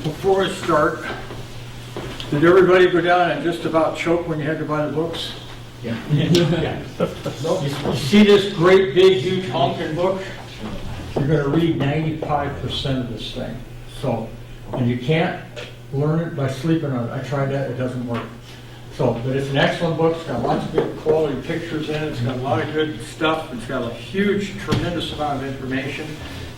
Before I start, did everybody go down and just about choke when you had to buy the books? Yeah. You see this great big huge honking book? You're going to read 95% of this thing. So, and you can't learn it by sleeping on it. I tried that, it doesn't work. So, but it's an excellent book. It's got lots of good quality pictures in it. It's got a lot of good stuff. It's got a huge, tremendous amount of information.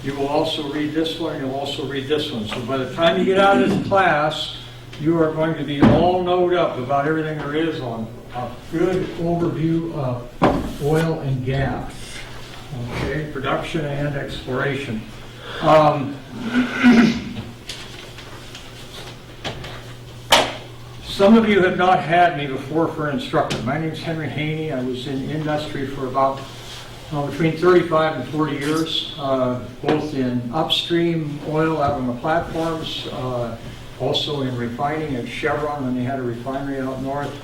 You will also read this one, you'll also read this one. So by the time you get out of this class, you are going to be all knowed up about everything there is on a good overview of oil and gas, okay, production and exploration. Some of you have not had me before for an instructor. My name is Henry Haney. I was in industry for about between 35 and 40 years, both in upstream oil out on the platforms, also in refining at Chevron when they had a refinery out north,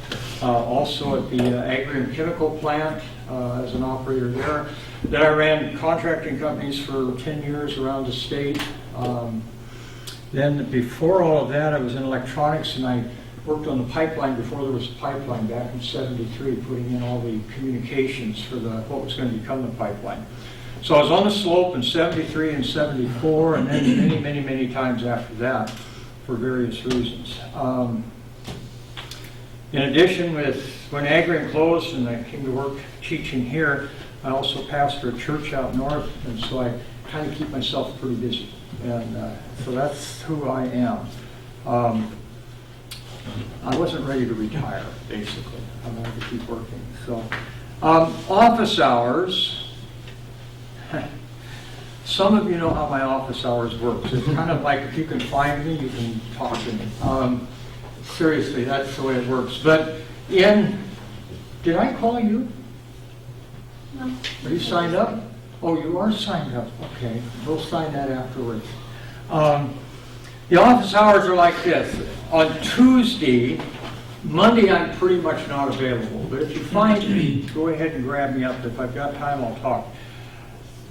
also at the agri and chemical plant as an operator there. Then I ran contracting companies for 10 years around the state. Then before all of that, I was in electronics, and I worked on the pipeline before there was a pipeline back in '73, putting in all the communications for what was going to become the pipeline. So I was on the slope in '73 and '74, and then many, many, many times after that for various reasons. In addition, when Agrian closed and I came to work teaching here, I also pastor a church out north, and so I kind of keep myself pretty busy. And so that's who I am. I wasn't ready to retire, basically. I wanted to keep working. So, office hours. Some of you know how my office hours works. It's kind of like if you can find me, you can talk to me. Seriously, that's the way it works. But did I call you? No. Are you signed up? Oh, you are signed up. Okay, we'll sign that afterwards. The office hours are like this. On Tuesday, Monday I'm pretty much not available, but if you find me, go ahead and grab me up. If I've got time, I'll talk.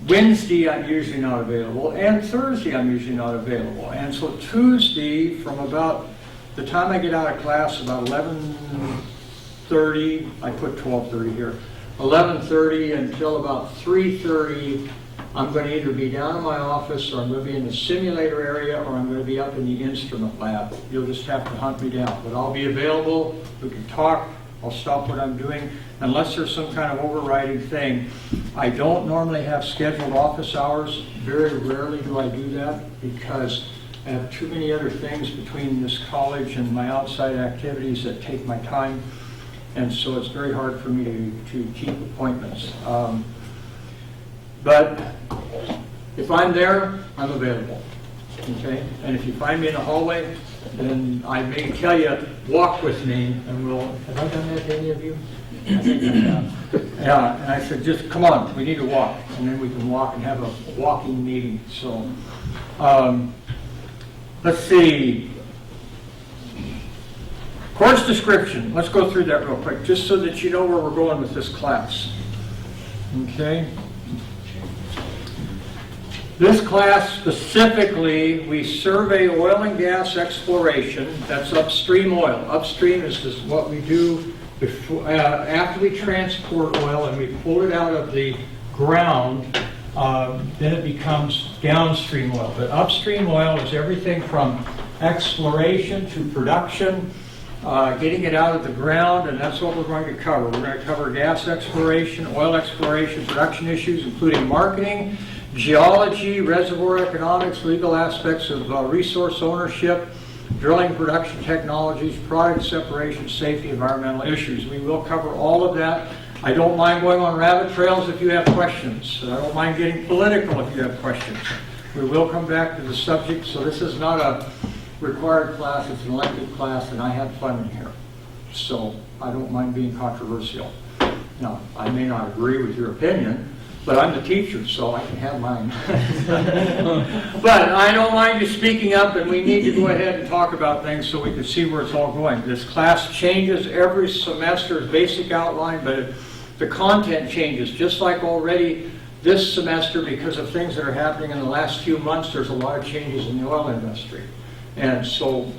Wednesday I'm usually not available, and Thursday I'm usually not available. And so Tuesday, from about the time I get out of class, about 11:30, I put 12:30 here, 11:30 until about 3:30, I'm going to either be down in my office, or I'm going to be in the simulator area, or I'm going to be up in the instrument lab. You'll just have to hunt me down. But I'll be available. We can talk. I'll stop what I'm doing. Unless there's some kind of overriding thing. I don't normally have scheduled office hours. Very rarely do I do that, because I have too many other things between this college and my outside activities that take my time. And so it's very hard for me to keep appointments. But if I'm there, I'm available, okay? And if you find me in the hallway, then I may tell you, walk with me, and have I done that to any of you? I think I have. Yeah, and I said, just come on, we need to walk, and then we can walk and have a walking meeting. So, let's see. Course description, let's go through that real quick, just so that you know where we're going with this class, okay? This class specifically, we survey oil and gas exploration. That's upstream oil. Upstream is just what we do before, after we transport oil and we pull it out of the ground. Then it becomes downstream oil. But upstream oil is everything from exploration to production, getting it out of the ground, and that's what we're going to cover. We're going to cover gas exploration, oil exploration, production issues, including marketing, geology, reservoir economics, legal aspects of resource ownership, drilling, production technologies, product separation, safety, environmental issues. We will cover all of that. I don't mind going on rabbit trails if you have questions. I don't mind getting political if you have questions. We will come back to the subject. So this is not a required class, it's an elective class, and I have fun in here. So I don't mind being controversial. Now, I may not agree with your opinion, but I'm the teacher, so I can have mine. But I don't mind you speaking up, and we need to go ahead and talk about things so we can see where it's all going. This class changes every semester's basic outline, but the content changes. Just like already this semester, because of things that are happening in the last few months, there's a lot of changes in the oil industry. And so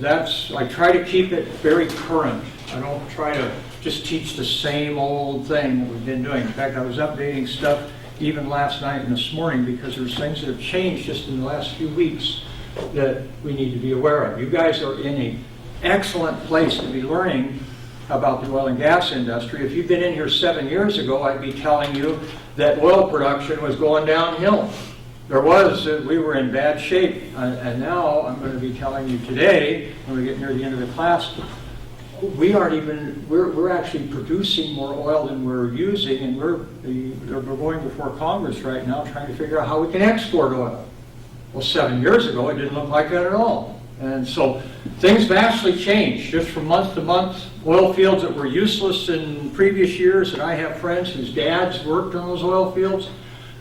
I try to keep it very current. I don't try to just teach the same old thing that we've been doing. In fact, I was updating stuff even last night and this morning because there's things that have changed just in the last few weeks that we need to be aware of. You guys are in an excellent place to be learning about the oil and gas industry. If you'd been in here 7 years ago, I'd be telling you that oil production was going downhill. We were in bad shape. And now I'm going to be telling you today, when we get near the end of the class, we're actually producing more oil than we're using, and we're going before Congress right now trying to figure out how we can export oil. Well, 7 years ago, it didn't look like that at all. And so things vastly changed just from month to month. Oil fields that were useless in previous years, and I have friends whose dads worked on those oil fields.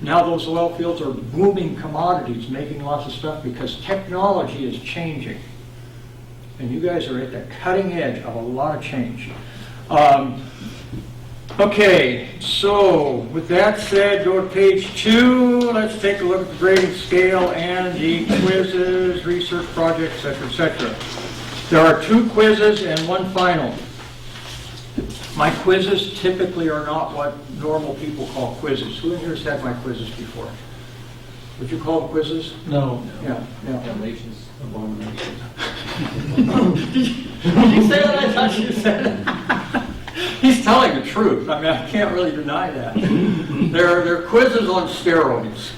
Now those oil fields are booming commodities, making lots of stuff because technology is changing. And you guys are at the cutting edge of a lot of change. Okay, so with that said, go to page 2. Let's take a look at the grading scale and the quizzes, research projects, etc., etc. There are 2 quizzes and 1 final. My quizzes typically are not what normal people call quizzes. Who in here has had my quizzes before? Would you call them quizzes? No. Yeah. Damnation's abomination. Did you say that? I thought you said it. He's telling the truth. I mean, I can't really deny that. They're quizzes on steroids.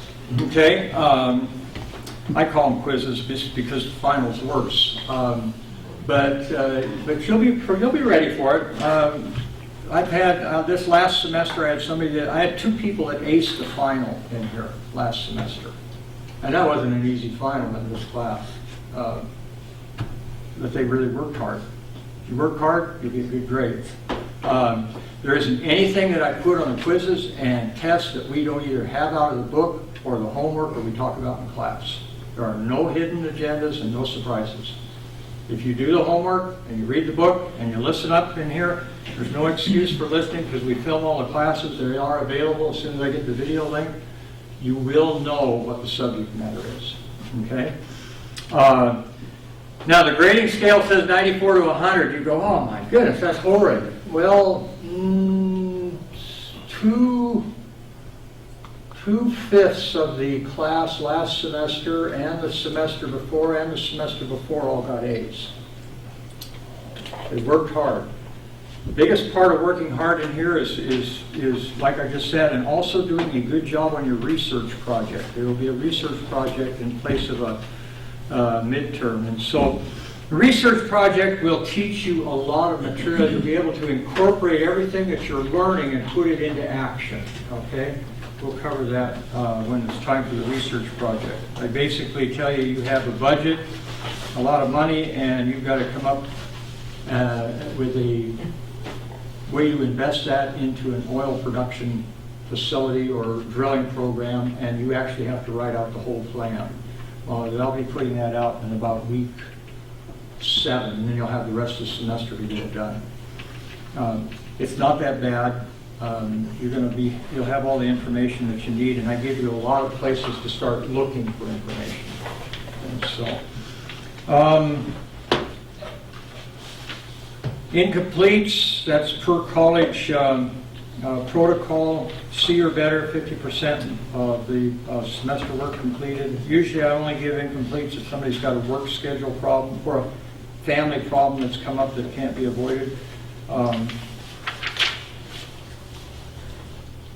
Okay? I call them quizzes just because the final's worse. But you'll be ready for it. I've had this last semester. I had 2 people that aced the final in here last semester, and that wasn't an easy final in this class. But they really worked hard. If you work hard, you get good grades. There isn't anything that I put on the quizzes and tests that we don't either have out of the book or the homework or we talk about in class. There are no hidden agendas and no surprises. If you do the homework and you read the book and you listen up in here, there's no excuse for listening because we film all the classes. They are available as soon as I get the video link. You will know what the subject matter is. Okay? Now the grading scale says 94 to 100. You go, oh my goodness, that's horrid. Well, 2/5 of the class last semester and the semester before all got A's. They worked hard. The biggest part of working hard in here is like I just said, and also doing a good job on your research project. There will be a research project in place of a midterm. And so the research project will teach you a lot of material. You'll be able to incorporate everything that you're learning and put it into action. Okay? We'll cover that when it's time for the research project. I basically tell you, you have a budget, a lot of money, and you've got to come up with a way to invest that into an oil production facility or drilling program, and you actually have to write out the whole plan. They'll be putting that out in about week 7, and then you'll have the rest of the semester to get it done. It's not that bad. You'll have all the information that you need, and I give you a lot of places to start looking for information. And so, incompletes, that's per college protocol, C or better, 50% of the semester work completed. Usually I only give incompletes if somebody's got a work schedule problem or a family problem that's come up that can't be avoided.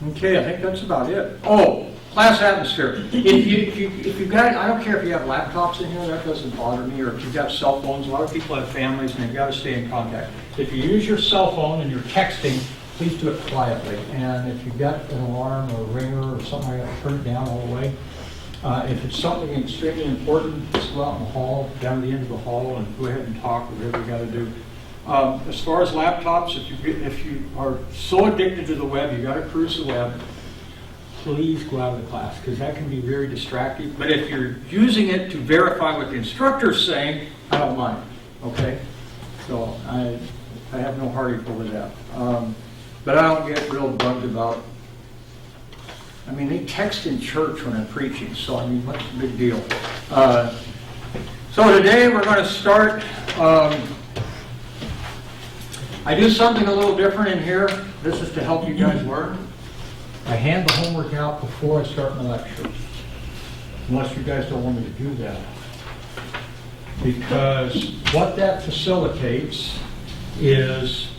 Okay, I think that's about it. Oh, class atmosphere. If you've got, I don't care if you have laptops in here, that doesn't bother me, or if you've got cell phones. A lot of people have families and they've got to stay in contact. If you use your cell phone and you're texting, please do it quietly. And if you've got an alarm or a ringer or something like that, turn it down all the way. If it's something extremely important, just go out in the hall, down to the end of the hall, and go ahead and talk, whatever you got to do. As far as laptops, if you are so addicted to the web, you got to cruise the web, please go out of the class, because that can be very distracting. But if you're using it to verify what the instructor's saying, I don't mind, okay? So I have no heartache over that. But I don't get real bugged about, they text in church when I'm preaching, so what's the big deal? So today we're going to start, I do something a little different in here. This is to help you guys learn. I hand the homework out before I start my lecture. Unless you guys don't want me to do that. Because what that facilitates is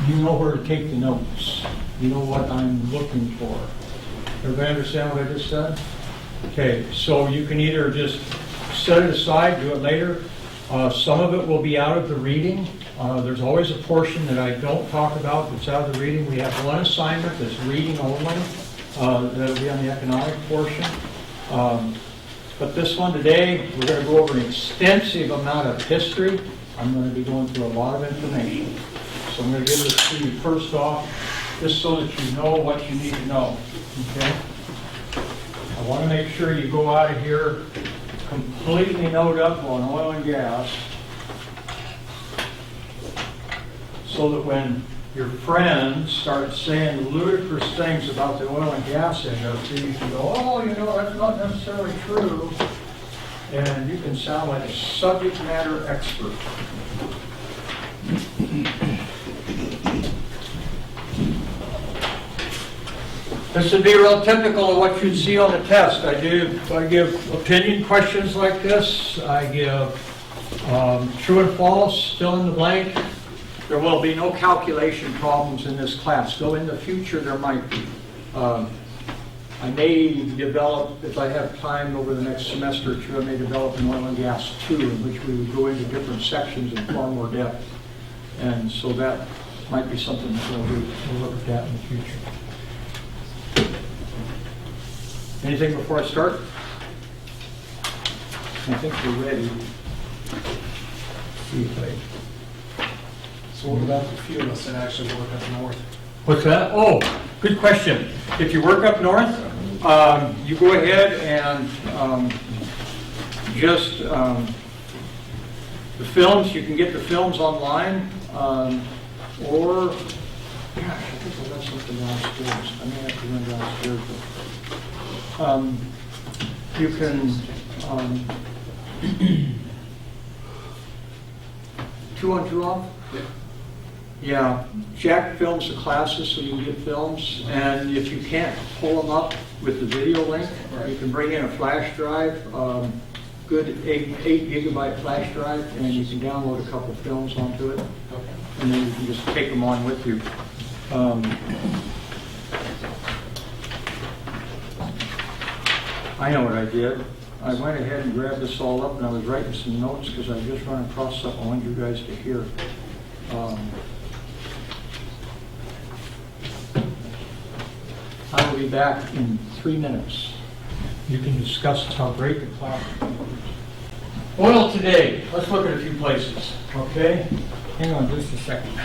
you know where to take the notes. You know what I'm looking for. Everybody understand what I just said? Okay, so you can either just set it aside, do it later. Some of it will be out of the reading. There's always a portion that I don't talk about that's out of the reading. We have one assignment that's reading only. That'll be on the economic portion. But this one today, we're going to go over an extensive amount of history. I'm going to be going through a lot of information. So I'm going to give this to you first off, just so that you know what you need to know. Okay? I want to make sure you go out of here completely knowed up on oil and gas, so that when your friends start saying ludicrous things about the oil and gas industry, you can go, oh, you know, that's not necessarily true. And you can sound like a subject matter expert. This would be real typical of what you'd see on the test. I give opinion questions like this. I give true and false, fill in the blank. There will be no calculation problems in this class, though in the future there might be. I may develop, if I have time over the next semester or two, I may develop an oil and gas 2 in which we would go into different sections in far more depth. And so that might be something that we'll look at that in the future. Anything before I start? I think we're ready. See if I... So what about the few of us that actually work up north? What's that? Oh, good question. If you work up north, you go ahead and the films, you can get the films online, or, gosh, I think I left something downstairs. I may have to run downstairs. You can, 2 on 2 off? Yeah. Yeah, Jack films the classes so you can get films, and if you can't pull them up with the video link, you can bring in a flash drive, good 8 gigabyte flash drive, and you can download a couple films onto it, and then you can just take them on with you. I know what I did. I went ahead and grabbed this all up, and I was writing some notes because I just run across something I wanted you guys to hear. I will be back in 3 minutes. You can discuss how great the class is. Oil today. Let's look at a few places. Okay? Hang on just a second.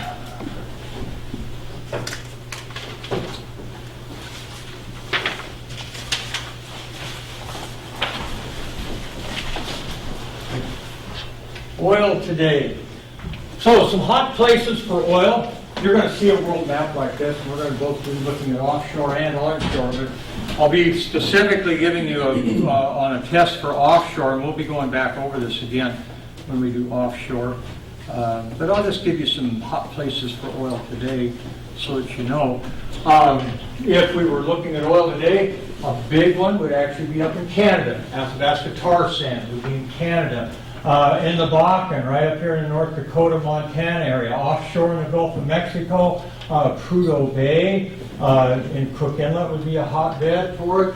Oil today. So some hot places for oil. You're going to see a world map like this, and we're going to both be looking at offshore and onshore. But I'll be specifically giving you on a test for offshore, and we'll be going back over this again when we do offshore. But I'll just give you some hot places for oil today so that you know. If we were looking at oil today, a big one would actually be up in Canada. Athabasca tar sands would be in Canada. In the Bakken, right up here in the North Dakota, Montana area, offshore in the Gulf of Mexico, Prudhoe Bay, in Cook Inlet would be a hotbed for it.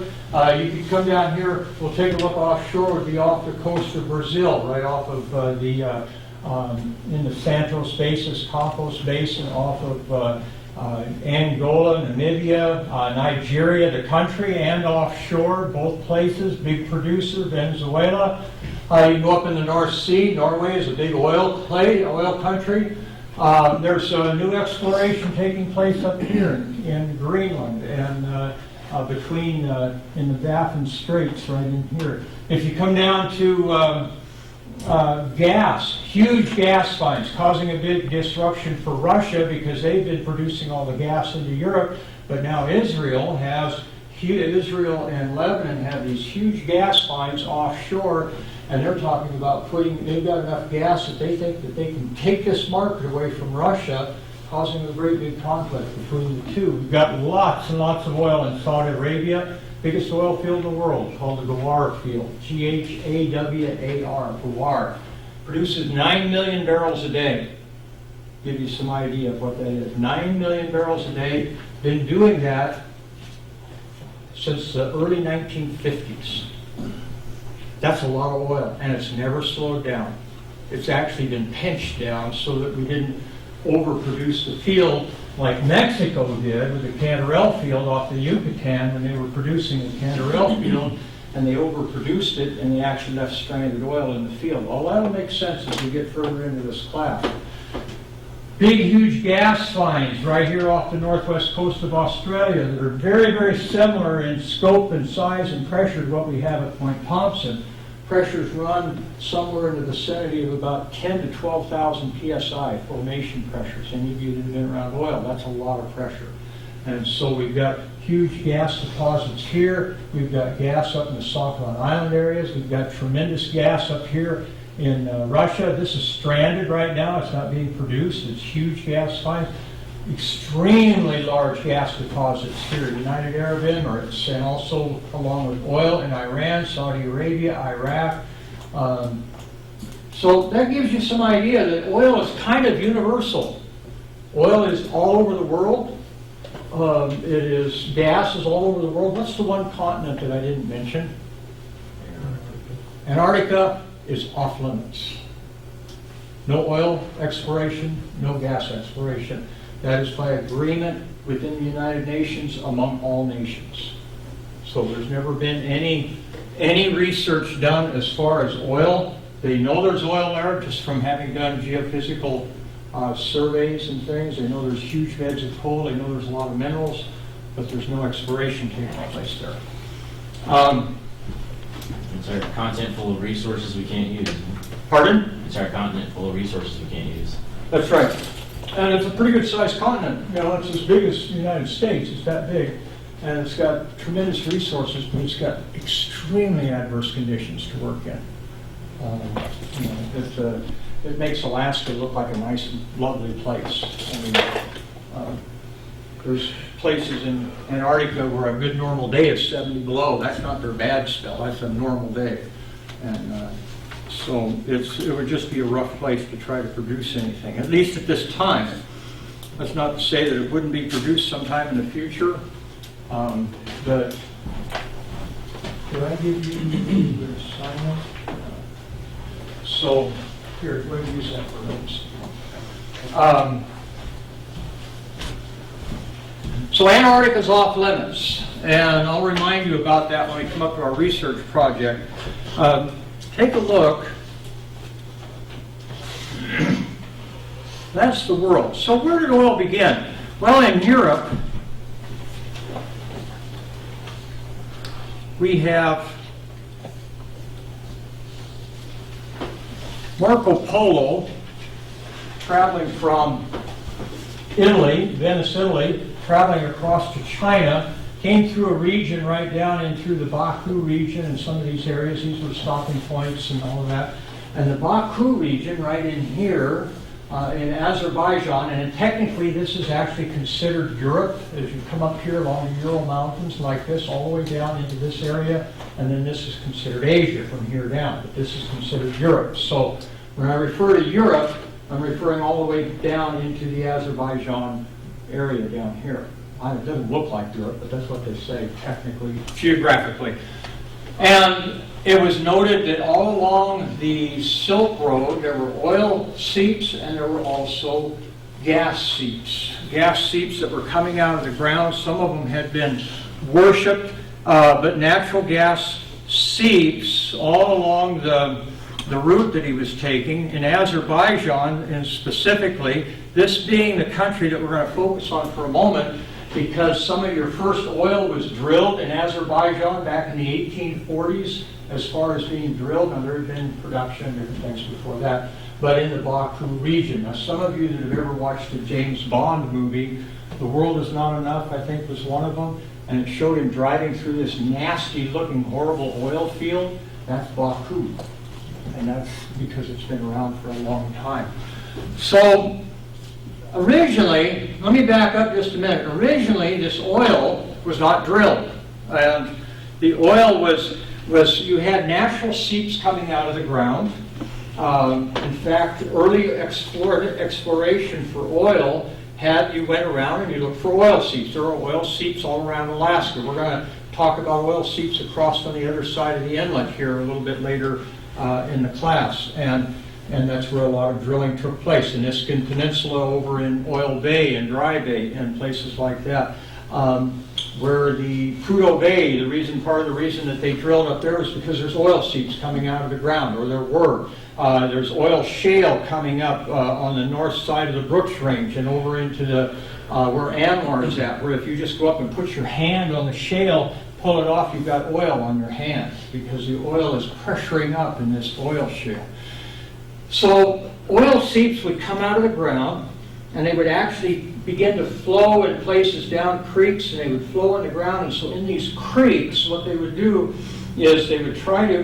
You could come down here, we'll take a look offshore, would be off the coast of Brazil, right off of in the Santos Basin, Campos Basin, off of Angola, Namibia, Nigeria, the country, and offshore, both places, big producer, Venezuela. You can go up in the North Sea. Norway is a big oil country. There's a new exploration taking place up here in Greenland and between in the Baffin Straits right in here. If you come down to gas, huge gas finds causing a big disruption for Russia because they've been producing all the gas into Europe, but now Israel and Lebanon have these huge gas finds offshore, And they're talking about they've got enough gas that they think that they can take this market away from Russia, causing a very big conflict between the two. We've got lots and lots of oil in Saudi Arabia, biggest oil field in the world, called the Ghawar field, G-H-A-W-A-R, Ghawar. Produces 9 million barrels a day. Give you some idea of what that is. 9 million barrels a day. Been doing that since the early 1950s. That's a lot of oil, and it's never slowed down. It's actually been pinched down so that we didn't overproduce the field like Mexico did with the Cantarell field off the Yucatan when they were producing the Cantarell field, and they overproduced it, and they actually left stranded oil in the field. Well, that'll make sense as we get further into this class. Big, huge gas finds right here off the northwest coast of Australia that are very, very similar in scope and size and pressure to what we have at Point Thompson. Pressures run somewhere in the vicinity of about 10 to 12,000 psi, formation pressures. Any of you that have been around oil, that's a lot of pressure. And so we've got huge gas deposits here. We've got gas up in the Sakhalin Island areas. We've got tremendous gas up here in Russia. This is stranded right now. It's not being produced. It's huge gas finds. Extremely large gas deposits here in United Arab Emirates, and also along with oil in Iran, Saudi Arabia, Iraq. So that gives you some idea that oil is kind of universal. Oil is all over the world. Gas is all over the world. What's the one continent that I didn't mention? Antarctica is off limits. No oil exploration, no gas exploration. That is by agreement within the United Nations among all nations. So there's never been any research done as far as oil. They know there's oil there just from having done geophysical surveys and things. They know there's huge beds of coal. They know there's a lot of minerals, but there's no exploration taking place there. It's our continent full of resources we can't use. Pardon? It's our continent full of resources we can't use. That's right. And it's a pretty good sized continent. You know, it's as big as the United States. It's that big. And it's got tremendous resources, but it's got extremely adverse conditions to work in. It makes Alaska look like a nice, lovely place. I mean, there's places in Antarctica where a good normal day is 70 below. That's not their bad spell. That's a normal day. And so it would just be a rough place to try to produce anything, at least at this time. That's not to say that it wouldn't be produced sometime in the future. But did I give you the assignment? So here, we'll use that for notes. So Antarctica is off limits, and I'll remind you about that when we come up to our research project. Take a look. That's the world. So where did oil begin? Well, in Europe, we have Marco Polo traveling from Italy, Venice, Italy, traveling across to China, came through a region right down in through the Baku region and some of these areas. These were stopping points and all of that. And the Baku region right in here in Azerbaijan, and technically this is actually considered Europe as you come up here along the Ural Mountains like this all the way down into this area, and then this is considered Asia from here down, but this is considered Europe. So when I refer to Europe, I'm referring all the way down into the Azerbaijan area down here. It doesn't look like Europe, but that's what they say technically, geographically. And it was noted that all along the Silk Road there were oil seeps and there were also gas seeps. Gas seeps that were coming out of the ground. Some of them had been worshipped, but natural gas seeps all along the route that he was taking. In Azerbaijan, and specifically, this being the country that we're going to focus on for a moment, because some of your first oil was drilled in Azerbaijan back in the 1840s as far as being drilled. Now, there had been production and different things before that, but in the Baku region. Now, some of you that have ever watched the James Bond movie, The World Is Not Enough, I think was one of them, and it showed him driving through this nasty-looking, horrible oil field. That's Baku. and that's because it's been around for a long time. So originally, let me back up just a minute. Originally, this oil was not drilled, and the oil was you had natural seeps coming out of the ground. In fact, early exploration for oil you went around and you looked for oil seeps. There are oil seeps all around Alaska. We're going to talk about oil seeps across on the other side of the inlet here a little bit later in the class. And that's where a lot of drilling took place, in Niskin Peninsula, over in Oil Bay and Dry Bay and places like that. Where the Prudhoe Bay, part of the reason that they drilled up there is because there's oil seeps coming out of the ground, or there were. There's oil shale coming up on the north side of the Brooks Range and over into the where Anwar is at, where if you just go up and put your hand on the shale, pull it off, you've got oil on your hands because the oil is pressuring up in this oil shale. So oil seeps would come out of the ground, and they would actually begin to flow in places down creeks, and they would flow in the ground. And so in these creeks, what they would do is they would try to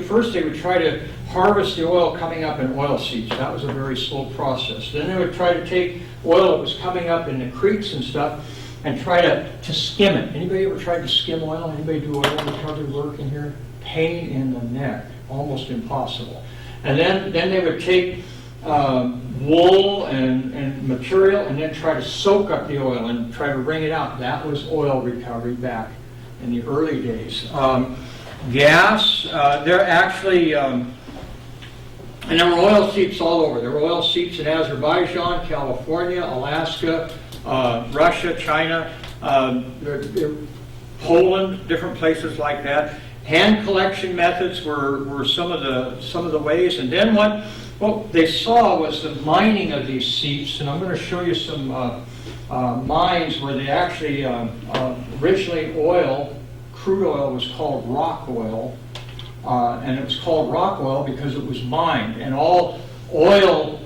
harvest the oil coming up in oil seeps. That was a very slow process. Then they would try to take oil that was coming up in the creeks and stuff and try to skim it. Anybody ever tried to skim oil? Anybody do oil recovery work in here? Pain in the neck, almost impossible. And then they would take wool and material and then try to soak up the oil and try to wring it out. That was oil recovery back in the early days. Gas, they're actually, and there were oil seeps all over. There were oil seeps in Azerbaijan, California, Alaska, Russia, China, Poland, different places like that. Hand collection methods were some of the ways, and then what they saw was the mining of these seeps, and I'm going to show you some mines where they actually originally crude oil was called rock oil, and it was called rock oil because it was mined, and all oil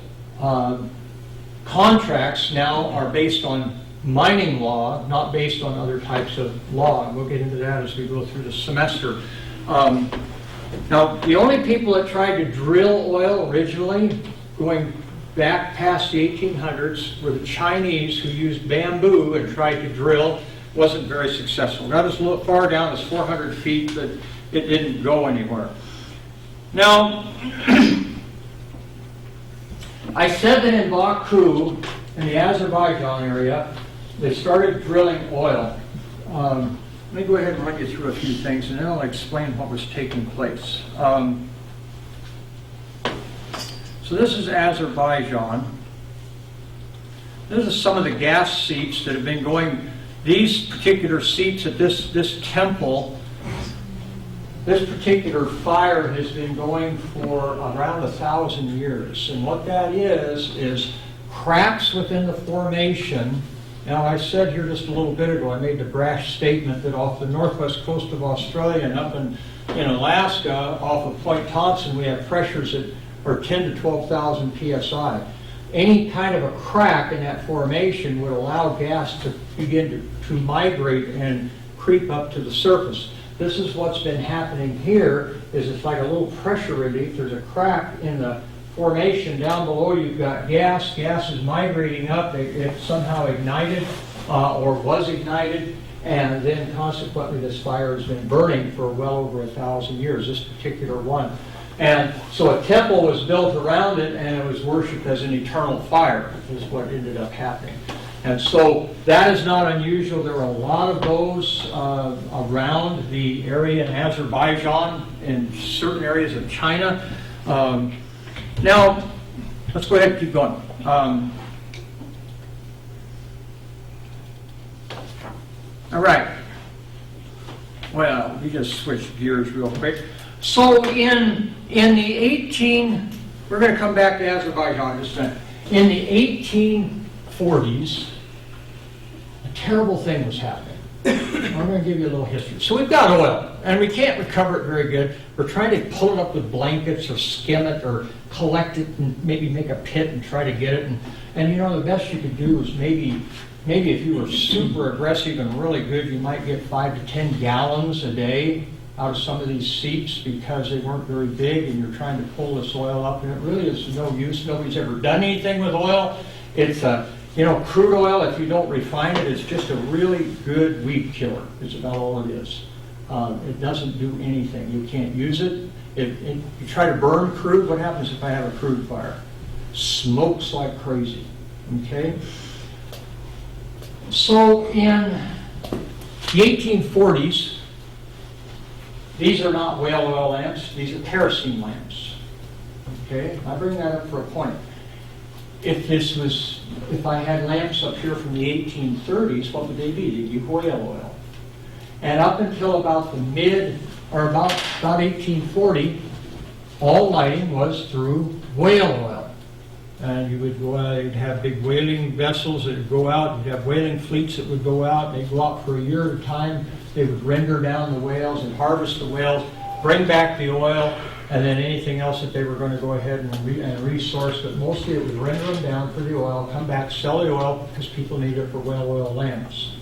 contracts now are based on mining law, not based on other types of law, and we'll get into that as we go through the semester. Now, the only people that tried to drill oil originally, going back past the 1800s, were the Chinese, who used bamboo and tried to drill. Wasn't very successful. Got as far down as 400 feet, but it didn't go anywhere. Now, I said that in Baku, in the Azerbaijan area, they started drilling oil. Let me go ahead and run you through a few things, and then I'll explain what was taking place. So this is Azerbaijan. This is some of the gas seeps that have been going. These particular seeps at this temple, this particular fire has been going for around 1,000 years. And what that is cracks within the formation. Now, I said here just a little bit ago, I made the brash statement that off the northwest coast of Australia and up in Alaska, off of Point Thompson, we have pressures that are 10 to 12,000 psi. Any kind of a crack in that formation would allow gas to begin to migrate and creep up to the surface. This is what's been happening here, is it's like a little pressure relief. There's a crack in the formation. Down below you've got gas. Gas is migrating up. It somehow ignited or was ignited, and then consequently this fire has been burning for well over 1,000 years, this particular one. And so a temple was built around it, and it was worshipped as an eternal fire, is what ended up happening. And so that is not unusual. There are a lot of those around the area in Azerbaijan and certain areas of China. Now, let's go ahead and keep going. All right. Well, we just switched gears real quick. So in the we're going to come back to Azerbaijan just a minute. In the 1840s, a terrible thing was happening. I'm going to give you a little history. So we've got oil, and we can't recover it very good. We're trying to pull it up with blankets or skim it or collect it and maybe make a pit and try to get it. And the best you could do is maybe if you were super aggressive and really good, you might get 5 to 10 gallons a day out of some of these seats because they weren't very big and you're trying to pull this oil up, and it really is no use. Nobody's ever done anything with oil. It's crude oil, if you don't refine it, it's just a really good weed killer, is about all it is. It doesn't do anything. You can't use it. You try to burn crude, what happens if I have a crude fire? Smokes like crazy, okay? So in the 1840s, these are not whale oil lamps, these are kerosene lamps, okay? I bring that up for a point. If I had lamps up here from the 1830s, what would they be? They'd be whale oil. And up until about about 1840, all lighting was through whale oil. And you would go out, you'd have big whaling vessels that would go out, you'd have whaling fleets that would go out, they'd go out for a year at a time, they would render down the whales and harvest the whales, bring back the oil, and then anything else that they were going to go ahead and resource, but mostly it would render them down for the oil, come back, sell the oil, because people need it for whale oil lamps.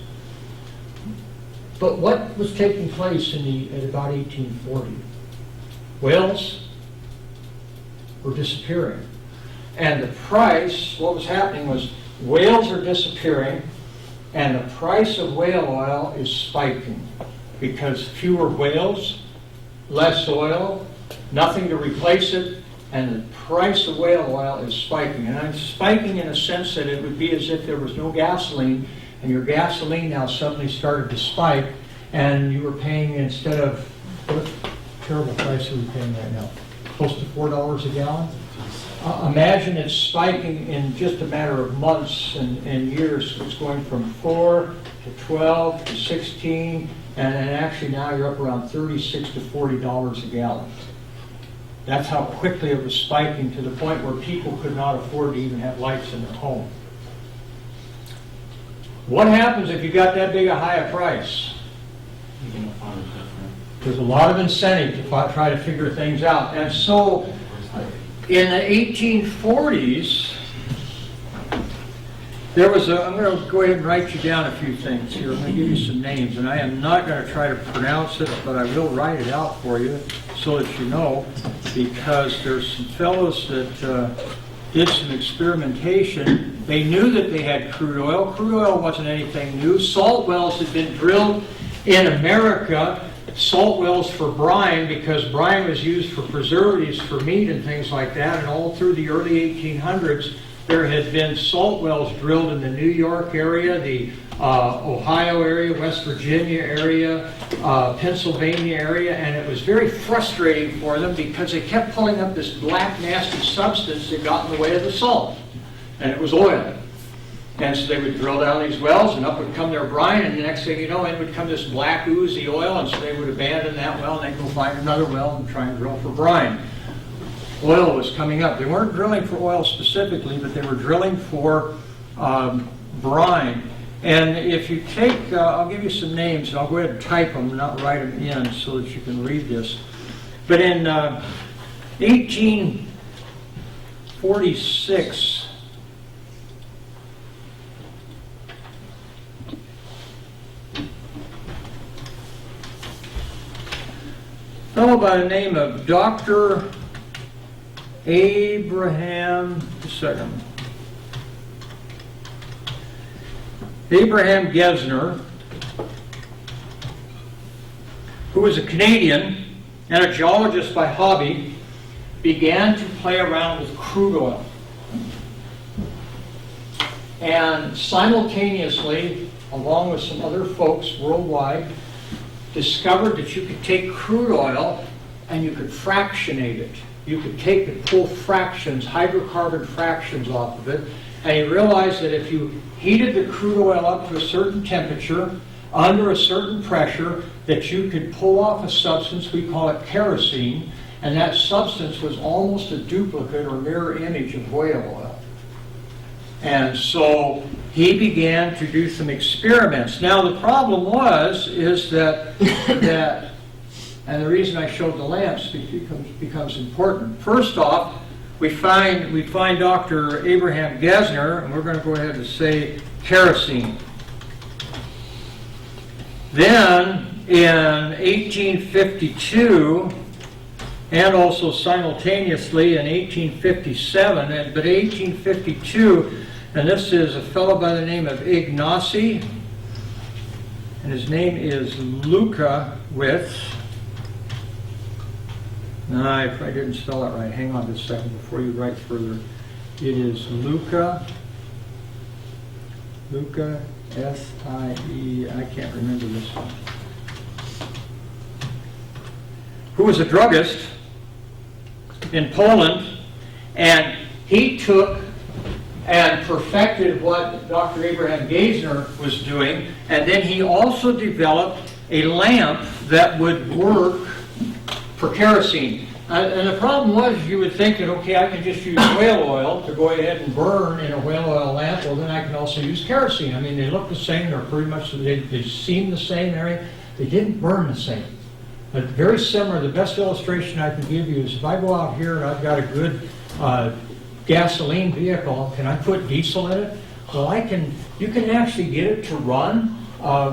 But what was taking place at about 1840? Whales were disappearing. And the price, what was happening was whales are disappearing, and the price of whale oil is spiking because fewer whales, less oil, nothing to replace it, and the price of whale oil is spiking. And I'm spiking in a sense that it would be as if there was no gasoline, and your gasoline now suddenly started to spike, and you were paying, instead of, what terrible price are we paying right now? Close to $4 a gallon? Imagine it's spiking in just a matter of months and years. It's going from 4 to 12 to 16, and then actually now you're up around $36 to $40 a gallon. That's how quickly it was spiking, to the point where people could not afford to even have lights in their home. What happens if you got that big a high a price? There's a lot of incentive to try to figure things out. And so in the 1840s, there was I'm going to go ahead and write you down a few things here. I'm going to give you some names, and I am not going to try to pronounce it, but I will write it out for you so that you know, because there's some fellows that did some experimentation. They knew that they had crude oil. Crude oil wasn't anything new. Salt wells had been drilled in America, salt wells for brine, because brine was used for preservatives for meat and things like that, and all through the early 1800s there had been salt wells drilled in the New York area, the Ohio area, West Virginia area, Pennsylvania area, and it was very frustrating for them because they kept pulling up this black nasty substance that got in the way of the salt, and it was oil. And so they would drill down these wells, and up would come their brine, and the next thing you know, in would come this black oozy oil, and so they would abandon that well, and they'd go find another well and try and drill for brine. Oil was coming up. They weren't drilling for oil specifically, but they were drilling for brine. And if you take, I'll give you some names, and I'll go ahead and type them, not write them in, so that you can read this. But in 1846, a fellow by the name of Dr. Abraham Gesner, who was a Canadian and a geologist by hobby, began to play around with crude oil. And simultaneously, along with some other folks worldwide, discovered that you could take crude oil and you could fractionate it. You could take and pull fractions, hydrocarbon fractions off of it, and you realized that if you heated the crude oil up to a certain temperature, under a certain pressure, that you could pull off a substance, we call it kerosene, and that substance was almost a duplicate or mirror image of whale oil. And so he began to do some experiments. Now the problem is that and the reason I showed the lamps becomes important. First off, we find Dr. Abraham Gesner, and we're going to go ahead and say kerosene. Then in 1852 and also simultaneously in 1857, but 1852, and this is a fellow by the name of Ignacy, and his name is Lukowitz. No, I didn't spell it right. Hang on just a second before you write further. It is Luca, S-I-E, I can't remember this one, who was a druggist in Poland, and he took and perfected what Dr. Abraham Geisner was doing, and then he also developed a lamp that would work for kerosene. And the problem was, you would think that, okay, I can just use whale oil to go ahead and burn in a whale oil lamp, well then I can also use kerosene. I mean, they look the same, they're pretty much, they seem the same area, they didn't burn the same. But very similar, the best illustration I can give you is if I go out here and I've got a good gasoline vehicle, can I put diesel in it? Well, you can actually get it to run.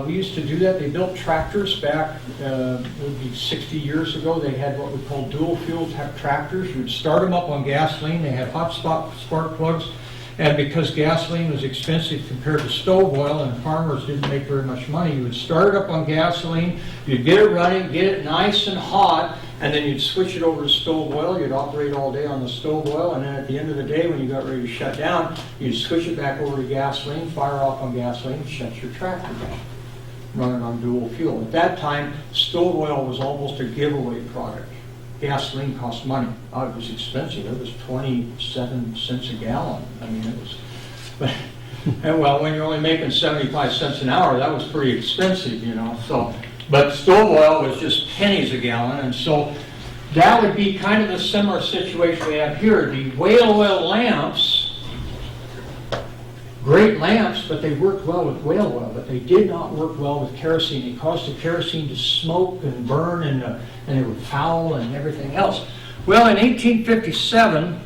We used to do that. They built tractors back, it would be 60 years ago. They had what we call dual fuel tractors. You would start them up on gasoline. They had hot spark plugs. And because gasoline was expensive compared to stove oil and farmers didn't make very much money, you would start it up on gasoline, you'd get it running, get it nice and hot, and then you'd switch it over to stove oil. You'd operate all day on the stove oil, and then at the end of the day when you got ready to shut down, you'd switch it back over to gasoline, fire off on gasoline, and shut your tractor down, run it on dual fuel. At that time, stove oil was almost a giveaway product. Gasoline cost money. Oh, it was expensive. It was 27 cents a gallon. I mean, it was, and well, when you're only making 75 cents an hour, that was pretty expensive, you know. So, but stove oil was just pennies a gallon, and so that would be kind of the similar situation we have here. The whale oil lamps, great lamps, but they worked well with whale oil, but they did not work well with kerosene. It caused the kerosene to smoke and burn, and they were foul and everything else. Well, in 1857,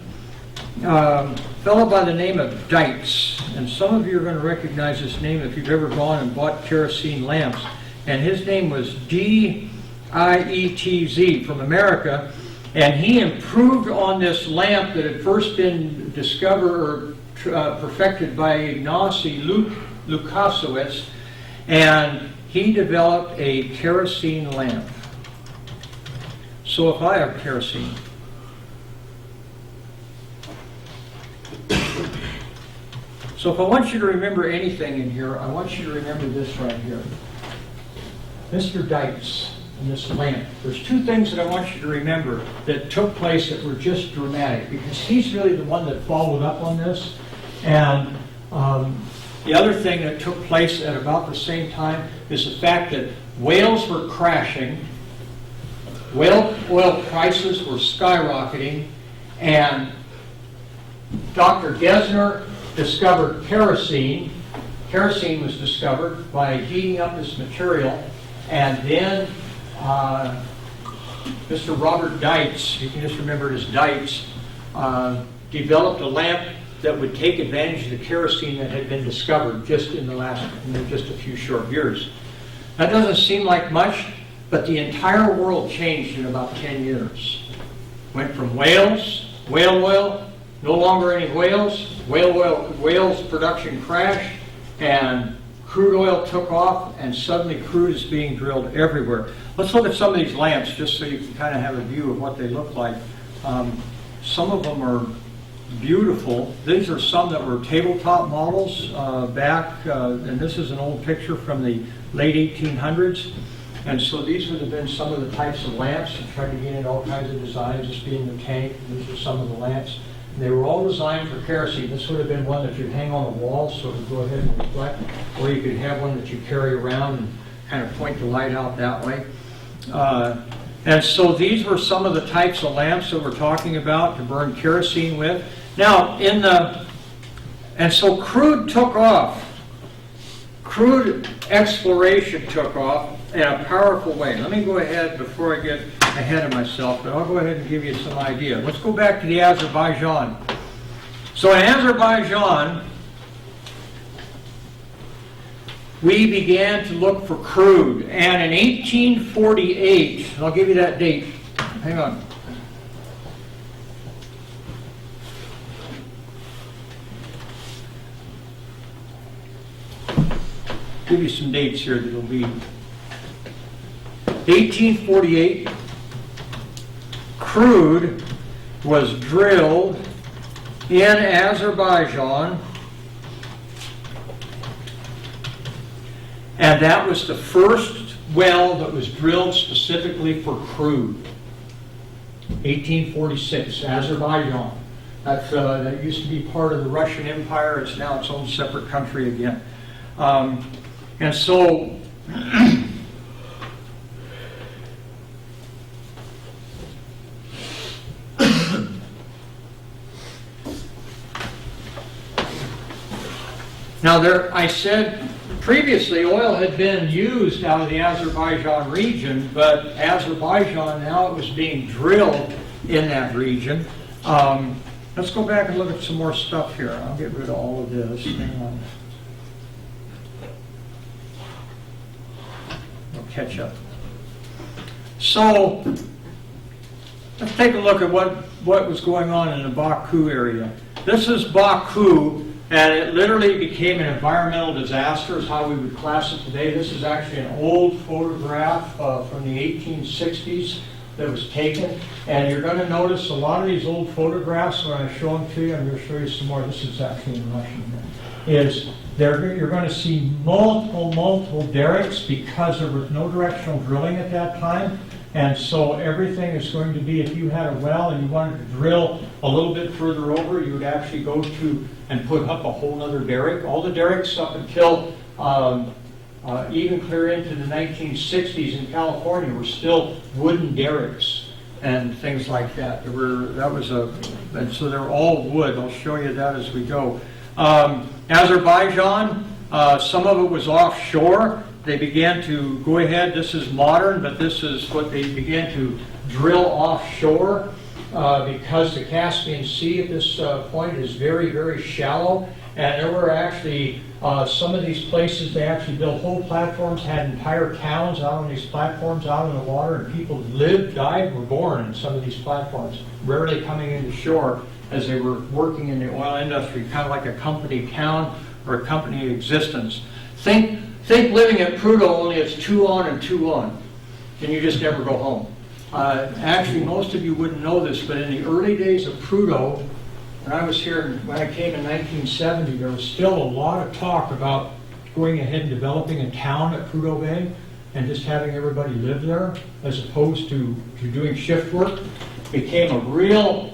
a fellow by the name of Dietz, and some of you are going to recognize his name if you've ever gone and bought kerosene lamps, and his name was D-I-E-T-Z from America, and he improved on this lamp that had first been discovered or perfected by Ignacy Lukowitz, and he developed a kerosene lamp. So if I have kerosene, so if I want you to remember anything in here, I want you to remember this right here. Mr. Dietz and this lamp. There's two things that I want you to remember that took place that were just dramatic, because he's really the one that followed up on this. And the other thing that took place at about the same time is the fact that whales were crashing, whale oil prices were skyrocketing, and Dr. Geisner discovered kerosene. Kerosene was discovered by heating up this material, and then Mr. Robert Dietz, you can just remember it as Dietz, developed a lamp that would take advantage of the kerosene that had been discovered just in the last, just a few short years. That doesn't seem like much, but the entire world changed in about 10 years. Went from whale oil, no longer any whales, whales production crashed, and crude oil took off, and suddenly crude is being drilled everywhere. Let's look at some of these lamps just so you can kind of have a view of what they look like. Some of them are beautiful. These are some that were tabletop models back, and this is an old picture from the late 1800s. And so these would have been some of the types of lamps. I tried to get in all kinds of designs, this being the tank. These are some of the lamps. And they were all designed for kerosene. This would have been one that you'd hang on the wall so it would go ahead and reflect, or you could have one that you carry around and kind of point the light out that way. And so these were some of the types of lamps that we're talking about to burn kerosene with. Now, and so crude took off. Crude exploration took off in a powerful way. Let me go ahead before I get ahead of myself, but I'll go ahead and give you some idea. Let's go back to the Azerbaijan. So in Azerbaijan, we began to look for crude. And in 1848, I'll give you that date. Hang on. Give you some dates here that'll be 1848. Crude was drilled in Azerbaijan, and that was the first well that was drilled specifically for crude. 1846, Azerbaijan. That used to be part of the Russian Empire. It's now its own separate country again. And so now I said previously oil had been used out of the Azerbaijan region, but Azerbaijan now it was being drilled in that region. Let's go back and look at some more stuff here. I'll get rid of all of this. Hang on. We'll catch up. So let's take a look at what was going on in the Baku area. This is Baku, and it literally became an environmental disaster, is how we would class it today. This is actually an old photograph from the 1860s that was taken. And you're going to notice a lot of these old photographs, when I show them to you, I'm going to show you some more. This is actually in Russian. You're going to see multiple derricks because there was no directional drilling at that time. And so everything is going to be, if you had a well and you wanted to drill a little bit further over, you would actually go to and put up a whole other derrick. All the derricks up until even clear into the 1960s in California were still wooden derricks and things like that. And so they're all wood. I'll show you that as we go. Azerbaijan, some of it was offshore. They began to go ahead, this is modern, but this is what they began to drill offshore because the Caspian Sea at this point is very, very shallow. And there were actually some of these places, they actually built whole platforms, had entire towns out on these platforms out in the water, and people lived, died, were born in some of these platforms, rarely coming into shore as they were working in the oil industry, kind of like a company town or a company existence. Think living at Prudhoe, only it's 2 on and 2 on, and you just never go home. Actually, most of you wouldn't know this, but in the early days of Prudhoe, when I was here, when I came in 1970, there was still a lot of talk about going ahead and developing a town at Prudhoe Bay and just having everybody live there, as opposed to doing shift work. It became a real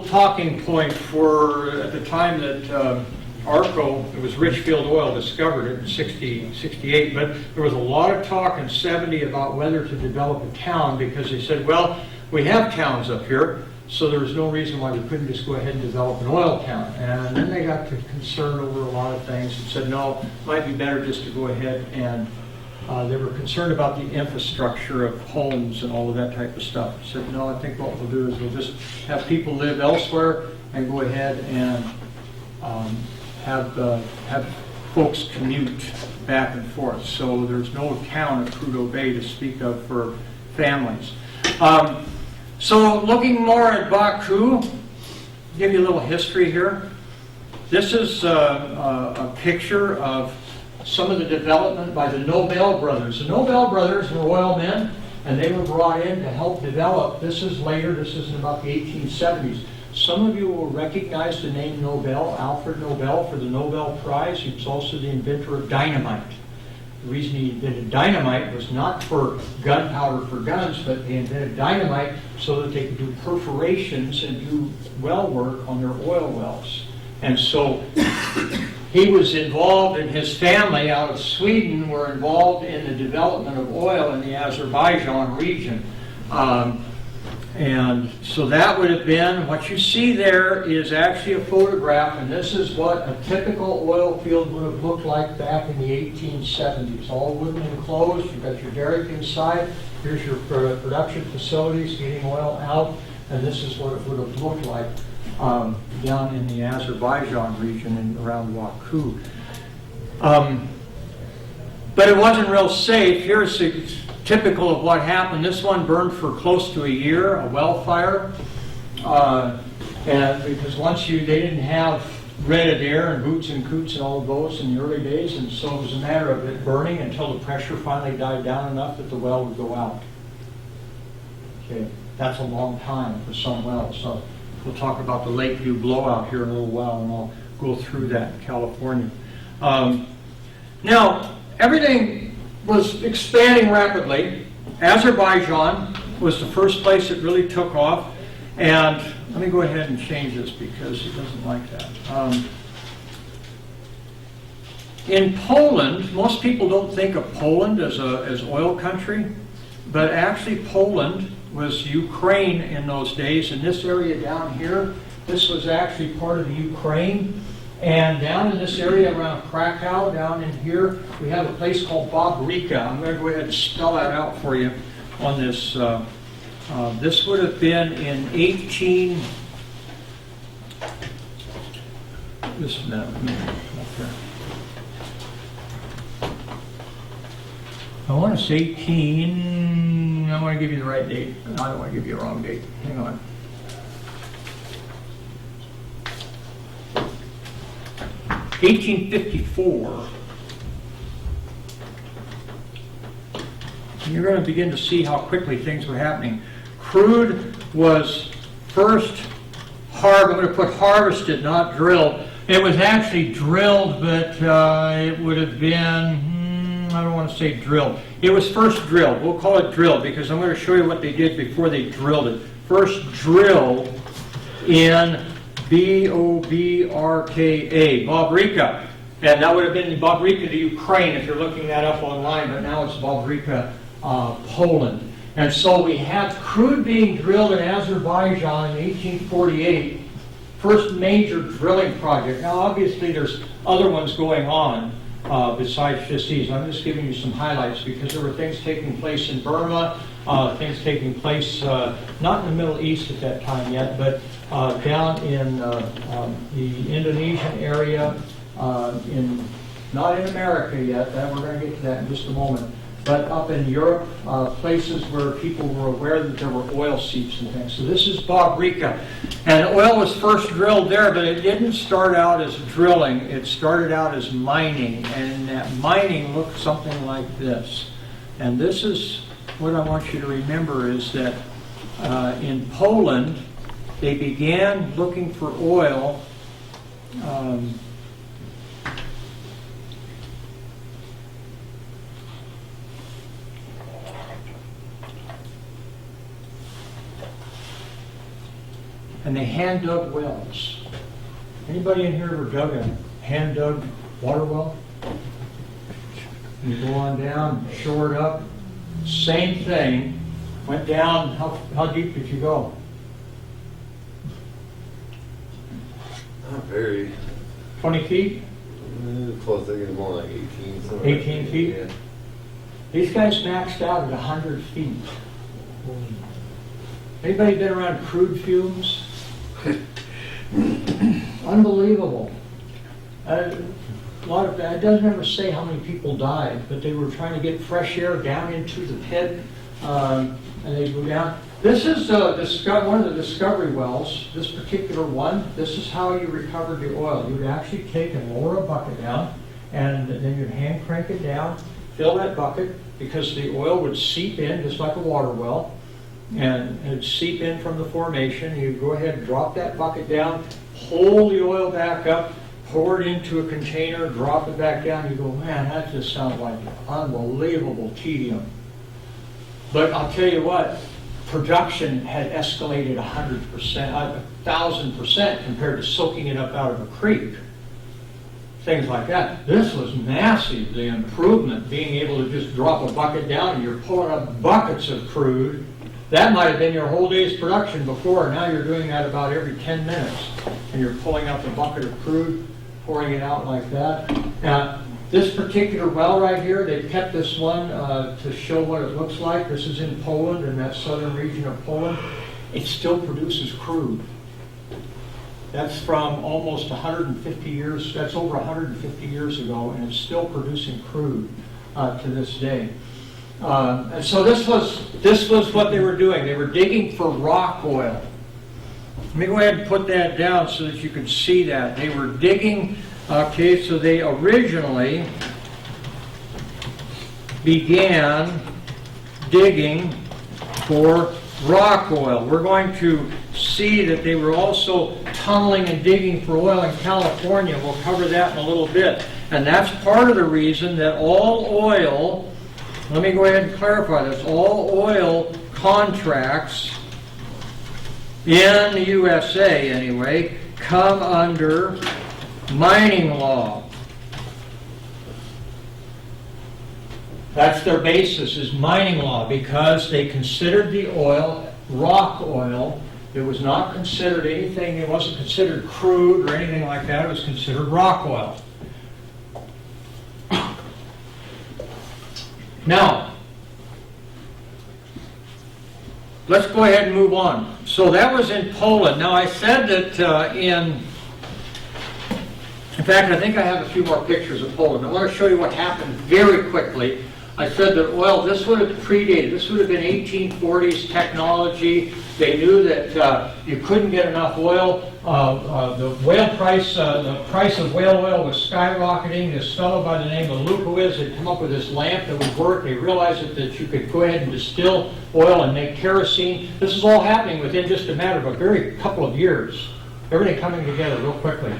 talking point for, at the time that ARCO, it was Richfield Oil, discovered it in 68, but there was a lot of talk in 70 about whether to develop a town, because they said, well, we have towns up here, so there was no reason why we couldn't just go ahead and develop an oil town. And then they got concerned over a lot of things and said, no, it might be better just to go ahead and they were concerned about the infrastructure of homes and all of that type of stuff. Said, no, I think what we'll do is we'll just have people live elsewhere and go ahead and have folks commute back and forth. So there's no town at Prudhoe Bay to speak of for families. So looking more at Baku, give you a little history here. This is a picture of some of the development by the Nobel brothers. The Nobel brothers were oil men, and they were brought in to help develop. This is later, this is in about the 1870s. Some of you will recognize the name Nobel, Alfred Nobel, for the Nobel Prize. He was also the inventor of dynamite. The reason he invented dynamite was not for gunpowder for guns, but they invented dynamite so that they could do perforations and do well work on their oil wells. And so he was involved, and his family out of Sweden were involved in the development of oil in the Azerbaijan region. And so that would have been, what you see there is actually a photograph, and this is what a typical oil field would have looked like back in the 1870s. All wooden enclosed, you've got your derrick inside, here's your production facilities getting oil out, and this is what it would have looked like down in the Azerbaijan region and around Baku. But it wasn't real safe. Here's typical of what happened. This one burned for close to a year, a well fire. And because they didn't have rented air and boots and coots and all of those in the early days, and so it was a matter of it burning until the pressure finally died down enough that the well would go out. Okay, that's a long time for some wells. So we'll talk about the Lakeview blowout here in a little while, and I'll go through that in California. Now, everything was expanding rapidly. Azerbaijan was the first place it really took off. And let me go ahead and change this because it doesn't like that. In Poland, most people don't think of Poland as oil country, but actually Poland was Ukraine in those days. And this area down here, this was actually part of the Ukraine. And down in this area around Krakow, down in here, we have a place called Bobrica. I'm going to go ahead and spell that out for you on this. This would have been in 18... This is not up there. I want to say 18... I want to give you the right date. I don't want to give you a wrong date. Hang on. (1854). And you're going to begin to see how quickly things were happening. Crude was first I'm going to put harvested, not drilled. It was actually drilled, but it would have been, I don't want to say drilled. It was first drilled. We'll call it drilled because I'm going to show you what they did before they drilled it. First drilled in B-O-B-R-K-A, Bobrica. And that would have been Bobrica, the Ukraine, if you're looking that up online, but now it's Bobrica, Poland. And so we had crude being drilled in Azerbaijan in 1848, first major drilling project. Now obviously there's other ones going on besides just these. I'm just giving you some highlights because there were things taking place in Burma, things taking place not in the Middle East at that time yet, but down in the Indonesian area, not in America yet. We're going to get to that in just a moment. But up in Europe, places where people were aware that there were oil seeps and things. So this is Bobrica. And oil was first drilled there, but it didn't start out as drilling. It started out as mining. And that mining looked something like this. And this is what I want you to remember is that in Poland, they began looking for oil and they hand dug wells. Anybody in here ever dug a hand dug water well? You go on down, shore it up, same thing. Went down, how deep did you go? Not very. 20 feet? Close, I think it's more like 18. 18 feet? Yeah. These guys maxed out at 100 feet. Anybody been around crude fumes? Unbelievable. A lot of that. It doesn't ever say how many people died, but they were trying to get fresh air down into the pit, and they go down. This is one of the discovery wells. This particular one. This is how you recovered the oil. You would actually take and lower a bucket down, and then you'd hand crank it down, fill that bucket because the oil would seep in just like a water well. And it'd seep in from the formation. You go ahead and drop that bucket down, pull the oil back up, pour it into a container, drop it back down. You go, man, that just sounds like unbelievable tedium. But I'll tell you what, production had escalated 100%, 1,000% compared to soaking it up out of a creek. Things like that. This was massive, the improvement, being able to just drop a bucket down and you're pulling up buckets of crude. That might have been your whole day's production before. Now you're doing that about every 10 minutes. And you're pulling out the bucket of crude, pouring it out like that. Now, this particular well right here, they kept this one to show what it looks like. This is in Poland, in that southern region of Poland. It still produces crude. That's from almost 150 years, that's over 150 years ago, and it's still producing crude to this day. And so this was what they were doing. They were digging for rock oil. Let me go ahead and put that down so that you can see that. They were digging, okay, so they originally began digging for rock oil. We're going to see that they were also tunneling and digging for oil in California. We'll cover that in a little bit. And that's part of the reason that all oil, let me go ahead and clarify this, all oil contracts in the USA anyway come under mining law. That's their basis, is mining law, because they considered the oil rock oil. It was not considered anything, it wasn't considered crude or anything like that, it was considered rock oil. Now, let's go ahead and move on. So that was in Poland. Now I said that in fact, I think I have a few more pictures of Poland. I want to show you what happened very quickly. I said that oil, this would have predated, this would have been 1840s technology. They knew that you couldn't get enough oil. The price of whale oil was skyrocketing. This fellow by the name of Lukowicz had come up with this lamp that would work. They realized that you could go ahead and distill oil and make kerosene. This is all happening within just a matter of a very couple of years. Everything coming together real quickly.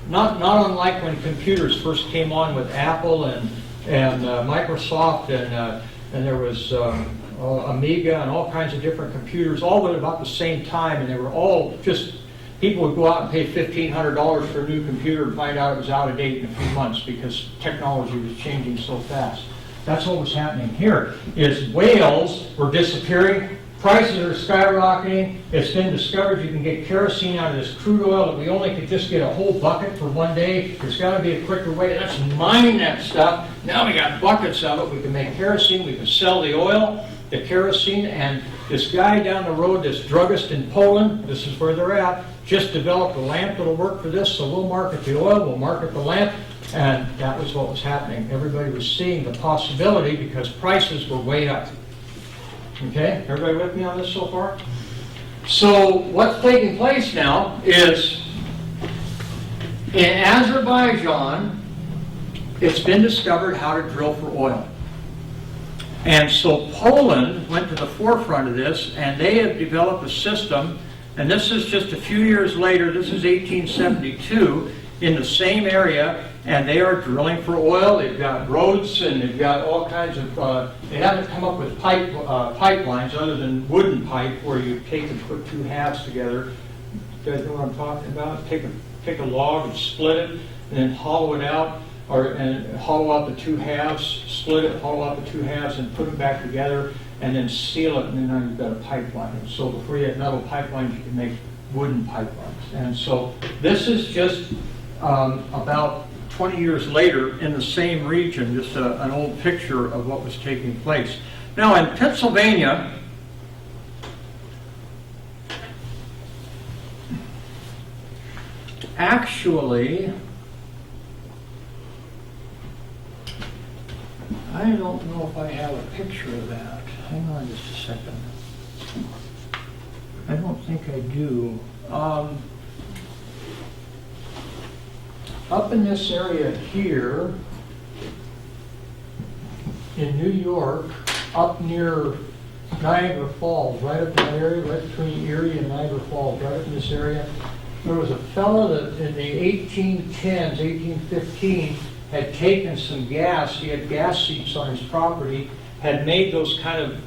Not unlike when computers first came on with Apple and Microsoft, and there was Amiga and all kinds of different computers, all at about the same time, and they were all just, people would go out and pay $1,500 for a new computer and find out it was out of date in a few months because technology was changing so fast. That's what was happening here, is whales were disappearing, prices are skyrocketing. It's been discovered you can get kerosene out of this crude oil that we only could just get a whole bucket for one day. There's got to be a quicker way. Let's mine that stuff. Now we got buckets of it. We can make kerosene. We can sell the oil, the kerosene, and this guy down the road, this druggist in Poland, this is where they're at, just developed a lamp that'll work for this, so we'll market the oil, we'll market the lamp, and that was what was happening. Everybody was seeing the possibility because prices were way up. Okay, everybody with me on this so far? So what's taking place now is in Azerbaijan, it's been discovered how to drill for oil. And so Poland went to the forefront of this, and they have developed a system, and this is just a few years later, this is 1872, in the same area, and they are drilling for oil. They've got roads, and they've got all kinds of, they haven't come up with pipelines other than wooden pipe where you take and put two halves together. You guys know what I'm talking about? Take a log and split it, and then hollow it out, and hollow out the two halves, split it, hollow out the two halves, and put them back together, and then seal it, and then now you've got a pipeline. And so before you have metal pipelines, you can make wooden pipelines. And so this is just about 20 years later in the same region, just an old picture of what was taking place. Now in Pennsylvania, actually, I don't know if I have a picture of that. Hang on just a second. I don't think I do. Up in this area here, in New York, up near Niagara Falls, right up in that area, right between Erie and Niagara Falls, right up in this area, there was a fellow that in the 1810s, 1815, had taken some gas, he had gas seeps on his property, had made those kind of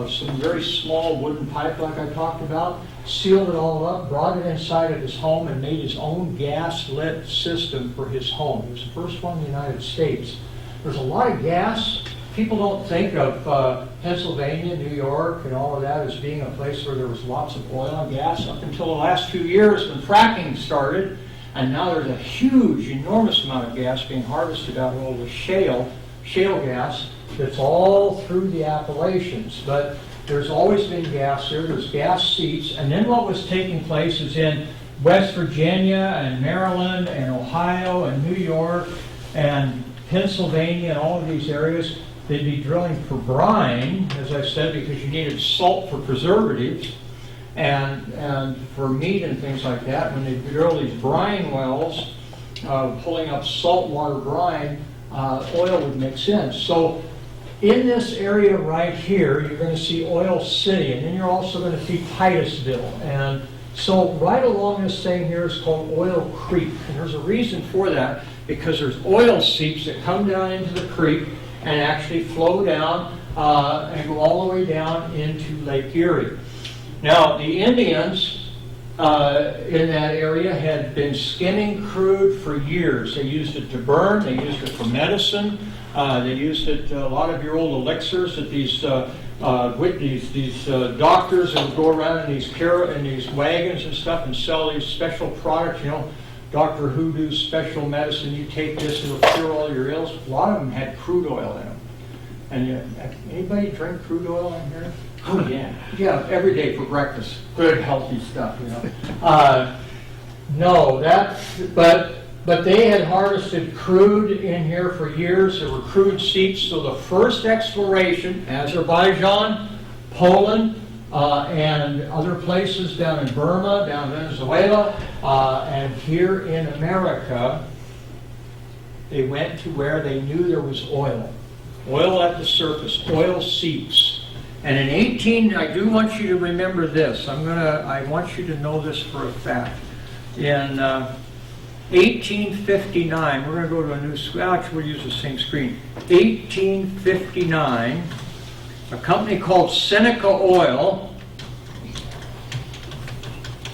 some very small wooden pipe like I talked about, sealed it all up, brought it inside of his home, and made his own gas-lit system for his home. He was the first one in the United States. There's a lot of gas. People don't think of Pennsylvania, New York, and all of that as being a place where there was lots of oil and gas up until the last few years when fracking started. And now there's a huge, enormous amount of gas being harvested out of all the shale gas that's all through the Appalachians. But there's always been gas there. There's gas seeps. And then what was taking place is in West Virginia and Maryland and Ohio and New York and Pennsylvania and all of these areas, they'd be drilling for brine, as I said, because you needed salt for preservatives and for meat and things like that. When they drill these brine wells, pulling up saltwater brine, oil would mix in. So in this area right here, you're going to see Oil City, and then you're also going to see Titusville. And so right along this thing here is called Oil Creek. And there's a reason for that, because there's oil seeps that come down into the creek and actually flow down and go all the way down into Lake Erie. Now, the Indians in that area had been skimming crude for years. They used it to burn, they used it for medicine, they used it, a lot of your old elixirs that these doctors that would go around in these wagons and stuff and sell these special products, you know, Dr. Hoodoo's special medicine, you take this, it'll cure all your ills. A lot of them had crude oil in them. And anybody drink crude oil in here? Oh, yeah. Yeah, every day for breakfast. Good, healthy stuff, you know. No, but they had harvested crude in here for years. There were crude seeps. So the first exploration, Azerbaijan, Poland, and other places down in Burma, down in Venezuela, and here in America, they went to where they knew there was oil. Oil at the surface, oil seeps. And in I do want you to remember this. I want you to know this for a fact. In 1859, we're going to go to a new screen. Actually, we'll use the same screen. 1859, a company called Seneca Oil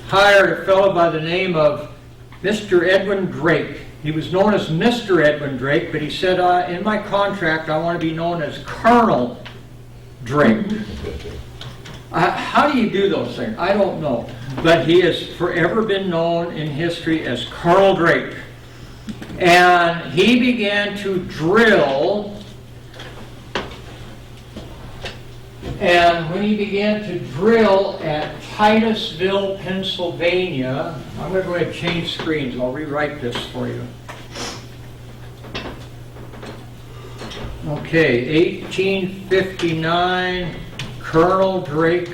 hired a fellow by the name of Mr. Edwin Drake. He was known as Mr. Edwin Drake, but he said, in my contract, I want to be known as Colonel Drake. How do you do those things? I don't know. But he has forever been known in history as Colonel Drake. And he began to drill. And when he began to drill at Titusville, Pennsylvania, I'm going to go ahead and change screens. I'll rewrite this for you. Okay, 1859, Colonel Drake,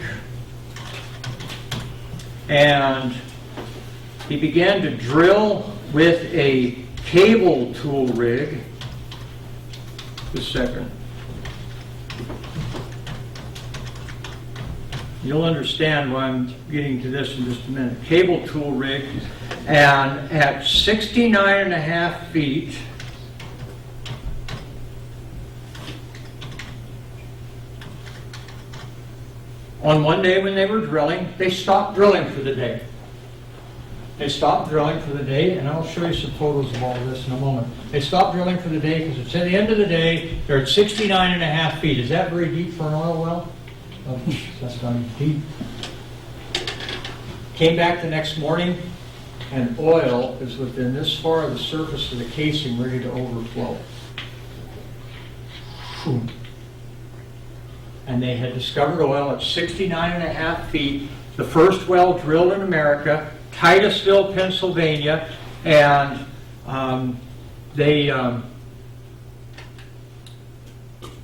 and he began to drill with a cable tool rig. Just a second. You'll understand why I'm getting to this in just a minute. Cable tool rig, and at 69.5 feet, on one day when they were drilling, they stopped drilling for the day. They stopped drilling for the day, and I'll show you some photos of all of this in a moment. They stopped drilling for the day because it's at the end of the day, they're at 69.5 feet. Is that very deep for an oil well? Oh, that's not deep. Came back the next morning, and oil is within this far of the surface of the casing, ready to overflow. Whew. And they had discovered oil at 69.5 feet, the first well drilled in America, Titusville, Pennsylvania, and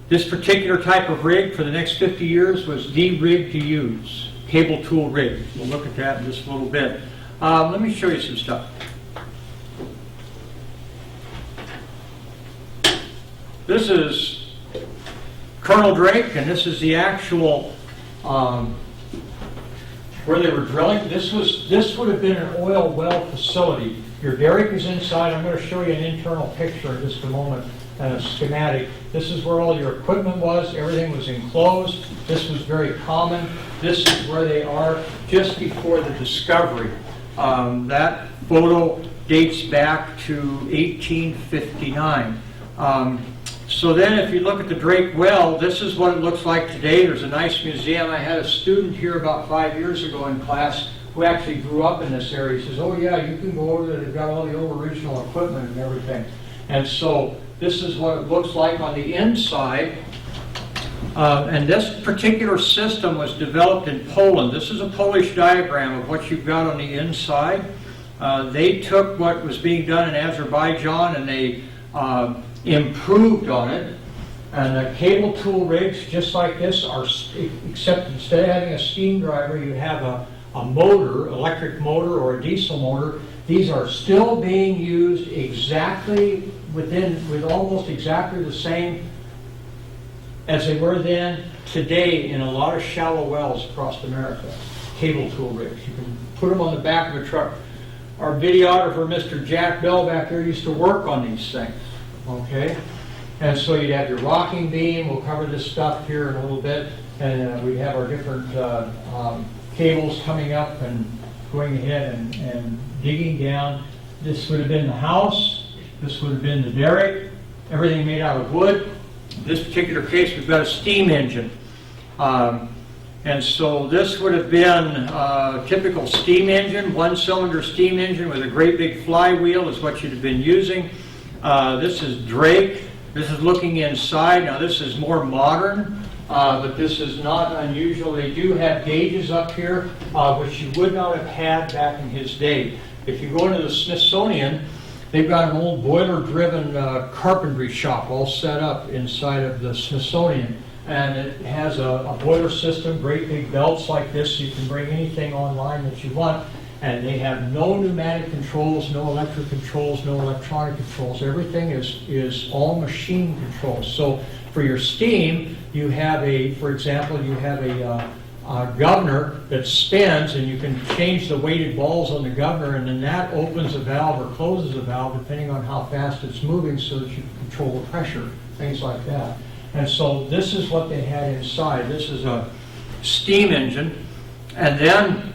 this particular type of rig for the next 50 years was the rig to use, cable tool rig. We'll look at that in just a little bit. Let me show you some stuff. This is Colonel Drake, and this is the actual where they were drilling. This would have been an oil well facility. Your derrick is inside. I'm going to show you an internal picture in just a moment and a schematic. This is where all your equipment was. Everything was enclosed. This was very common. This is where they are just before the discovery. That photo dates back to 1859. So then if you look at the Drake well, this is what it looks like today. There's a nice museum. I had a student here about 5 years ago in class who actually grew up in this area. He says, oh yeah, you can go over there. They've got all the old original equipment and everything. And so this is what it looks like on the inside. And this particular system was developed in Poland. This is a Polish diagram of what you've got on the inside. They took what was being done in Azerbaijan and they improved on it. And the cable tool rigs, just like this, are except instead of having a steam driver, you have a motor, electric motor or a diesel motor. These are still being used exactly with almost exactly the same as they were then today in a lot of shallow wells across America. Cable tool rigs. You can put them on the back of a truck. Our videographer, Mr. Jack Bell, back there used to work on these things. Okay? And so you'd have your rocking beam. We'll cover this stuff here in a little bit. And we'd have our different cables coming up and going ahead and digging down. This would have been the house. This would have been the derrick. Everything made out of wood. In this particular case, we've got a steam engine. And so this would have been a typical steam engine, one-cylinder steam engine with a great big flywheel is what you'd have been using. This is Drake. This is looking inside. Now this is more modern, but this is not unusual. They do have gauges up here, which you would not have had back in his day. If you go into the Smithsonian, they've got an old boiler-driven carpentry shop all set up inside of the Smithsonian. And it has a boiler system, great big belts like this, so you can bring anything online that you want. And they have no pneumatic controls, no electric controls, no electronic controls. Everything is all machine controls. So for your steam, you have for example, you have a governor that spins, and you can change the weighted balls on the governor, and then that opens a valve or closes a valve depending on how fast it's moving so that you can control the pressure, things like that. And so this is what they had inside. This is a steam engine. And then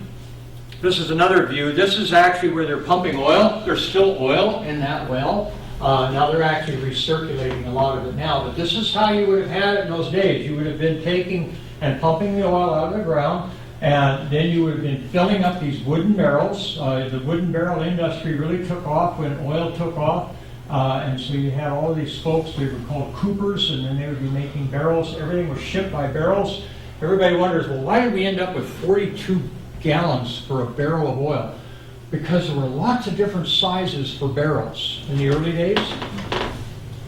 this is another view. This is actually where they're pumping oil. There's still oil in that well. Now they're actually recirculating a lot of it now. But this is how you would have had it in those days. You would have been taking and pumping the oil out of the ground, and then you would have been filling up these wooden barrels. The wooden barrel industry really took off when oil took off. And so you had all these folks, they were called coopers, and then they would be making barrels. Everything was shipped by barrels. Everybody wonders, well, why did we end up with 42 gallons for a barrel of oil? Because there were lots of different sizes for barrels in the early days.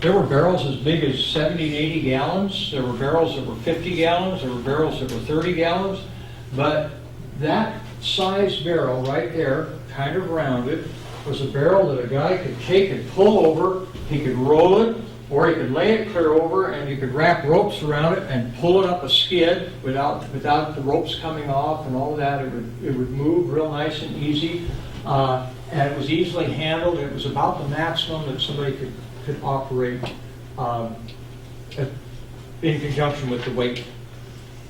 There were barrels as big as 70 and 80 gallons. There were barrels that were 50 gallons. There were barrels that were 30 gallons. But that size barrel right there, kind of rounded, was a barrel that a guy could take and pull over. He could roll it, or he could lay it clear over, and you could wrap ropes around it and pull it up a skid without the ropes coming off and all that. It would move real nice and easy, and it was easily handled. It was about the maximum that somebody could operate in conjunction with the weight.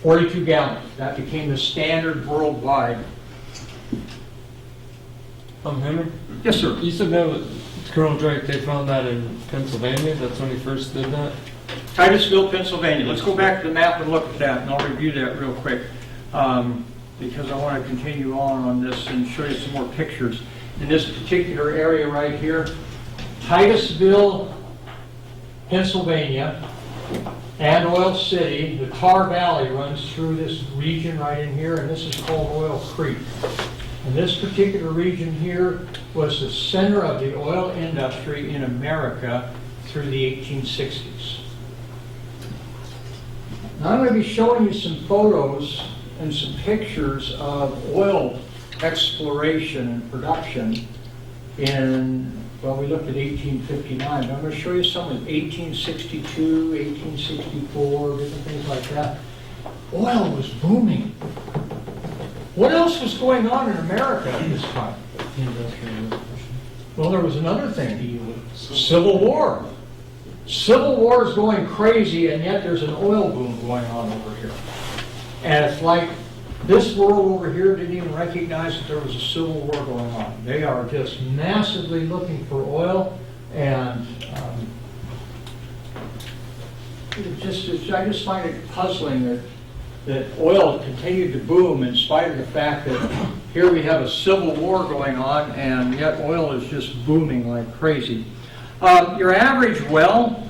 42 gallons. That became the standard worldwide. Henry? Yes, sir. You said that was Colonel Drake, they found that in Pennsylvania? That's when he first did that? Titusville, Pennsylvania. Let's go back to the map and look at that, and I'll review that real quick because I want to continue on this and show you some more pictures. In this particular area right here, Titusville, Pennsylvania, and Oil City, the Tar Valley runs through this region right in here, and this is called Oil Creek. And this particular region here was the center of the oil industry in America through the 1860s. Now I'm going to be showing you some photos and some pictures of oil exploration and production in, well, we looked at 1859, but I'm going to show you some in 1862, 1864, different things like that. Oil was booming. What else was going on in America at this time? Well, there was another thing. Civil War. Civil War is going crazy, and yet there's an oil boom going on over here. And it's like this world over here didn't even recognize that there was a civil war going on. They are just massively looking for oil, and I just find it puzzling that oil continued to boom in spite of the fact that here we have a civil war going on, and yet oil is just booming like crazy. Your average well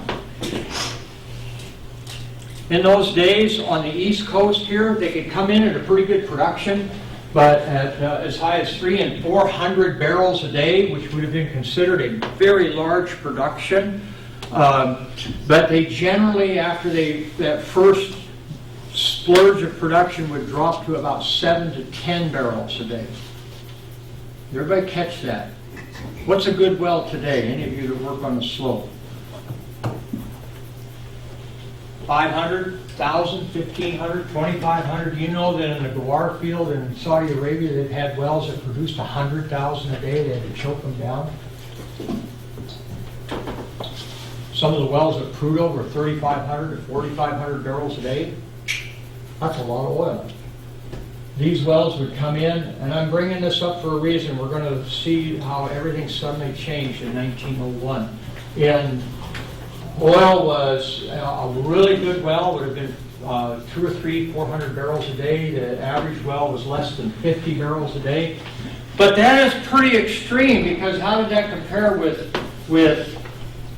In those days, on the East Coast here, they could come in at a pretty good production, but at as high as 300 and 400 barrels a day, which would have been considered a very large production. But they generally, after that first splurge of production, would drop to about 7 to 10 barrels a day. Did everybody catch that? What's a good well today? Any of you that work on the slope? 500, 1,000, 1,500, 2,500. You know that in the Ghawar field in Saudi Arabia, they've had wells that produced 100,000 a day. They had to choke them down. Some of the wells at Prudhoe were 3,500 to 4,500 barrels a day. That's a lot of oil. These wells would come in, and I'm bringing this up for a reason. We're going to see how everything suddenly changed in 1901. And oil was a really good well, would have been 2 or 3, 400 barrels a day. The average well was less than 50 barrels a day. But that is pretty extreme, because how did that compare with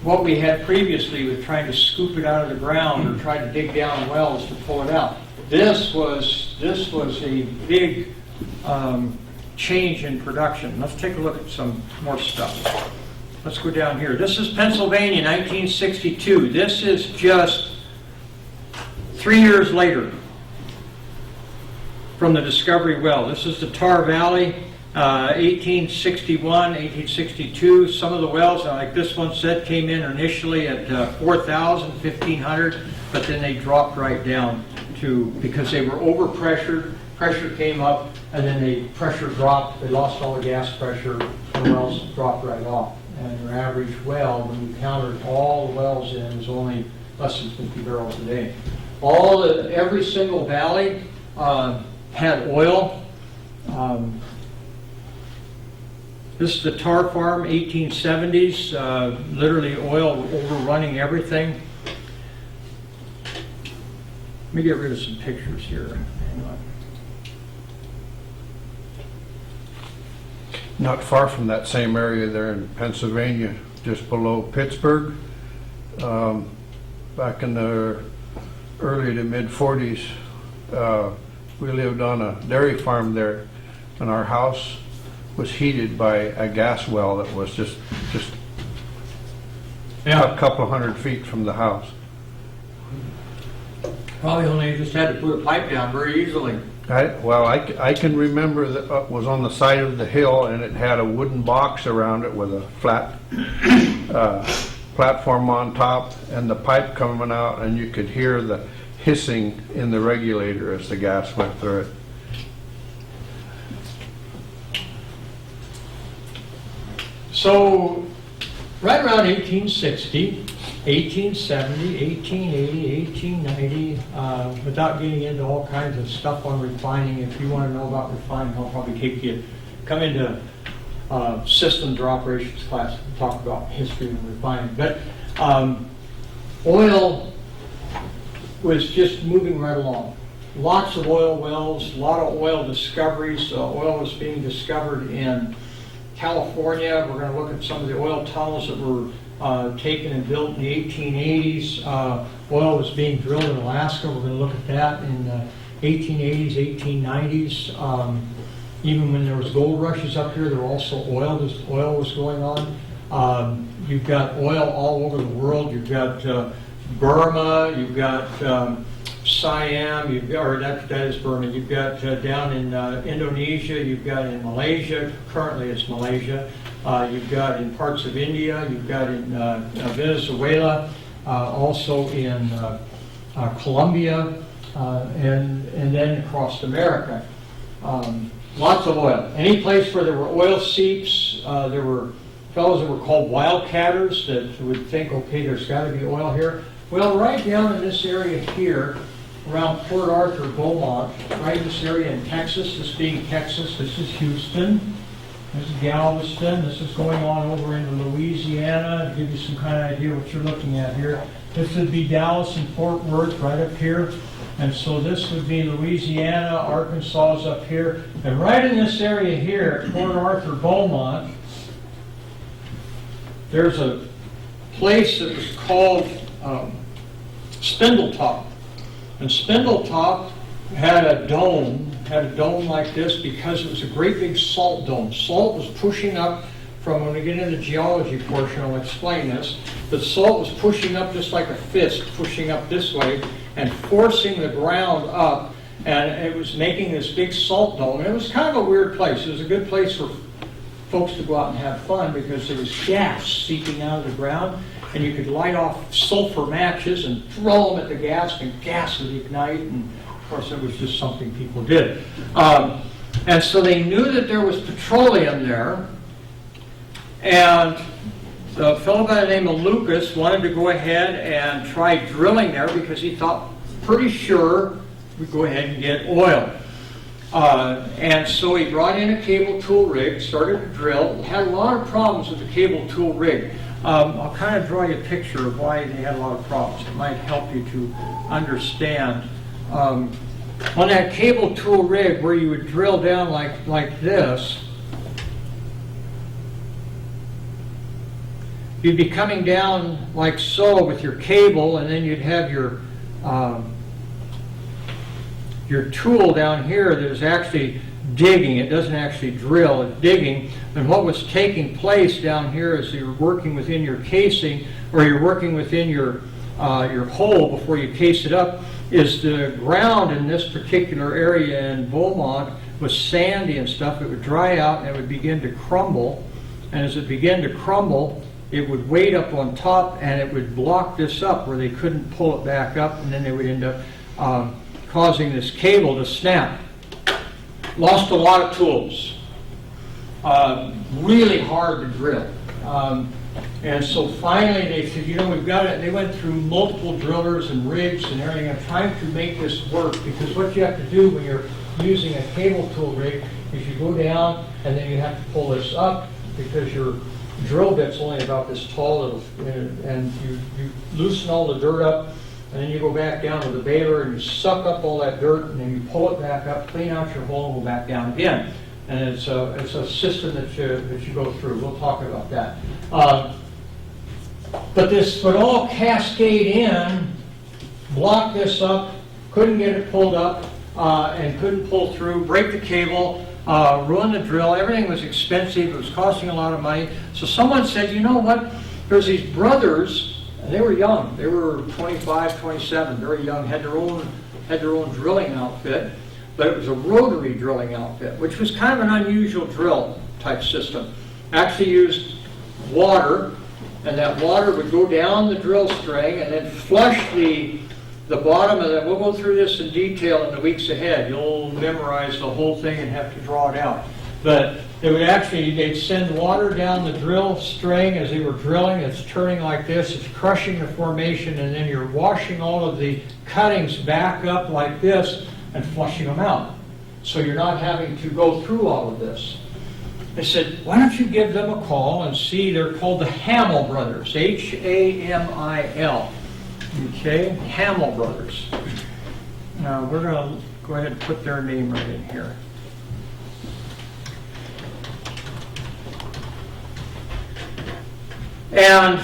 what we had previously with trying to scoop it out of the ground or try to dig down wells to pull it out? This was a big change in production. Let's take a look at some more stuff. Let's go down here. This is Pennsylvania, 1962. This is just 3 years later from the discovery well. This is the Tar Valley, 1861, 1862. Some of the wells, like this one said, came in initially at 4,000, 1,500, but then they dropped right down because they were overpressured. Pressure came up, and then the pressure dropped. They lost all the gas pressure, and the wells dropped right off. And your average well, when you counted all the wells in, was only less than 50 barrels a day. Every single valley had oil. This is the Tar Farm, 1870s. Literally oil overrunning everything. Let me get rid of some pictures here. Hang on. Not far from that same area there in Pennsylvania, just below Pittsburgh, back in the early to mid 40s, we lived on a dairy farm there, and our house was heated by a gas well that was just a couple hundred feet from the house. Probably only just had to put a pipe down very easily. I can remember that it was on the side of the hill, and it had a wooden box around it with a flat platform on top, and the pipe coming out, and you could hear the hissing in the regulator as the gas went through it. So, right around 1860, 1870, 1880, 1890, without getting into all kinds of stuff on refining. If you want to know about refining, I'll probably come into systems or operations class and talk about history and refining. But oil was just moving right along. Lots of oil wells, a lot of oil discoveries. Oil was being discovered in California. We're going to look at some of the oil tunnels that were taken and built in the 1880s. Oil was being drilled in Alaska. We're going to look at that in the 1880s, 1890s. Even when there was gold rushes up here, there were also oil was going on. You've got oil all over the world. You've got Burma. You've got Siam. That is Burma. You've got down in Indonesia. You've got in Malaysia. Currently, it's Malaysia. You've got in parts of India. You've got in Venezuela. Also in Colombia, and then across America. Lots of oil. Any place where there were oil seeps, there were fellows that were called wildcatters that would think, okay, there's got to be oil here. Well, right down in this area here, around Port Arthur, Beaumont, right in this area in Texas, this being Texas, this is Houston, this is Galveston, this is going on over into Louisiana, to give you some kind of idea what you're looking at here. This would be Dallas and Fort Worth right up here. And so this would be Louisiana, Arkansas is up here. And right in this area here, at Port Arthur, Beaumont, there's a place that was called Spindletop. And Spindletop had a dome like this because it was a great big salt dome. Salt was pushing up from, when we get into the geology portion, I'll explain this, but salt was pushing up just like a fist, pushing up this way and forcing the ground up, and it was making this big salt dome. And it was kind of a weird place. It was a good place for folks to go out and have fun because there was gas seeping out of the ground, and you could light off sulfur matches and throw them at the gas, and gas would ignite, and of course it was just something people did. And so they knew that there was petroleum there, and the fellow by the name of Lucas wanted to go ahead and try drilling there because he thought pretty sure we'd go ahead and get oil. And so he brought in a cable tool rig, started to drill, had a lot of problems with the cable tool rig. I'll kind of draw you a picture of why they had a lot of problems. It might help you to understand. On that cable tool rig where you would drill down like this, you'd be coming down like so with your cable, and then you'd have your tool down here that is actually digging. It doesn't actually drill, it's digging. And what was taking place down here is you're working within your casing, or you're working within your hole before you case it up, is the ground in this particular area in Beaumont was sandy and stuff. It would dry out and it would begin to crumble. And as it began to crumble, it would weight up on top and it would block this up where they couldn't pull it back up, and then they would end up causing this cable to snap. Lost a lot of tools. Really hard to drill. And so finally they said, you know, we've got it. They went through multiple drillers and rigs and everything and trying to make this work, because what you have to do when you're using a cable tool rig is you go down and then you have to pull this up because your drill bit's only about this tall, and you loosen all the dirt up, and then you go back down with the baler and you suck up all that dirt, and then you pull it back up, clean out your hole, and go back down again. And it's a system that you go through. We'll talk about that. But this would all cascade in, block this up, couldn't get it pulled up, and couldn't pull through, break the cable, ruin the drill. Everything was expensive. It was costing a lot of money. So someone said, you know what? There's these brothers, and they were young. They were 25, 27, very young, had their own drilling outfit, but it was a rotary drilling outfit, which was kind of an unusual drill type system. Actually used water, and that water would go down the drill string and then flush the bottom of it. We'll go through this in detail in the weeks ahead. You'll memorize the whole thing and have to draw it out. But they'd send water down the drill string as they were drilling. It's turning like this, it's crushing the formation, and then you're washing all of the cuttings back up like this and flushing them out. So you're not having to go through all of this. They said, why don't you give them a call and see, they're called the Hamel Brothers, H-A-M-I-L. Okay, Hamel Brothers. Now we're going to go ahead and put their name right in here. And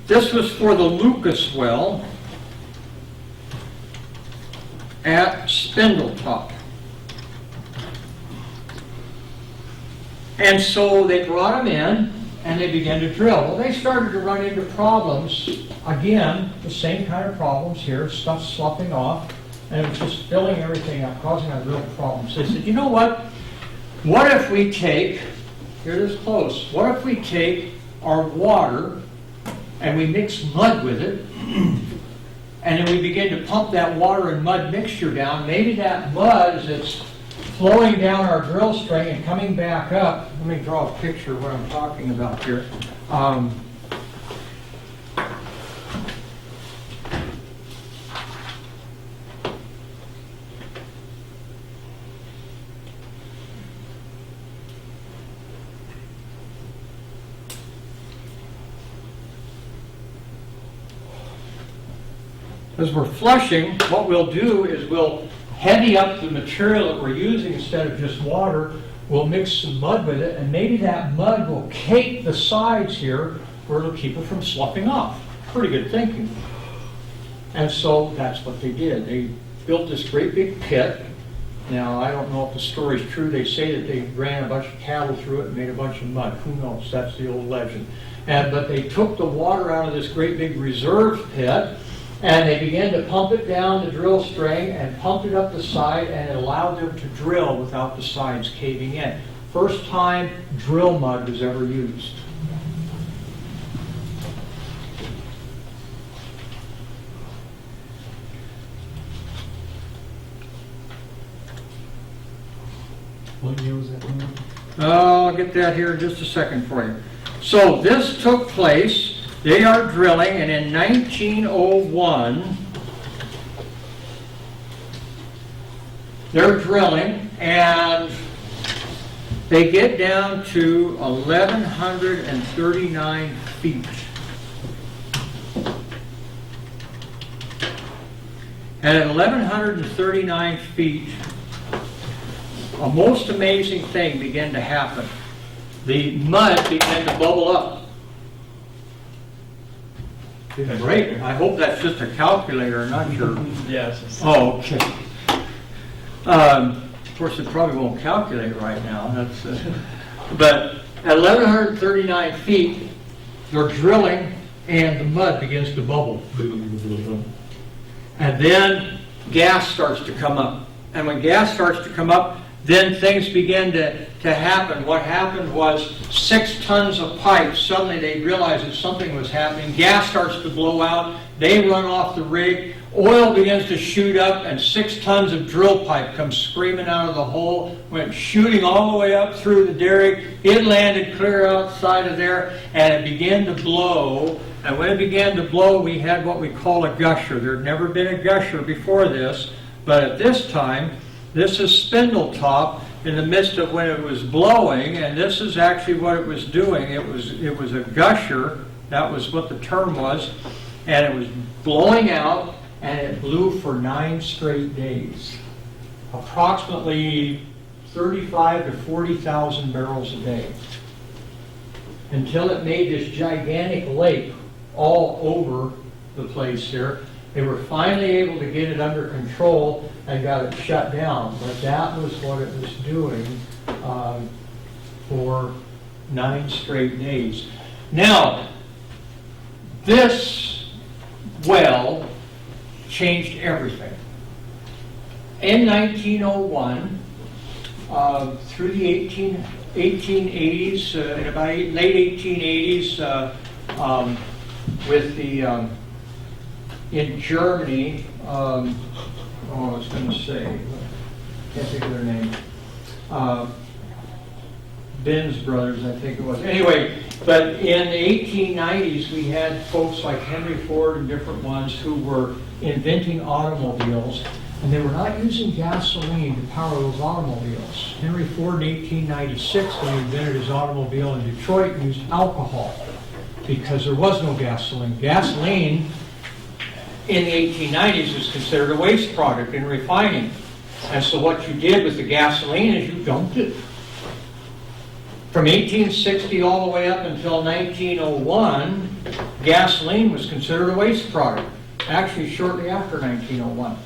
this was for the Lucas well at Spindletop. And so they brought them in and they began to drill. Well, they started to run into problems. Again, the same kind of problems here, stuff sloughing off, and it was just filling everything up, causing a real problem. So they said, you know what? What if we take, here this close, what if we take our water and we mix mud with it, and then we begin to pump that water and mud mixture down? Maybe that mud, as it's flowing down our drill string and coming back up. Let me draw a picture of what I'm talking about here. As we're flushing, what we'll do is we'll heavy up the material that we're using instead of just water. We'll mix some mud with it, and maybe that mud will cake the sides here where it'll keep it from sloughing off. Pretty good thinking. And so that's what they did. They built this great big pit. Now, I don't know if the story's true. They say that they ran a bunch of cattle through it and made a bunch of mud. Who knows? That's the old legend. But they took the water out of this great big reserve pit, and they began to pump it down the drill string and pumped it up the side, and it allowed them to drill without the sides caving in. First time drill mud was ever used. What year was that? I'll get that here in just a second for you. So this took place, they are drilling, and in 1901, they're drilling, and they get down to 1,139 feet. And at 1,139 feet, a most amazing thing began to happen. The mud began to bubble up. Great. I hope that's just a calculator, not your... Yes. Oh, okay. Of course, it probably won't calculate right now. That's, but at 1,139 feet, they're drilling, and the mud begins to bubble. And then gas starts to come up. And when gas starts to come up, then things began to happen. What happened was 6 tons of pipe. Suddenly they realized that something was happening. Gas starts to blow out. They run off the rig. Oil begins to shoot up, and 6 tons of drill pipe comes screaming out of the hole, went shooting all the way up through the derrick. It landed clear outside of there, and it began to blow. And when it began to blow, we had what we call a gusher. There had never been a gusher before this, but at this time, this is spindle top in the midst of when it was blowing, and this is actually what it was doing. It was a gusher. That was what the term was, and it was blowing out, and it blew for 9 straight days, approximately 35 to 40,000 barrels a day, until it made this gigantic lake all over the place here. They were finally able to get it under control and got it shut down, but that was what it was doing for 9 straight days. Now, this well changed everything. In 1901, through the 1880s, in about late 1880s, with the in Germany, I was going to say, can't think of their name, Benz Brothers, I think it was. Anyway, but in the 1890s, we had folks like Henry Ford and different ones who were inventing automobiles, and they were not using gasoline to power those automobiles. Henry Ford in 1896, when he invented his automobile in Detroit, used alcohol because there was no gasoline. Gasoline in the 1890s was considered a waste product in refining. And so what you did with the gasoline is you dumped it. From 1860 all the way up until 1901, gasoline was considered a waste product, actually shortly after 1901.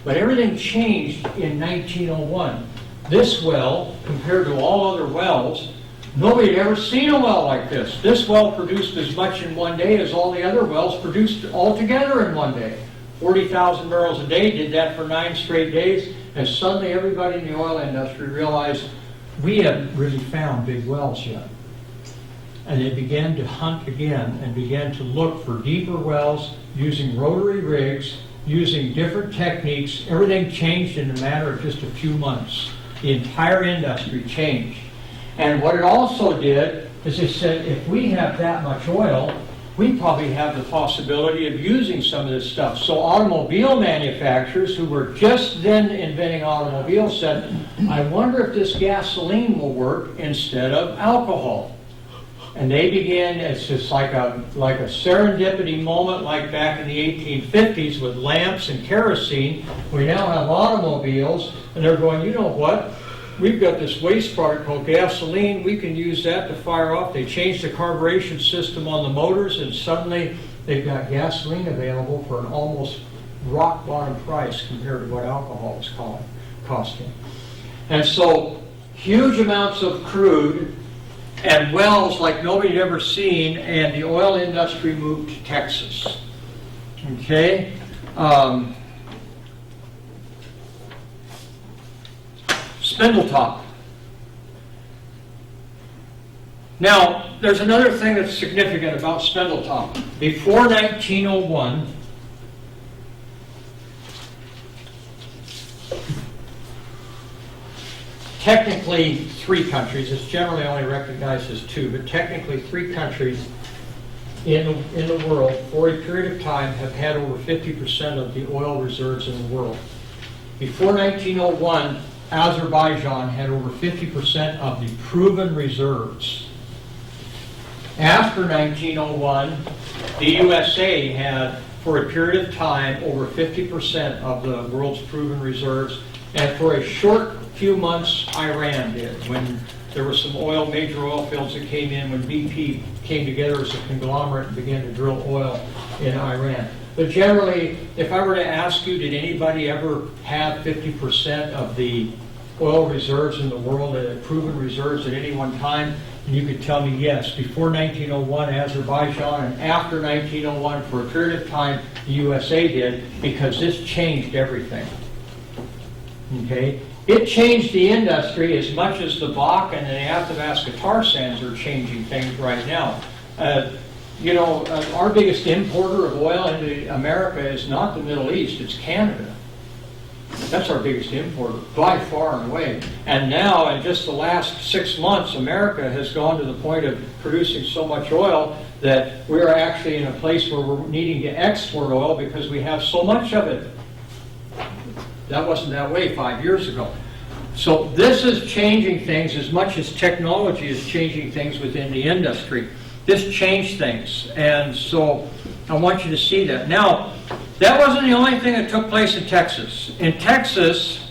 But everything changed in 1901. This well, compared to all other wells, nobody had ever seen a well like this. This well produced as much in one day as all the other wells produced altogether in one day. 40,000 barrels a day, did that for 9 straight days, and suddenly everybody in the oil industry realized we haven't really found big wells yet. And they began to hunt again and began to look for deeper wells using rotary rigs, using different techniques. Everything changed in a matter of just a few months. The entire industry changed. And what it also did is it said, if we have that much oil, we probably have the possibility of using some of this stuff. So automobile manufacturers who were just then inventing automobiles said, I wonder if this gasoline will work instead of alcohol. And they began, it's just like a serendipity moment like back in the 1850s with lamps and kerosene. We now have automobiles, and they're going, you know what? We've got this waste product called gasoline. We can use that to fire off. They changed the carburation system on the motors, and suddenly they've got gasoline available for an almost rock bottom price compared to what alcohol was costing. And so huge amounts of crude and wells like nobody had ever seen, and the oil industry moved to Texas. Okay? Spindletop. Now, there's another thing that's significant about Spindletop. Before 1901, technically 3 countries, it's generally only recognized as 2, but technically 3 countries in the world for a period of time have had over 50% of the oil reserves in the world. Before 1901, Azerbaijan had over 50% of the proven reserves. After 1901, the USA had, for a period of time, over 50% of the world's proven reserves, and for a short few months, Iran did, when there were some major oil fields that came in, when BP came together as a conglomerate and began to drill oil in Iran. But generally, if I were to ask you, did anybody ever have 50% of the oil reserves in the world, proven reserves at any one time? And you could tell me yes. Before 1901, Azerbaijan, and after 1901, for a period of time, the USA did, because this changed everything. Okay? It changed the industry as much as the Bakken and the Athabasca tar sands are changing things right now. Our biggest importer of oil into America is not the Middle East, it's Canada. That's our biggest importer, by far and away. And now, in just the last 6 months, America has gone to the point of producing so much oil that we're actually in a place where we're needing to export oil because we have so much of it. That wasn't that way 5 years ago. So this is changing things as much as technology is changing things within the industry. This changed things, and so I want you to see that. Now, that wasn't the only thing that took place in Texas. In Texas,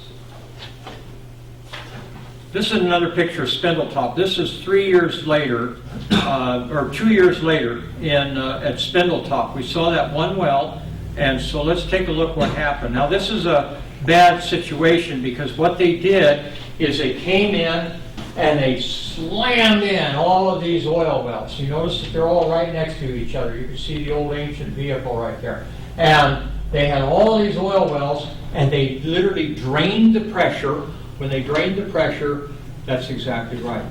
this is another picture of Spindletop. This is 3 years later, or 2 years later at Spindletop. We saw that one well, and so let's take a look what happened. Now, this is a bad situation because what they did is they came in and they slammed in all of these oil wells. You notice that they're all right next to each other. You can see the old ancient vehicle right there. And they had all these oil wells, and they literally drained the pressure. When they drained the pressure, that's exactly right.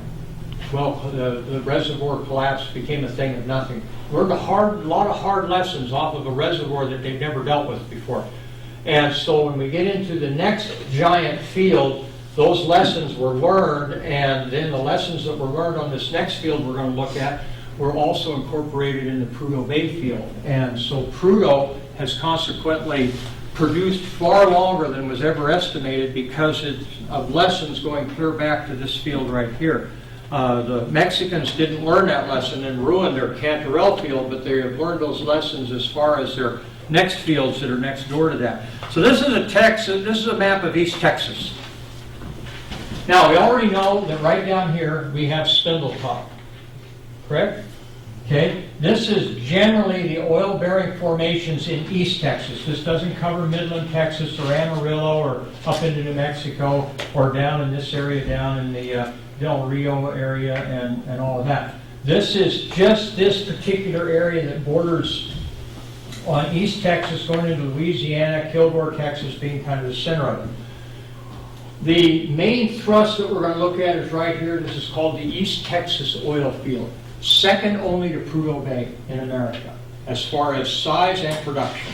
Well, the reservoir collapsed, became a thing of nothing. Learned a lot of hard lessons off of a reservoir that they've never dealt with before. And so when we get into the next giant field, those lessons were learned, and then the lessons that were learned on this next field we're going to look at were also incorporated in the Prudhoe Bay field. And so Prudhoe has consequently produced far longer than was ever estimated because of lessons going clear back to this field right here. The Mexicans didn't learn that lesson and ruined their Cantarell field, but they have learned those lessons as far as their next fields that are next door to that. So this is a map of East Texas. Now, we already know that right down here we have Spindletop, correct? Okay, this is generally the oil-bearing formations in East Texas. This doesn't cover Midland, Texas, or Amarillo, or up into New Mexico, or down in this area, down in the Del Rio area, and all of that. This is just this particular area that borders on East Texas, going into Louisiana, Kilgore, Texas, being kind of the center of it. The main thrust that we're going to look at is right here. This is called the East Texas oil field. Second only to Prudhoe Bay in America, as far as size and production.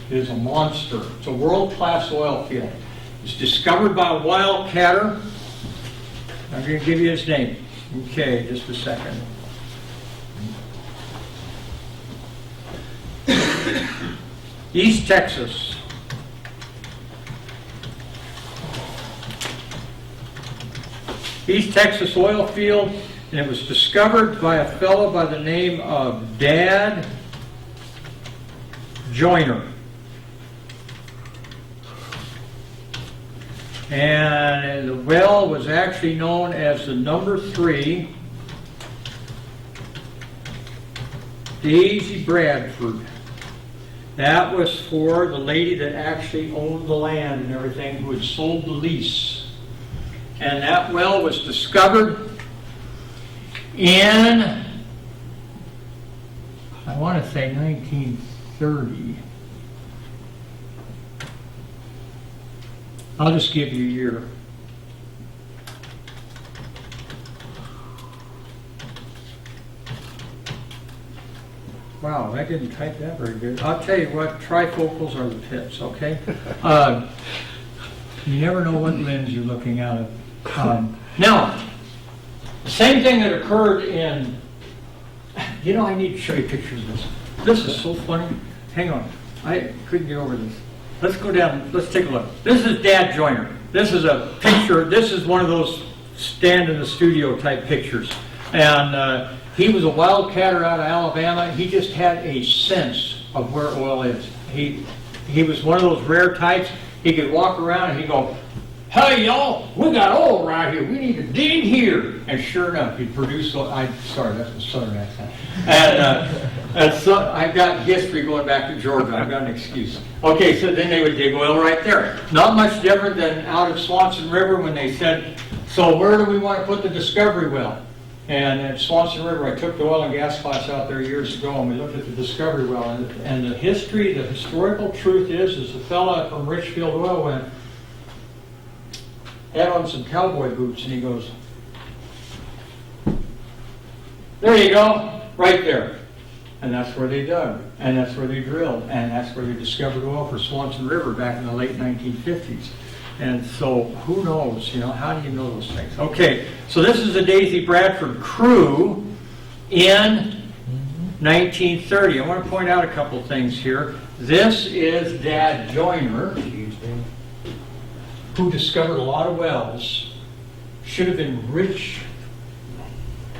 It is a monster. It's a world-class oil field. It's discovered by a wildcatter. I'm going to give you his name. Okay, just a second. East Texas. East Texas oil field, and it was discovered by a fellow by the name of Dad Joyner. And the well was actually known as the number 3 Daisy Bradford. That was for the lady that actually owned the land and everything, who had sold the lease. And that well was discovered in, I want to say 1930. I'll just give you a year. Wow, I didn't type that very good. I'll tell you what, trifocals are the pits, okay? You never know what lens you're looking at. Now, the same thing that occurred in, I need to show you pictures of this. This is so funny. Hang on, I couldn't get over this. Let's go down, let's take a look. This is Dad Joyner. This is a picture, this is one of those stand in the studio type pictures. And he was a wildcatter out of Alabama. He just had a sense of where oil is. He was one of those rare types. He could walk around and he'd go, "Hey y'all, we got oil right here. We need to dig here." And sure enough, he'd produce oil. Sorry, that's a southern accent. And so I've got history going back to Georgia. I've got an excuse. Okay, so then they would dig oil right there. Not much different than out of Swanson River when they said, "So where do we want to put the discovery well?" And at Swanson River, I took the oil and gas class out there years ago, and we looked at the discovery well. And the historical truth is the fella from Richfield Oil went, had on some cowboy boots, and he goes, "There you go, right there." And that's where they dug, and that's where they drilled, and that's where they discovered oil for Swanson River back in the late 1950s. And so, who knows, how do you know those things? Okay, so this is the Daisy Bradford crew in 1930. I want to point out a couple things here. This is Dad Joyner, who discovered a lot of wells, should have been rich,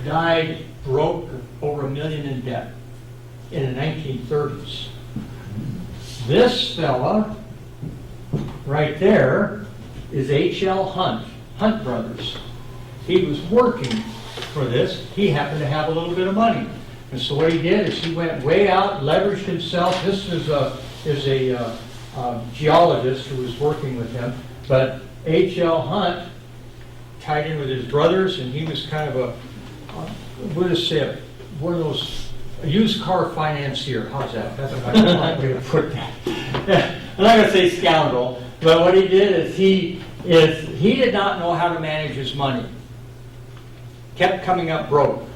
died broke, over $1 million in debt in the 1930s. This fella right there is H.L. Hunt Brothers. He was working for this. He happened to have a little bit of money. And so what he did is he went way out, leveraged himself. This is a geologist who was working with him. But H.L. Hunt tied in with his brothers, and he was kind of we'll just say one of those, a used car financier. How's that? That's a nice way to put that. I'm not going to say scoundrel, but what he did is he did not know how to manage his money. Kept coming up broke.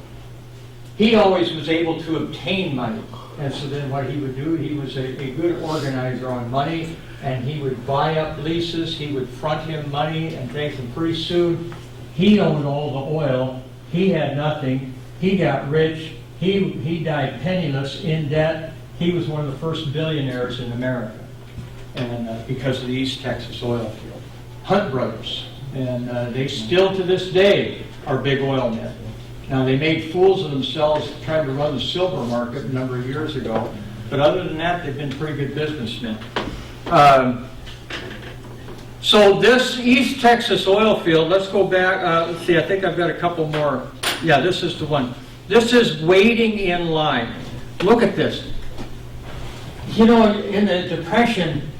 He always was able to obtain money. And so then what he would do, he was a good organizer on money, and he would buy up leases, he would front him money and things, and pretty soon he owned all the oil, he had nothing, he got rich, he died penniless, in debt. He was one of the first billionaires in America, and because of the East Texas oil field. Hunt Brothers, and they still to this day are big oil men. Now, they made fools of themselves trying to run the silver market a number of years ago, but other than that, they've been pretty good businessmen. So this East Texas oil field, let's go back, let's see, I think I've got a couple more. Yeah, this is the one. This is waiting in line. Look at this. In the Depression,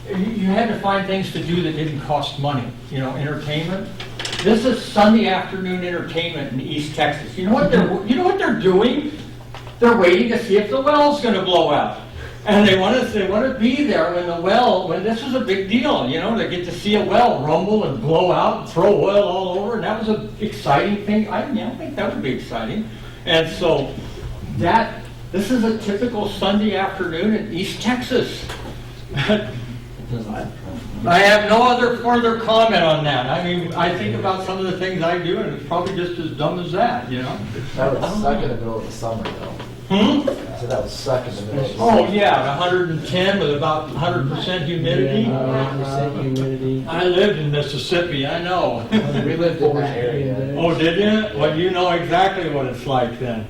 you had to find things to do that didn't cost money, entertainment. This is Sunday afternoon entertainment in East Texas. You know what they're doing? They're waiting to see if the well's going to blow out, and they want to be there when this was a big deal. They get to see a well rumble and blow out and throw oil all over, and that was an exciting thing. I think that would be exciting, and so this is a typical Sunday afternoon in East Texas. I have no other further comment on that. I mean, I think about some of the things I do, and it's probably just as dumb as that, That would suck in the middle of the summer, though. So that would suck in the middle of the summer. Oh, yeah, 110 with about 100% humidity. 100% humidity. I lived in Mississippi, I know. We lived in that area. Oh, did you? Well, you know exactly what it's like then.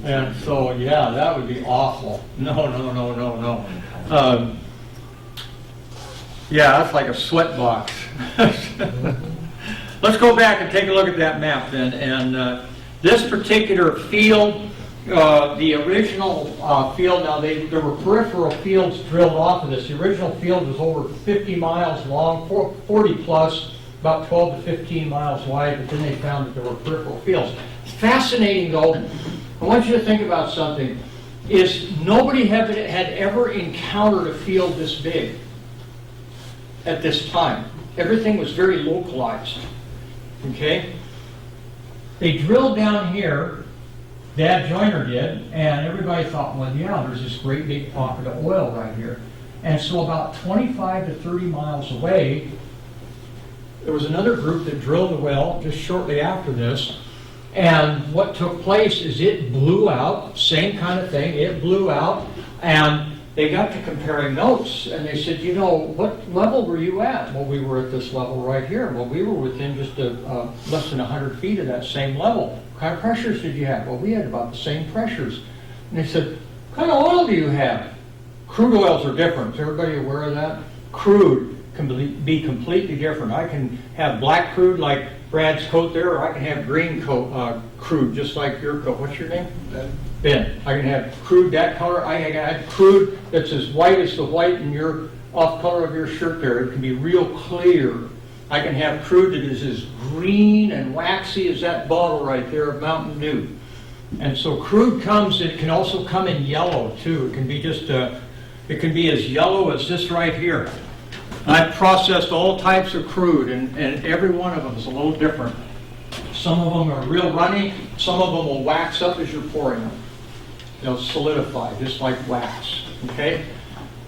And so, yeah, that would be awful. No. Yeah, that's like a sweat box. Let's go back and take a look at that map then. And this particular field the original field, now there were peripheral fields drilled off of this. The original field was over 50 miles long, 40 plus, about 12 to 15 miles wide, but then they found that there were peripheral fields. Fascinating though, I want you to think about something, is nobody had ever encountered a field this big at this time. Everything was very localized, okay? They drilled down here, Dad Joyner did, and everybody thought, well, yeah, there's this great big pocket of oil right here. And so about 25 to 30 miles away, there was another group that drilled a well just shortly after this. And what took place is it blew out, same kind of thing, it blew out, and they got to comparing notes, and they said, you know, what level were you at? Well, we were at this level right here. Well, we were within just less than 100 feet of that same level. What kind of pressures did you have? Well, we had about the same pressures. And they said, what kind of oil do you have? Crude oils are different. Is everybody aware of that? Crude can be completely different. I can have black crude like Brad's coat there, or I can have green crude just like your coat. What's your name? Ben. I can have crude that color. I can have crude that's as white as the white in your off color of your shirt there. It can be real clear. I can have crude that is as green and waxy as that bottle right there of Mountain Dew. And so crude comes, it can also come in yellow too. It can be just, it can be as yellow as this right here. I've processed all types of crude, and every one of them is a little different. Some of them are real runny, some of them will wax up as you're pouring them. They'll solidify, just like wax, okay?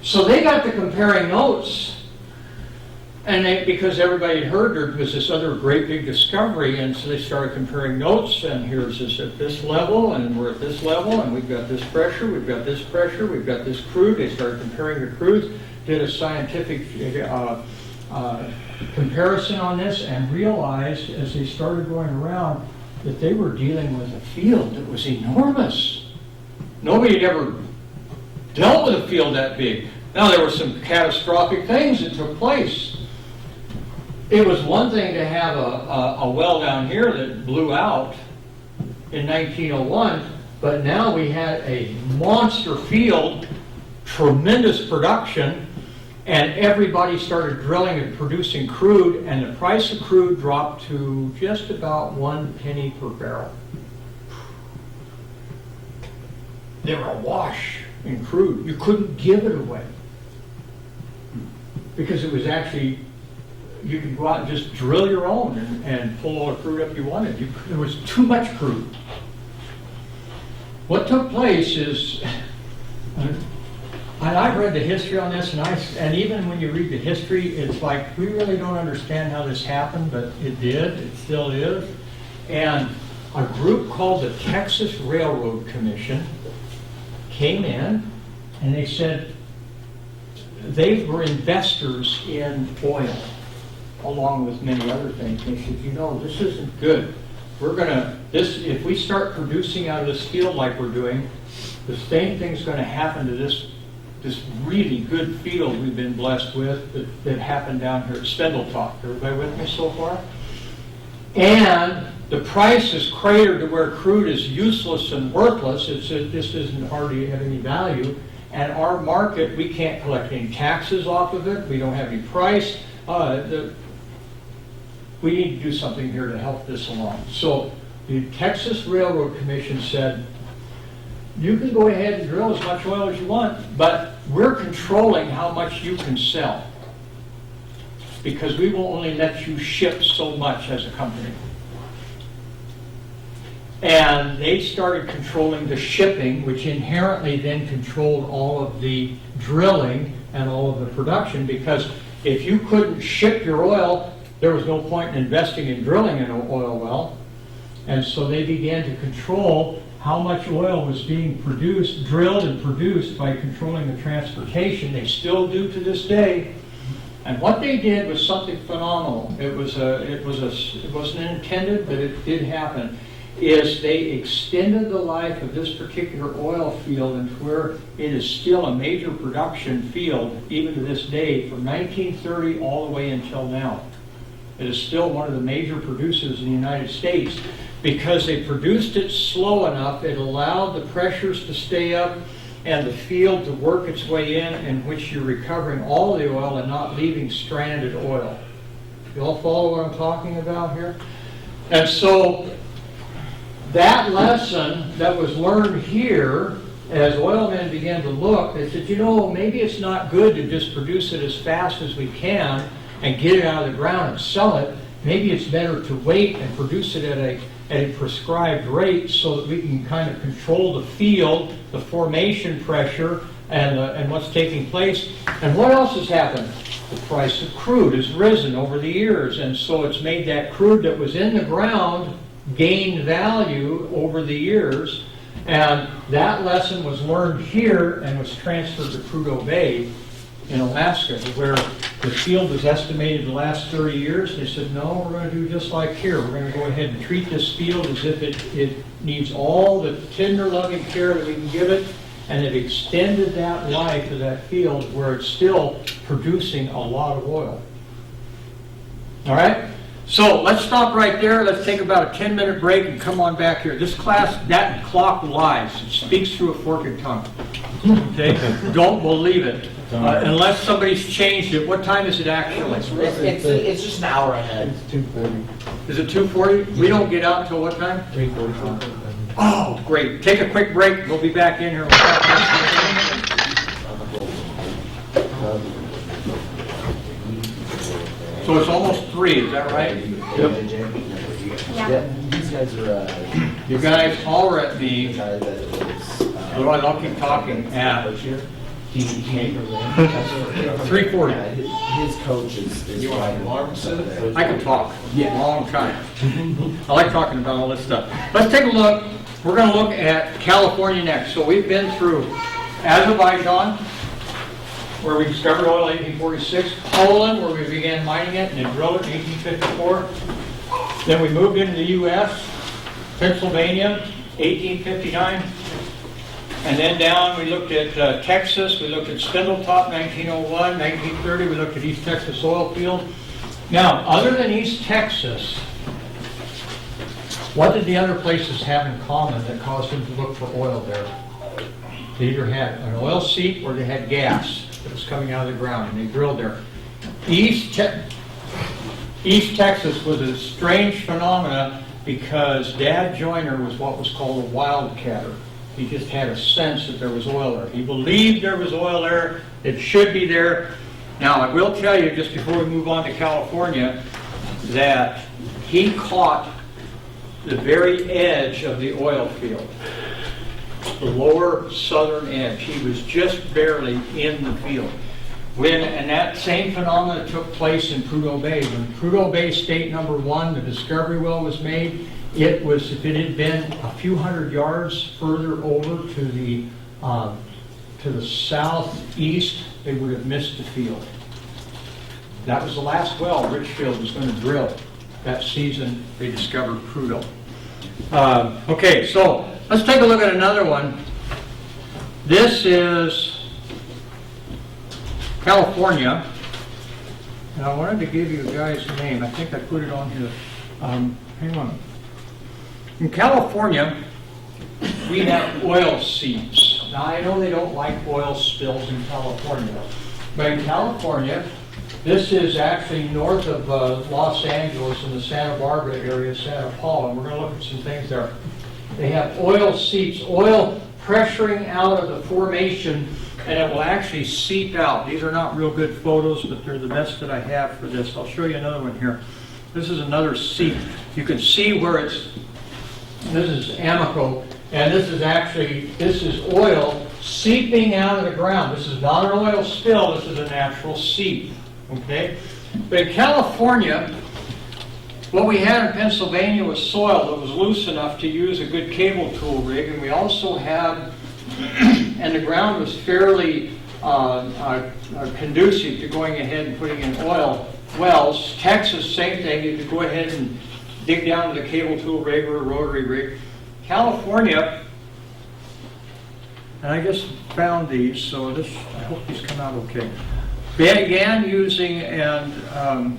So they got to comparing notes, and because everybody had heard there was this other great big discovery, and so they started comparing notes, and here's this at this level, and we're at this level, and we've got this pressure, we've got this pressure, we've got this crude. They started comparing the crudes, did a scientific comparison on this, and realized as they started going around that they were dealing with a field that was enormous. Nobody had ever dealt with a field that big. Now, there were some catastrophic things that took place. It was one thing to have a well down here that blew out in 1901, but now we had a monster field, tremendous production, and everybody started drilling and producing crude, and the price of crude dropped to just about 1 penny per barrel. They were awash in crude. You couldn't give it away because it was actually, you could go out and just drill your own and pull all the crude up you wanted. There was too much crude. What took place is, and I've read the history on this, and even when you read the history, it's like we really don't understand how this happened, but it did, it still is. And a group called the Texas Railroad Commission came in, and they said they were investors in oil, along with many other things. They said, you know, this isn't good. If we start producing out of this field like we're doing, the same thing's going to happen to this really good field we've been blessed with that happened down here at Spindletop. Everybody with me so far? And the price is cratered to where crude is useless and worthless. This isn't hardly have any value. And our market, we can't collect any taxes off of it. We don't have any price. We need to do something here to help this along. So the Texas Railroad Commission said, you can go ahead and drill as much oil as you want, but we're controlling how much you can sell, because we will only let you ship so much as a company. And they started controlling the shipping, which inherently then controlled all of the drilling and all of the production, because if you couldn't ship your oil, there was no point in investing in drilling an oil well. And so they began to control how much oil was being produced, drilled and produced, by controlling the transportation. They still do to this day. And what they did was something phenomenal. It wasn't intended, but it did happen. Is they extended the life of this particular oil field into where it is still a major production field, even to this day, from 1930 all the way until now. It is still one of the major producers in the United States. because they produced it slow enough, it allowed the pressures to stay up and the field to work its way in which you're recovering all the oil and not leaving stranded oil. You all follow what I'm talking about here? And so that lesson that was learned here, as oilmen began to look, they said, you know, maybe it's not good to just produce it as fast as we can and get it out of the ground and sell it. Maybe it's better to wait and produce it at a prescribed rate so that we can kind of control the field, the formation pressure, and what's taking place. And what else has happened? The price of crude has risen over the years, and so it's made that crude that was in the ground gain value over the years. And that lesson was learned here and was transferred to Prudhoe Bay in Alaska, where the field was estimated to last 30 years. They said, no, we're going to do just like here. We're going to go ahead and treat this field as if it needs all the tender loving care that we can give it. And they've extended that life of that field where it's still producing a lot of oil. All right? So let's stop right there. Let's take about a 10-minute break and come on back here. This class, that clock lies. It speaks through a forked tongue. Okay? Don't believe it. Unless somebody's changed it. What time is it actually? It's just an hour ahead. It's 2:40. Is it 2:40? We don't get out until what time? 3:45. Oh, great. Take a quick break. We'll be back in here. So it's almost 3, is that right? Yeah, these guys are, You guys holler at the me. guy that is, Otherwise, I'll keep talking. coach here. He 3:40. Yeah, his coach is. You want an alarm set? I can talk Yeah. a long time. I like talking about all this stuff. Let's take a look. We're going to look at California next. So we've been through Azerbaijan, where we discovered oil in 1846, Poland, where we began mining it and then drilled it in 1854. Then we moved into the U.S., Pennsylvania, 1859. And then down, we looked at Texas, we looked at Spindletop, 1901, 1930, we looked at East Texas oil field. Now, other than East Texas, what did the other places have in common that caused them to look for oil there? They either had an oil seep or they had gas that was coming out of the ground, and they drilled there. East Texas was a strange phenomena because Dad Joyner was what was called a wildcatter. He just had a sense that there was oil there. He believed there was oil there. It should be there. Now, I will tell you, just before we move on to California, that he caught the very edge of the oil field, the lower southern edge. He was just barely in the field. And that same phenomenon took place in Prudhoe Bay. When Prudhoe Bay State number 1, the discovery well was made, it was, if it had been a few hundred yards further over to the southeast, they would have missed the field. That was the last well Richfield was going to drill. That season, they discovered Prudhoe. Okay, so let's take a look at another one. This is California. And I wanted to give you a guy's name. I think I put it on here. Hang on. In California, we have oil seeps. Now, I know they don't like oil spills in California, but in California, this is actually north of Los Angeles in the Santa Barbara area, Santa Paula, and we're going to look at some things there. They have oil seeps, oil pressuring out of the formation, and it will actually seep out. These are not real good photos, but they're the best that I have for this. I'll show you another one here. This is another seep. You can see where it's, this is Amoco, and this is oil seeping out of the ground. This is not an oil spill, this is a natural seep. Okay? But in California, what we had in Pennsylvania was soil that was loose enough to use a good cable tool rig, and we also had, and the ground was fairly conducive to going ahead and putting in oil wells. Texas, same thing, you could go ahead and dig down to the cable tool rig or a rotary rig. California, and I just found these, so I hope these come out okay. Began using the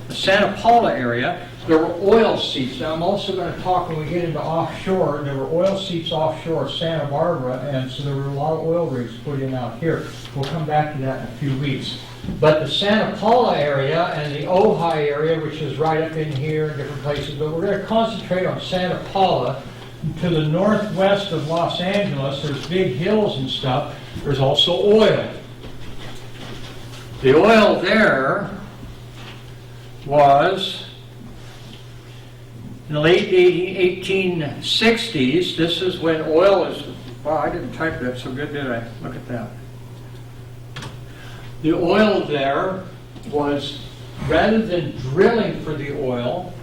Santa Paula area, there were oil seeps. Now, I'm also going to talk when we get into offshore. There were oil seeps offshore Santa Barbara, and so there were a lot of oil rigs put in out here. We'll come back to that in a few weeks. But the Santa Paula area and the Ojai area, which is right up in here, different places, but we're going to concentrate on Santa Paula. To the northwest of Los Angeles, there's big hills and stuff. There's also oil. The oil there was in the late 1860s. This is when oil is, wow, I didn't type that so good, did I? Look at that. The oil there was, rather than drilling for the oil,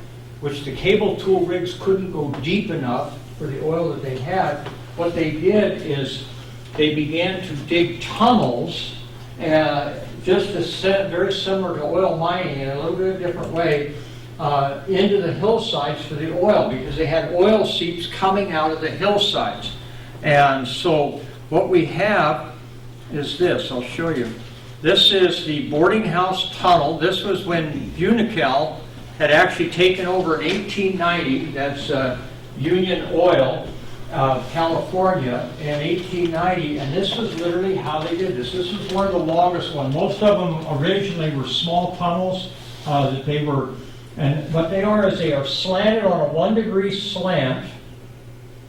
which the cable tool rigs couldn't go deep enough for the oil that they had, what they did is they began to dig tunnels, just very similar to oil mining in a little bit different way, into the hillsides for the oil, because they had oil seeps coming out of the hillsides. And so what we have is this. I'll show you. This is the boarding house tunnel. This was when Unocal had actually taken over in 1890. That's Union Oil, California, in 1890, and this was literally how they did this. This was one of the longest ones. Most of them originally were small tunnels that they were, and what they are is they are slanted on a 1-degree slant,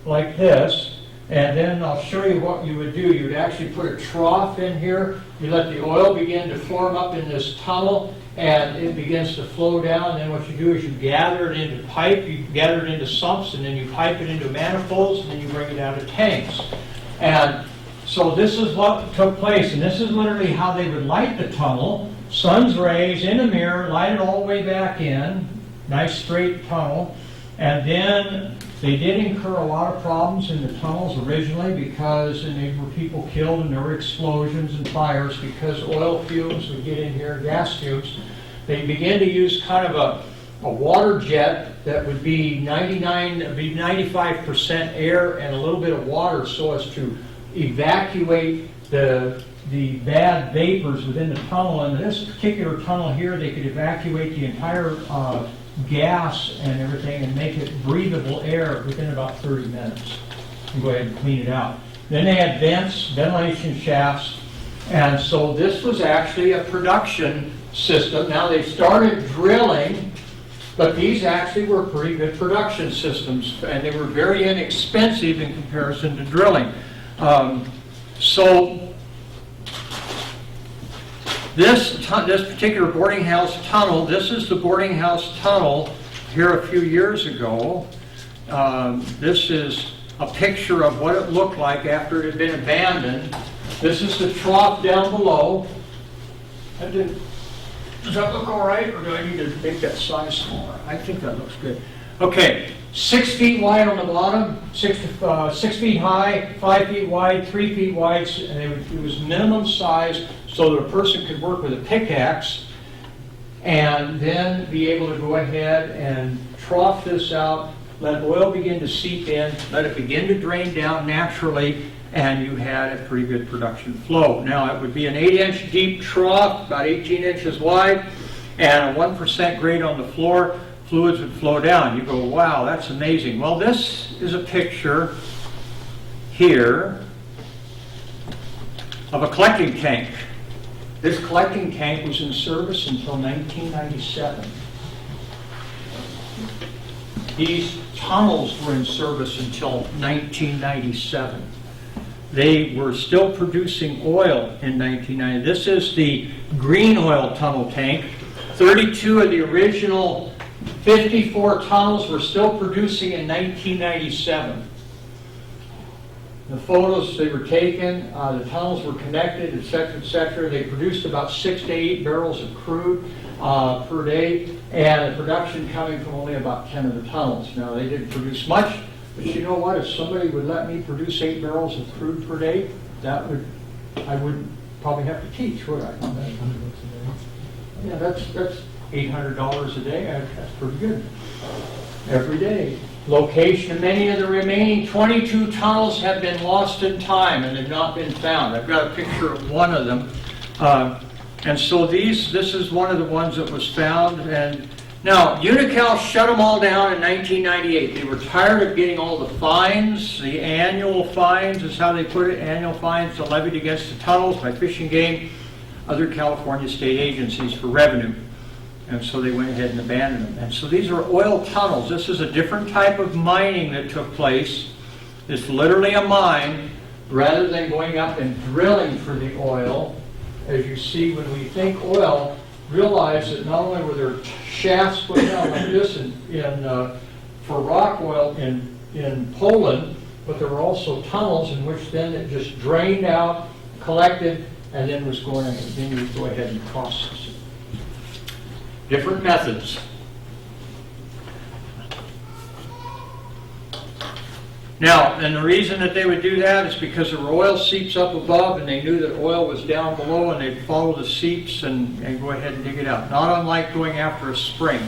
like this, and then I'll show you what you would do. You would actually put a trough in here, you let the oil begin to form up in this tunnel, and it begins to flow down, and then what you do is you gather it into pipe, you gather it into sumps, and then you pipe it into manifolds, and then you bring it out of tanks. And so this is what took place, and this is literally how they would light the tunnel. Sun's rays in a mirror, light it all the way back in, nice straight tunnel, and then they did incur a lot of problems in the tunnels originally because there were people killed and there were explosions and fires because oil fumes would get in here, gas fumes. They began to use kind of a water jet that would be 95% air and a little bit of water so as to evacuate the bad vapors within the tunnel. And in this particular tunnel here, they could evacuate the entire gas and everything and make it breathable air within about 30 minutes and go ahead and clean it out. Then they had vents, ventilation shafts, and so this was actually a production system. Now they started drilling, but these actually were pretty good production systems, and they were very inexpensive in comparison to drilling. This particular boarding house tunnel, this is the boarding house tunnel here a few years ago. This is a picture of what it looked like after it had been abandoned. This is the trough down below. Does that look all right, or do I need to make that size smaller? I think that looks good. Okay, 6 feet wide on the bottom, 6 feet high, 5 feet wide, 3 feet wide, and it was minimum size so that a person could work with a pickaxe and then be able to go ahead and trough this out, let oil begin to seep in, let it begin to drain down naturally, and you had a pretty good production flow. Now, it would be an 8-inch deep trough, about 18 inches wide, and a 1% grade on the floor. Fluids would flow down. You go, wow, that's amazing. Well, this is a picture here of a collecting tank. This collecting tank was in service until 1997. These tunnels were in service until 1997. They were still producing oil in 1990. This is the green oil tunnel tank. 32 of the original 54 tunnels were still producing in 1997. The photos, they were taken, the tunnels were connected, etc., etc. They produced about 6 to 8 barrels of crude per day, and the production coming from only about 10 of the tunnels. Now, they didn't produce much, but you know what? If somebody would let me produce 8 barrels of crude per day, I would probably have to teach, would I? Yeah, that's $800 a day. That's pretty good. Every day. Location of many of the remaining 22 tunnels have been lost in time and have not been found. I've got a picture of one of them. And so this is one of the ones that was found, and Now, Unocal shut them all down in 1998. They were tired of getting all the fines, the annual fines is how they put it, annual fines levied against the tunnels by Fish and Game, other California state agencies for revenue. And so they went ahead and abandoned them. And so these are oil tunnels. This is a different type of mining that took place. It's literally a mine rather than going up and drilling for the oil. As you see, when we think oil, realize that not only were there shafts put down like this for rock oil in Poland, but there were also tunnels in which then it just drained out, collected, and then was going to continue to go ahead and process it. Different methods. Now, and the reason that they would do that is because there were oil seeps up above, and they knew that oil was down below, and they'd follow the seeps and go ahead and dig it out. Not unlike going after a spring.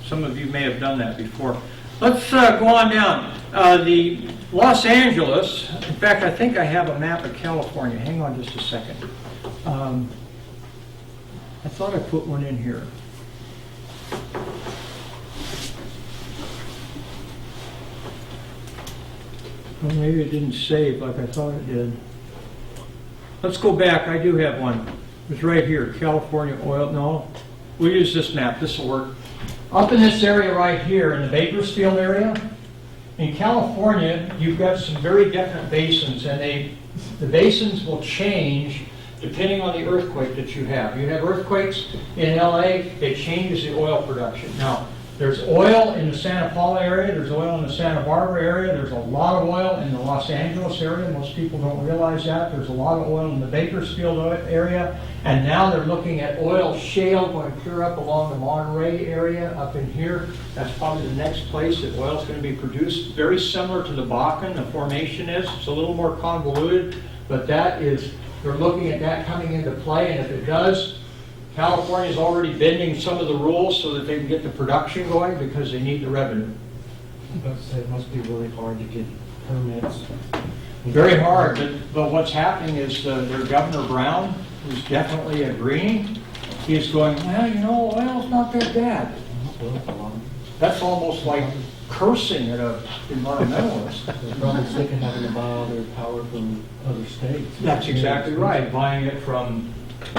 Some of you may have done that before. Let's go on down. The Los Angeles, in fact, I think I have a map of California. Hang on just a second. I thought I put one in here. Well, maybe it didn't save like I thought it did. Let's go back. I do have one. It's right here, California oil. No, we'll use this map. This will work. Up in this area right here, in the Bakersfield area, in California, you've got some very definite basins, and the basins will change depending on the earthquake that you have. You have earthquakes in LA, it changes the oil production. Now, there's oil in the Santa Paula area, there's oil in the Santa Barbara area, there's a lot of oil in the Los Angeles area. Most people don't realize that. There's a lot of oil in the Bakersfield area, and now they're looking at oil shale going clear up along the Monterey area up in here. That's probably the next place that oil is going to be produced. Very similar to the Bakken, the formation is. It's a little more convoluted, but that is, they're looking at that coming into play, and if it does, California's already bending some of the rules so that they can get the production going because they need the revenue. It must be really hard to get permits. Very hard, but what's happening is their Governor Brown, who's definitely agreeing, he's going, well, you know, oil's not that bad. That's almost like cursing at an environmentalist. They're probably sick of having to buy all their power from other states. That's exactly right, buying it from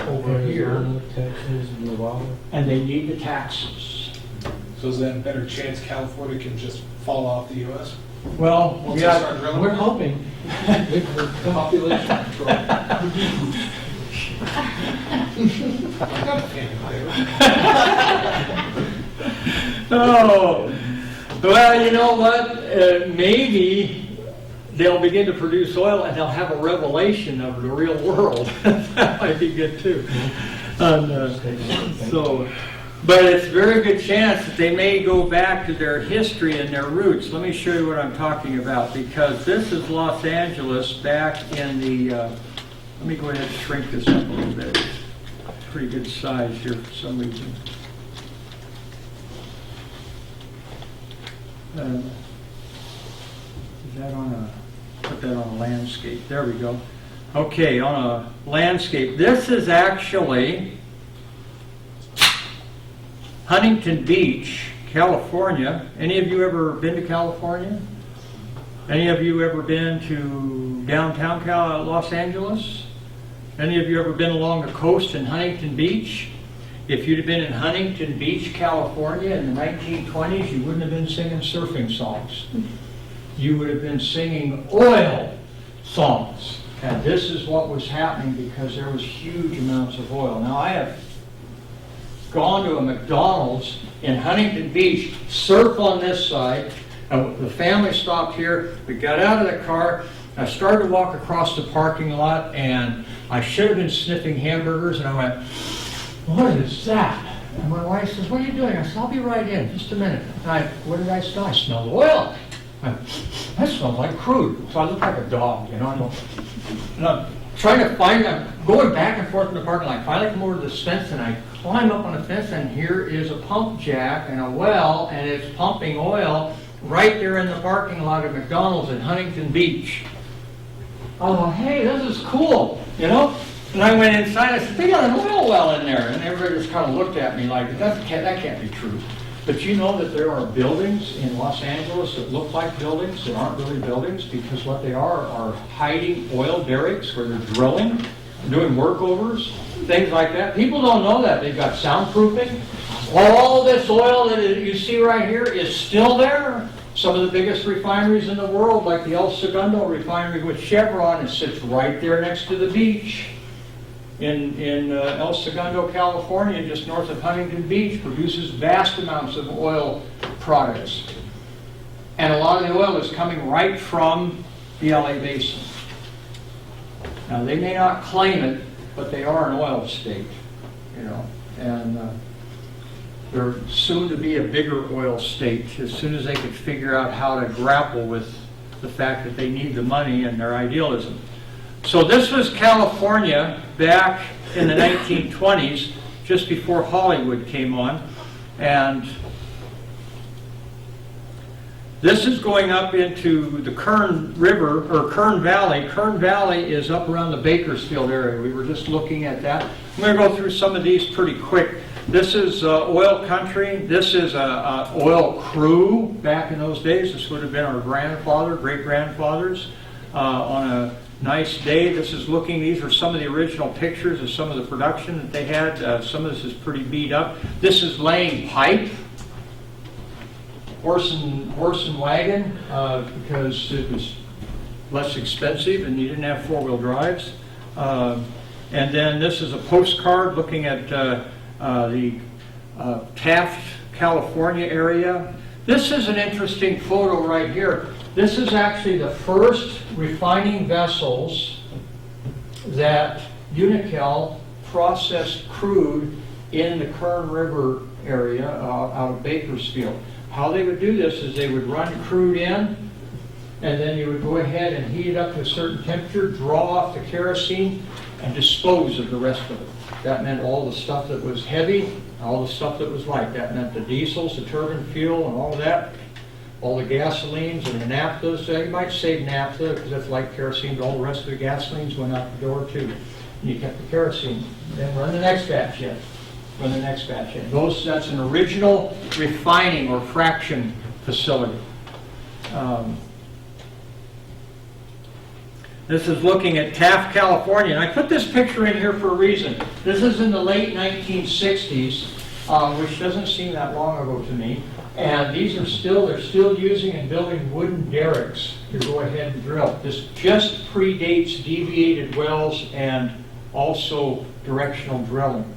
over here, Arizona, Texas, Nevada. and they need the taxes. So is that a better chance California can just fall off the U.S.? Well, Once they start drilling? We're hoping. Population control. I got a family there. Oh, well, you know what? Maybe they'll begin to produce oil and they'll have a revelation of the real world. That might be good too. But it's a very good chance that they may go back to their history and their roots. Let me show you what I'm talking about, because this is Los Angeles back in the, let me go ahead and shrink this up a little bit. It's pretty good size here for some reason. Is that on a, put that on a landscape, there we go. Okay, on a landscape, this is actually Huntington Beach, California. Any of you ever been to California? Any of you ever been to downtown Los Angeles? Any of you ever been along the coast in Huntington Beach? If you'd have been in Huntington Beach, California in the 1920s, you wouldn't have been singing surfing songs. You would have been singing oil songs. And this is what was happening because there was huge amounts of oil. Now, I have gone to a McDonald's in Huntington Beach, surf on this side. The family stopped here. We got out of the car. I started to walk across the parking lot, and I should have been sniffing hamburgers, and I went, what is that? And my wife says, what are you doing? I said, I'll be right in, just a minute. And what did I smell? I smelled oil. That smells like crude. So I look like a dog, you know. And I'm trying to find them, going back and forth in the parking lot. Finally come over to this fence, and I climb up on the fence, and here is a pump jack and a well, and it's pumping oil right there in the parking lot of McDonald's in Huntington Beach. Oh, hey, this is cool, you know. And I went inside, I said, they got an oil well in there. And everybody just kind of looked at me like, that can't be true. But you know that there are buildings in Los Angeles that look like buildings that aren't really buildings, because what they are hiding oil derricks where they're drilling, doing workovers, things like that. People don't know that. They've got soundproofing. All this oil that you see right here is still there. Some of the biggest refineries in the world, like the El Segundo refinery with Chevron, it sits right there next to the beach. In El Segundo, California, just north of Huntington Beach, produces vast amounts of oil products. And a lot of the oil is coming right from the LA Basin. Now, they may not claim it, but they are an oil state, you know, and they're soon to be a bigger oil state as soon as they can figure out how to grapple with the fact that they need the money and their idealism. So this was California back in the 1920s, just before Hollywood came on. And this is going up into the Kern River, or Kern Valley. Kern Valley is up around the Bakersfield area. We were just looking at that. I'm going to go through some of these pretty quick. This is oil country. This is a oil crew back in those days. This would have been our grandfather, great-grandfathers on a nice day. This is looking, these are some of the original pictures of some of the production that they had. Some of this is pretty beat up. This is laying pipe, horse and wagon, because it was less expensive and you didn't have four-wheel drives. And then this is a postcard looking at the Taft, California area. This is an interesting photo right here. This is actually the first refining vessels that Unocal processed crude in the Kern River area out of Bakersfield. How they would do this is they would run crude in, and then you would go ahead and heat it up to a certain temperature, draw off the kerosene, and dispose of the rest of it. That meant all the stuff that was heavy, all the stuff that was light. That meant the diesels, the turbine fuel, and all of that. All the gasolines and the naphthas. You might save naphtha because that's light kerosene, but all the rest of the gasolines went out the door too. And you kept the kerosene. Then run the next batch in. Run the next batch in. That's an original refining or fraction facility. This is looking at Taft, California. And I put this picture in here for a reason. This is in the late 1960s, which doesn't seem that long ago to me. And these are they're still using and building wooden derricks to go ahead and drill. This just predates deviated wells and also directional drilling.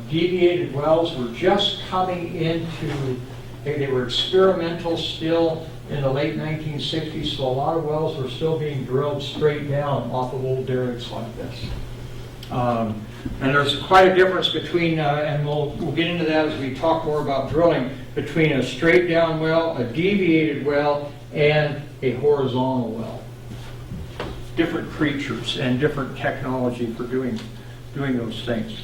Deviated wells were just coming into, they were experimental still in the late 1960s, so a lot of wells were still being drilled straight down off of old derricks like this. And there's quite a difference between, and we'll get into that as we talk more about drilling, between a straight down well, a deviated well, and a horizontal well. Different creatures and different technology for doing those things.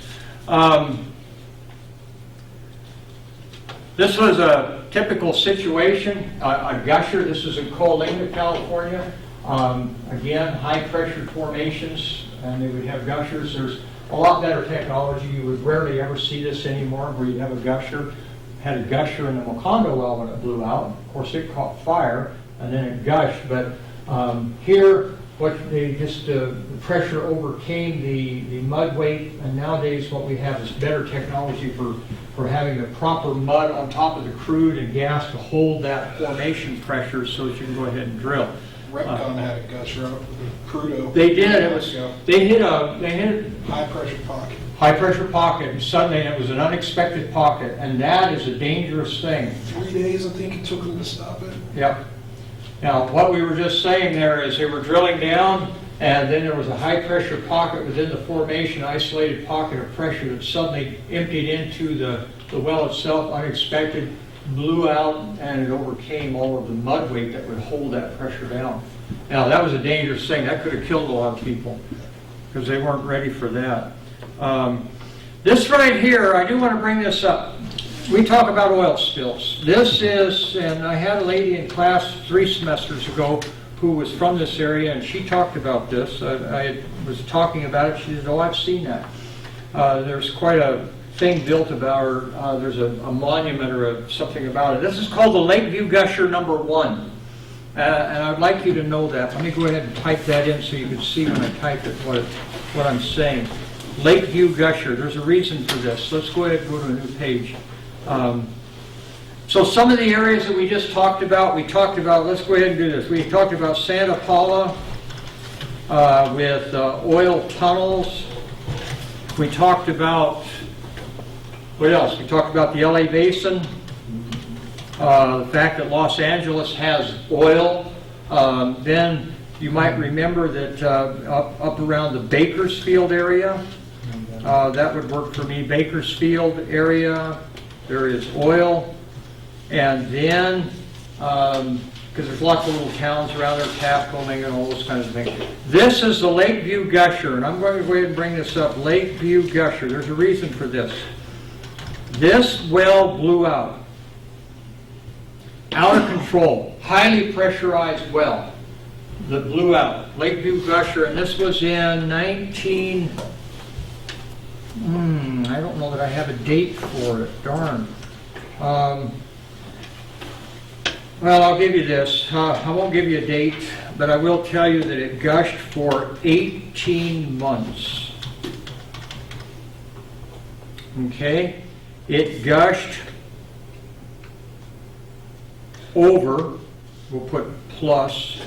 This was a typical situation, a gusher. This is in Coalinga, California. Again, high pressure formations, and they would have gushers. There's a lot better technology. You would rarely ever see this anymore, where you have a gusher. Had a gusher in the Macondo well when it blew out. Of course, it caught fire, and then it gushed. But here, the pressure overcame the mud weight, and nowadays what we have is better technology for having the proper mud on top of the crude and gas to hold that formation pressure so that you can go ahead and drill. Retcon had a gusher out with the crudo. They did. They hit a high pressure pocket. High pressure pocket, and suddenly it was an unexpected pocket, and that is a dangerous thing. 3 days, I think it took them to stop it. Yep. Now, what we were just saying there is they were drilling down, and then there was a high pressure pocket within the formation, isolated pocket of pressure that suddenly emptied into the well itself, unexpected, blew out, and it overcame all of the mud weight that would hold that pressure down. Now, that was a dangerous thing. That could have killed a lot of people because they weren't ready for that. This right here, I do want to bring this up. We talk about oil spills. This is, and I had a lady in class 3 semesters ago who was from this area, and she talked about this. I was talking about it. She said, "Oh, I've seen that." There's quite a thing built about her. There's a monument or something about it. This is called the Lakeview Gusher number 1. And I'd like you to know that. Let me go ahead and type that in so you can see when I type it what I'm saying. Lakeview Gusher. There's a reason for this. Let's go ahead and go to a new page. So some of the areas that we just talked about, let's go ahead and do this. We talked about Santa Paula with oil tunnels. We talked about, what else? We talked about the LA Basin, the fact that Los Angeles has oil. Then you might remember that up around the Bakersfield area, that would work for me. Bakersfield area, there is oil. And then, because there's lots of little towns around there, Tapconing and all those kinds of things. This is the Lakeview Gusher, and I'm going to go ahead and bring this up. Lakeview Gusher. There's a reason for this. This well blew out. Out of control. Highly pressurized well that blew out. Lakeview Gusher, and this was in I don't know that I have a date for it. Darn. Well, I'll give you this. I won't give you a date, but I will tell you that it gushed for 18 months. Okay? It gushed over, we'll put plus,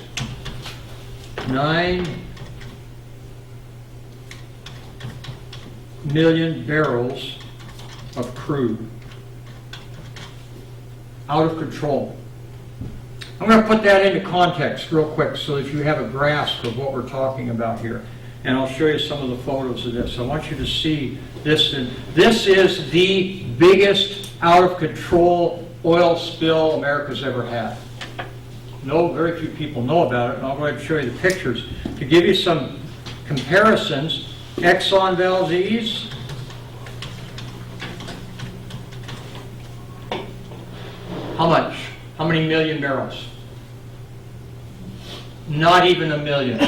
9 million barrels of crude. Out of control. I'm going to put that into context real quick so that you have a grasp of what we're talking about here. And I'll show you some of the photos of this. I want you to see this. This is the biggest out of control oil spill America's ever had. No, very few people know about it, and I'll go ahead and show you the pictures. To give you some comparisons, Exxon Valdez, how much? How many million barrels? Not even a million.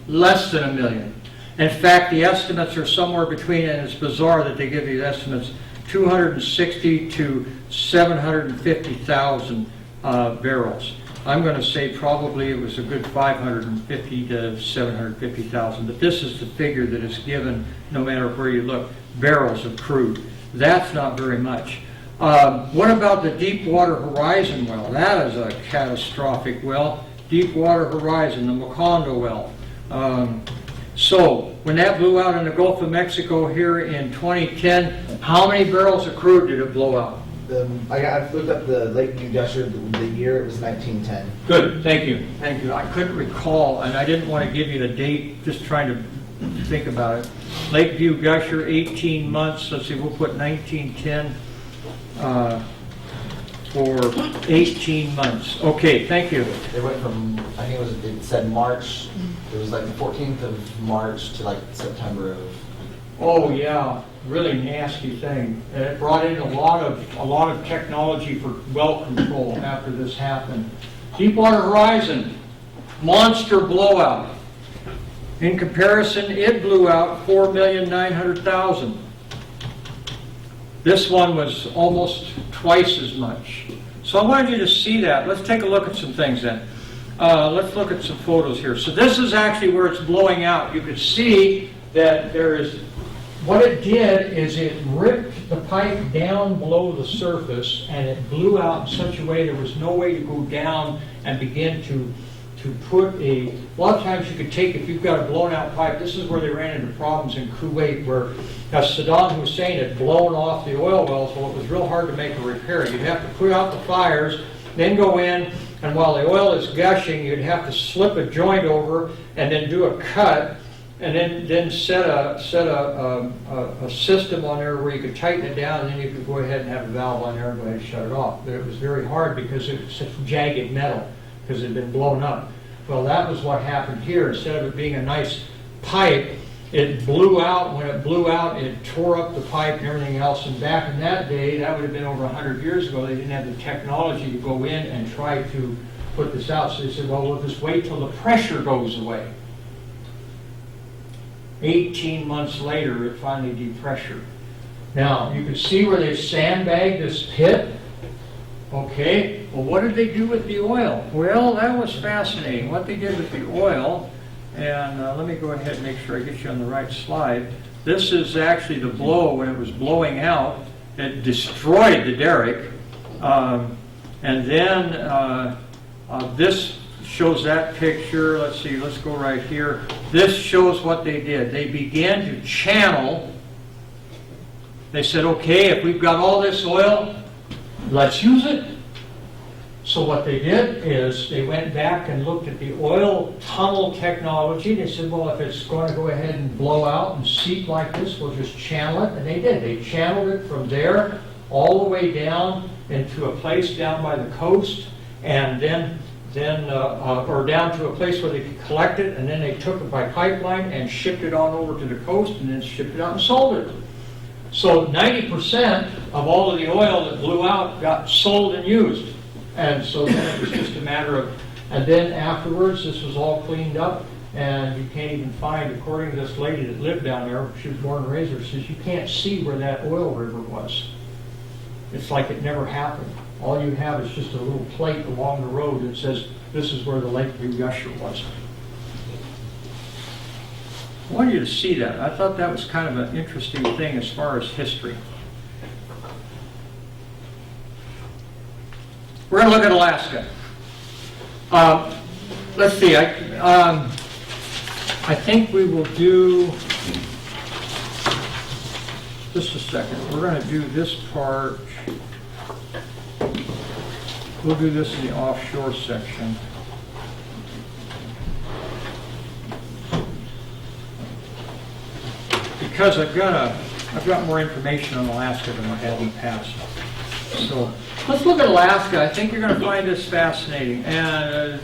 Less than a million. In fact, the estimates are somewhere between, and it's bizarre that they give these estimates, 260 to 750,000 barrels. I'm going to say probably it was a good 550 to 750,000, but this is the figure that is given no matter where you look, barrels of crude. That's not very much. What about the Deepwater Horizon well? That is a catastrophic well. Deepwater Horizon, the Macondo well. So, when that blew out in the Gulf of Mexico here in 2010, how many barrels of crude did it blow out? I looked up the Lakeview Gusher, the year, it was 1910. Good, thank you. Thank you. I couldn't recall, and I didn't want to give you the date, just trying to think about it. Lakeview Gusher, 18 months. Let's see, we'll put 1910. For 18 months. Okay, thank you. They went from, I think it said March, it was like the 14th of March to like September of. Oh yeah, really nasty thing. And it brought in a lot of technology for well control after this happened. Deepwater Horizon, monster blowout. In comparison, it blew out 4,900,000. This one was almost twice as much. So I wanted you to see that. Let's take a look at some things then. Let's look at some photos here. So this is actually where it's blowing out. You could see that there is, what it did is it ripped the pipe down below the surface and it blew out in such a way there was no way to go down and begin to put a lot of times you could take, if you've got a blown out pipe, this is where they ran into problems in Kuwait where Saddam Hussein had blown off the oil wells. Well, it was real hard to make a repair. You'd have to put out the fires, then go in, and while the oil is gushing, you'd have to slip a joint over and then do a cut, and then set a system on there where you could tighten it down, and then you could go ahead and have a valve on there and go ahead and shut it off. But it was very hard because it was such jagged metal, because it had been blown up. Well, that was what happened here. Instead of it being a nice pipe, it blew out. When it blew out, it tore up the pipe and everything else. And back in that day, that would have been over 100 years ago, they didn't have the technology to go in and try to put this out. So they said, well, we'll just wait till the pressure goes away. 18 months later, it finally depressured. Now, you can see where they sandbagged this pit. Okay, well, what did they do with the oil? Well, that was fascinating. What they did with the oil, and let me go ahead and make sure I get you on the right slide. This is actually the blow when it was blowing out. It destroyed the derrick. And then this shows that picture. Let's see, let's go right here. This shows what they did. They began to channel. They said, okay, if we've got all this oil, let's use it. So what they did is they went back and looked at the oil tunnel technology. They said, well, if it's going to go ahead and blow out and seep like this, we'll just channel it. And they did. They channeled it from there all the way down into a place down by the coast, and then or down to a place where they could collect it, and then they took it by pipeline and shipped it on over to the coast, and then shipped it out and sold it. So 90% of all of the oil that blew out got sold and used. And so then it was just a matter of, and then afterwards this was all cleaned up, and you can't even find, according to this lady that lived down there, she was born and raised there, says you can't see where that oil river was. It's like it never happened. All you have is just a little plate along the road that says this is where the Lake View Gusher was. I wanted you to see that. I thought that was kind of an interesting thing as far as history. We're going to look at Alaska. Let's see. I think we will do, just a second. We're going to do this part. We'll do this in the offshore section. Because I've got more information on Alaska than I had in the past. So let's look at Alaska. I think you're going to find this fascinating. And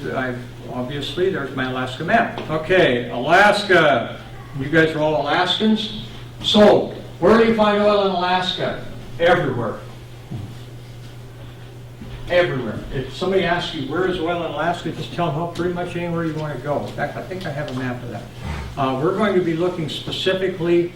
obviously, there's my Alaska map. Okay, Alaska. You guys are all Alaskans. So where do you find oil in Alaska? Everywhere. Everywhere. If somebody asks you where is oil in Alaska, just tell them, oh, pretty much anywhere you want to go. In fact, I think I have a map of that. We're going to be looking specifically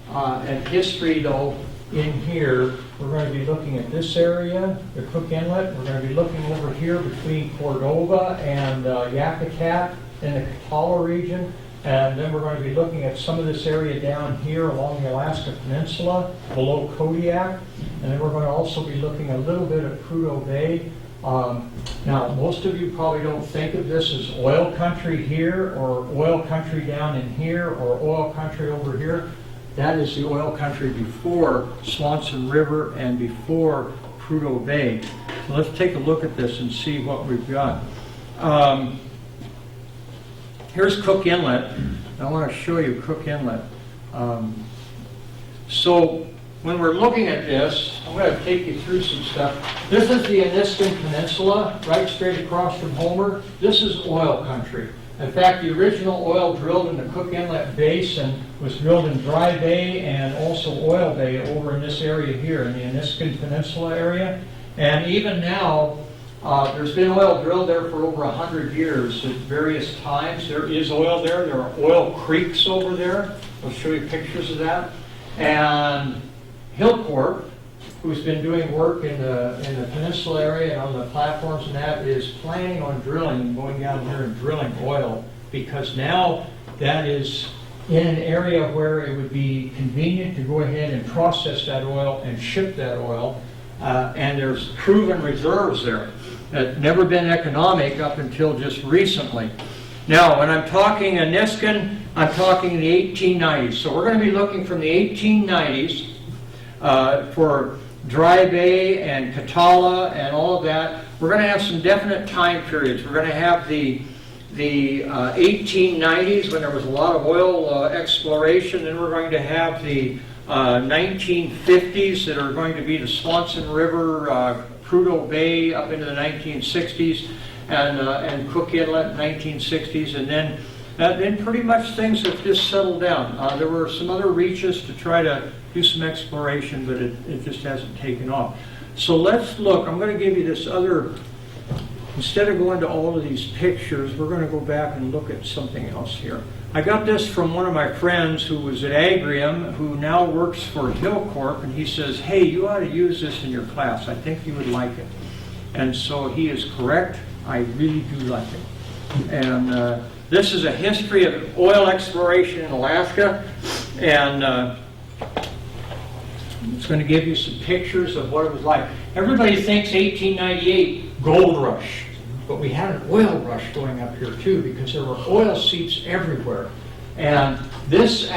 at history, though, in here. We're going to be looking at this area, the Cook Inlet. We're going to be looking over here between Cordova and Yakutat in the Catawba region. And then we're going to be looking at some of this area down here along the Alaska Peninsula, below Kodiak. And then we're going to also be looking a little bit at Prudhoe Bay. Now, most of you probably don't think of this as oil country here, or oil country down in here, or oil country over here. That is the oil country before Swanson River and before Prudhoe Bay. So let's take a look at this and see what we've got. Here's Cook Inlet. I want to show you Cook Inlet. So when we're looking at this, I'm going to take you through some stuff. This is the Aniskin Peninsula, right straight across from Homer. This is oil country. In fact, the original oil drilled in the Cook Inlet Basin was drilled in Dry Bay and also Oil Bay over in this area here, in the Aniskin Peninsula area. And even now, there's been oil drilled there for over 100 years at various times. There is oil there. There are oil creeks over there. I'll show you pictures of that. And Hillcorp, who's been doing work in the peninsula area and on the platforms and that, is planning on drilling and going down here and drilling oil, because now that is in an area where it would be convenient to go ahead and process that oil and ship that oil. And there's proven reserves there that never been economic up until just recently. Now, when I'm talking Aniskin, I'm talking the 1890s. So we're going to be looking from the 1890s for Dry Bay and Katala and all of that. We're going to have some definite time periods. We're going to have the 1890s when there was a lot of oil exploration. Then we're going to have the 1950s that are going to be the Swanson River, Prudhoe Bay up into the 1960s, and Cook Inlet 1960s, and then pretty much things have just settled down. There were some other reaches to try to do some exploration, but it just hasn't taken off. So let's look. I'm going to give you this other instead of going to all of these pictures, we're going to go back and look at something else here. I got this from one of my friends who was at Agrium, who now works for Hillcorp, and he says, hey, you ought to use this in your class. I think you would like it. And so he is correct. I really do like it. And this is a history of oil exploration in Alaska, and it's going to give you some pictures of what it was like. Everybody thinks 1898 gold rush, but we had an oil rush going up here too, because there were oil seeps everywhere. And this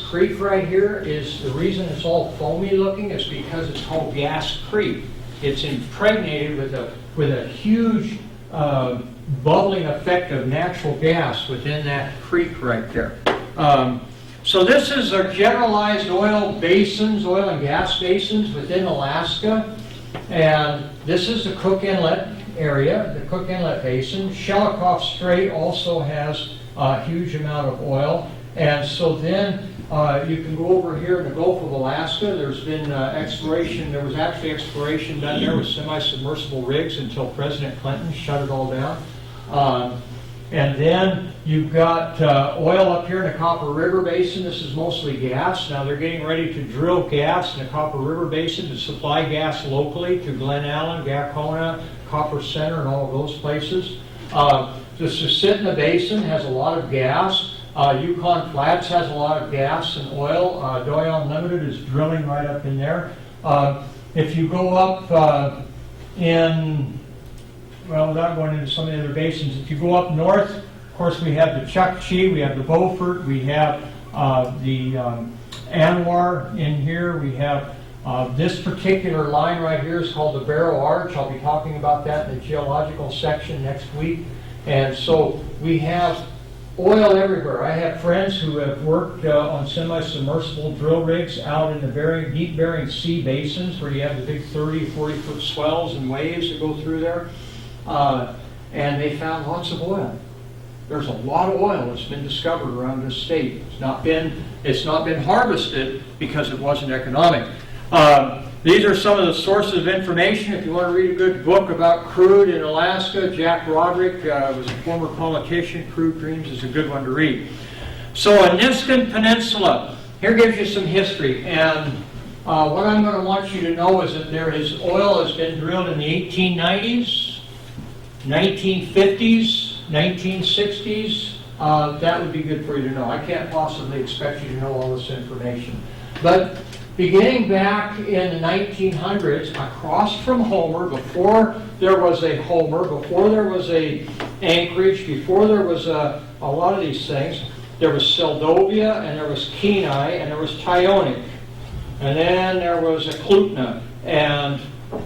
creek right here is the reason it's all foamy looking is because it's called Gas Creek. It's impregnated with a huge bubbling effect of natural gas within that creek right there. So this is our generalized oil basins, oil and gas basins within Alaska. And this is the Cook Inlet area, the Cook Inlet Basin. Shelikof Strait also has a huge amount of oil. And so then you can go over here in the Gulf of Alaska. There's been exploration. There was actually exploration done there with semi-submersible rigs until President Clinton shut it all down. And then you've got oil up here in the Copper River Basin. This is mostly gas. Now they're getting ready to drill gas in the Copper River Basin to supply gas locally to Glen Allen, Gacona, Copper Center, and all of those places. The Susitna Basin has a lot of gas. Yukon Flats has a lot of gas and oil. Doyon Limited is drilling right up in there. If you go up well, without going into some of the other basins, if you go up north, of course, we have the Chukchi, we have the Beaufort, we have the Anwar in here, we have this particular line right here is called the Barrow Arch. I'll be talking about that in the geological section next week. And so we have oil everywhere. I have friends who have worked on semi-submersible drill rigs out in the deep Bering Sea basins where you have the big 30, 40-foot swells and waves that go through there. And they found lots of oil. There's a lot of oil that's been discovered around this state. It's not been harvested because it wasn't economic. These are some of the sources of information. If you want to read a good book about crude in Alaska, Jack Roderick was a former politician. Crude Dreams is a good one to read. So a Niskin Peninsula. Here gives you some history. And what I'm going to want you to know is that oil has been drilled in the 1890s, 1950s, 1960s. That would be good for you to know. I can't possibly expect you to know all this information. But beginning back in the 1900s, across from Homer, before there was a Homer, before there was a Anchorage, before there was a lot of these things, there was Seldovia, and there was Kenai, and there was Tyonek. And then there was Eklutna, and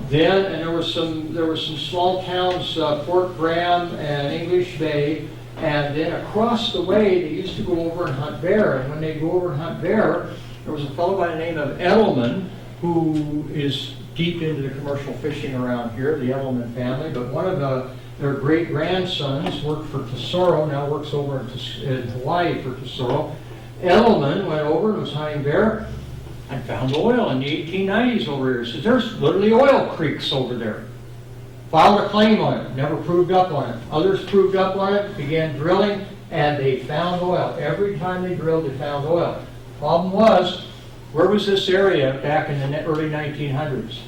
there were some small towns, Fort Graham and English Bay, and then across the way they used to go over and hunt bear. And when they go over and hunt bear, there was a fellow by the name of Edelman who is deep into the commercial fishing around here, the Edelman family. But one of their great grandsons worked for Tesoro, now works over in Hawaii for Tesoro. Edelman went over and was hunting bear and found oil in the 1890s over here. So there's literally oil creeks over there. Filed a claim on it, never proved up on it. Others proved up on it, began drilling, and they found oil. Every time they drilled, they found oil. Problem was, where was this area back in the early 1900s?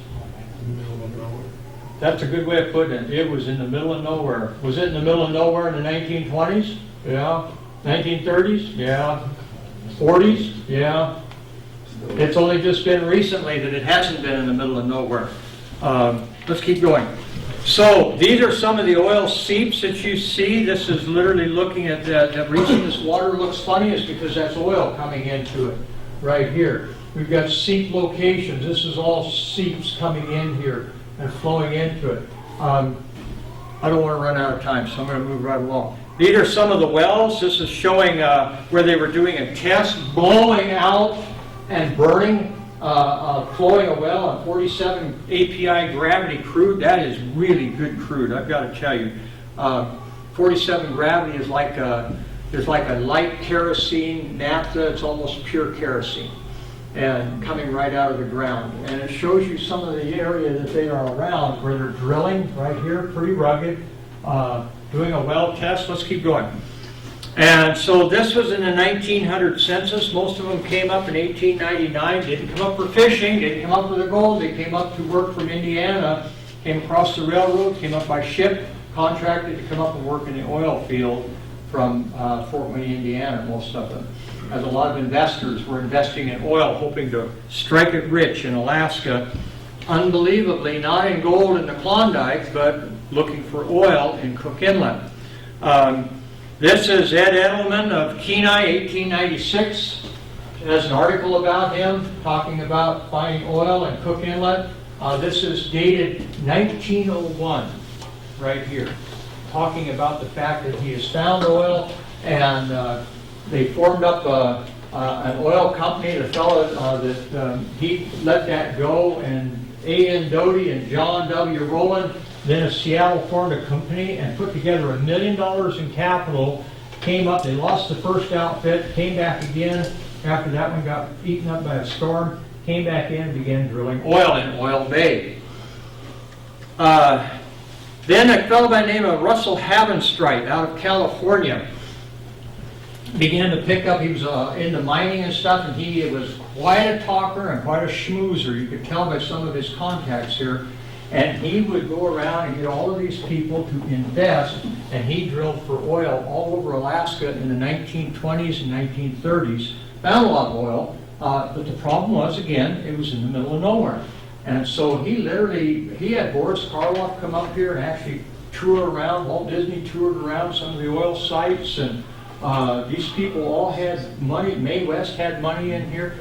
That's a good way of putting it. It was in the middle of nowhere. Was it in the middle of nowhere in the 1920s? Yeah. 1930s? Yeah. 40s? Yeah. It's only just been recently that it hasn't been in the middle of nowhere. Let's keep going. So these are some of the oil seeps that you see. This is literally looking at the reason this water looks funny is because that's oil coming into it right here. We've got seep locations. This is all seeps coming in here and flowing into it. I don't want to run out of time, so I'm going to move right along. These are some of the wells. This is showing where they were doing a test, blowing out and burning, flowing a well on 47 API gravity crude. That is really good crude, I've got to tell you. 47 gravity is like a light kerosene, naphtha. It's almost pure kerosene. and coming right out of the ground. And it shows you some of the area that they are around where they're drilling right here, pretty rugged, doing a well test. Let's keep going. And so this was in the 1900 census. Most of them came up in 1899. Didn't come up for fishing, didn't come up for the gold. They came up to work from Indiana, came across the railroad, came up by ship, contracted to come up and work in the oil field from Fort Wayne, Indiana, most of them. As a lot of investors were investing in oil, hoping to strike it rich in Alaska. Unbelievably, not in gold in the Klondike, but looking for oil in Cook Inlet. This is Ed Edelman of Kenai, 1896. There's an article about him talking about finding oil in Cook Inlet. This is dated 1901, right here, talking about the fact that he has found oil, and they formed up an oil company. The fellow he let that go, and A.N. Doty and John W. Rowland, then of Seattle, formed a company and put together $1 million in capital. Came up, they lost the first outfit, came back again. After that one got eaten up by a storm, came back in and began drilling oil in Oil Bay. Then a fellow by the name of Russell Havenstreit out of California began to pick up. He was into mining and stuff, and he was quite a talker and quite a schmoozer. You could tell by some of his contacts here. And he would go around and get all of these people to invest, and he drilled for oil all over Alaska in the 1920s and 1930s. Found a lot of oil, but the problem was, again, it was in the middle of nowhere. And so he had Boris Karloff come up here and actually tour around. Walt Disney toured around some of the oil sites, and these people all had money. Mae West had money in here,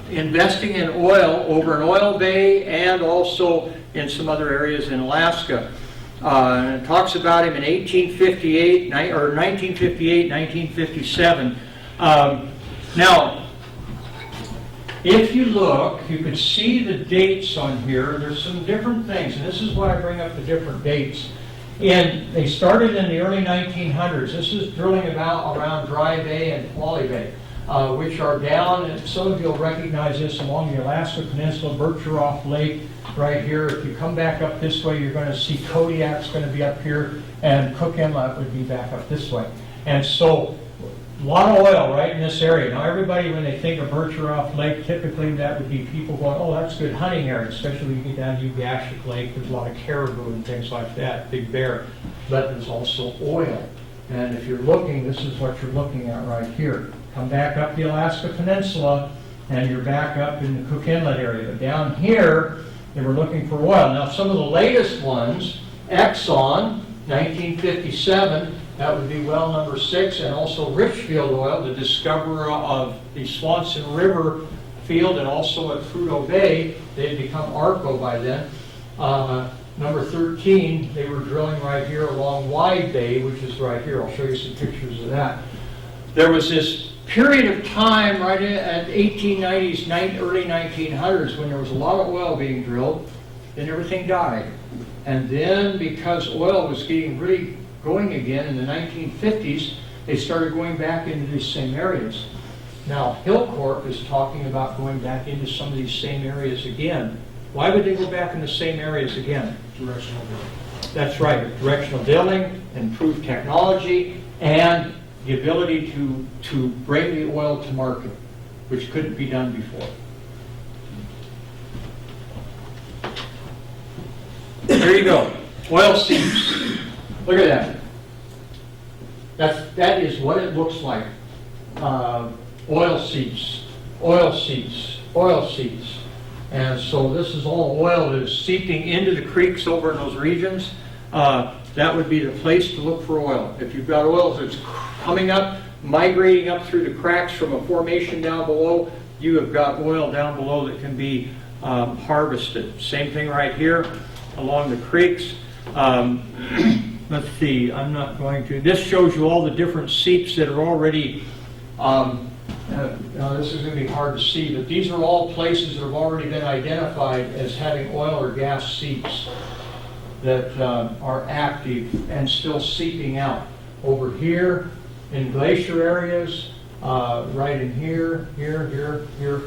investing in oil over in Oil Bay and also in some other areas in Alaska. And it talks about him in 1858, or 1958, 1957. Now, if you look, you can see the dates on here. There's some different things, and this is why I bring up the different dates. They started in the early 1900s. This is drilling around Dry Bay and Qualley Bay, which are down, and some of you will recognize this along the Alaska Peninsula, Bercheroff Lake, right here. If you come back up this way, you're going to see Kodiak's going to be up here, and Cook Inlet would be back up this way. And so, a lot of oil right in this area. Now, everybody, when they think of Bercheroff Lake, typically that would be people going, oh, that's a good hunting area, especially when you get down to Ugashik Lake. There's a lot of caribou and things like that, big bear. But there's also oil. And if you're looking, this is what you're looking at right here. Come back up the Alaska Peninsula, and you're back up in the Cook Inlet area. But down here, they were looking for oil. Now, some of the latest ones, Exxon, 1957, that would be well number 6, and also Richfield Oil, the discoverer of the Swanson River field, and also at Prudhoe Bay. They had become ARCO by then. Number 13, they were drilling right here along Wide Bay, which is right here. I'll show you some pictures of that. There was this period of time right at 1890s, early 1900s, when there was a lot of oil being drilled, then everything died. And then because oil was getting really going again in the 1950s, they started going back into these same areas. Now, Hillcorp is talking about going back into some of these same areas again. Why would they go back in the same areas again? Directional drilling. That's right, directional drilling, improved technology, and the ability to bring the oil to market, which couldn't be done before. There you go, oil seeps. Look at that. That is what it looks like. Oil seeps, oil seeps, oil seeps. And so this is all oil that is seeping into the creeks over in those regions. That would be the place to look for oil. If you've got oil that's coming up, migrating up through the cracks from a formation down below, you have got oil down below that can be harvested. Same thing right here along the creeks. Let's see, I'm not going to. This shows you all the different seeps that are already, now this is going to be hard to see, but these are all places that have already been identified as having oil or gas seeps that are active and still seeping out. Over here in glacier areas, right in here, here,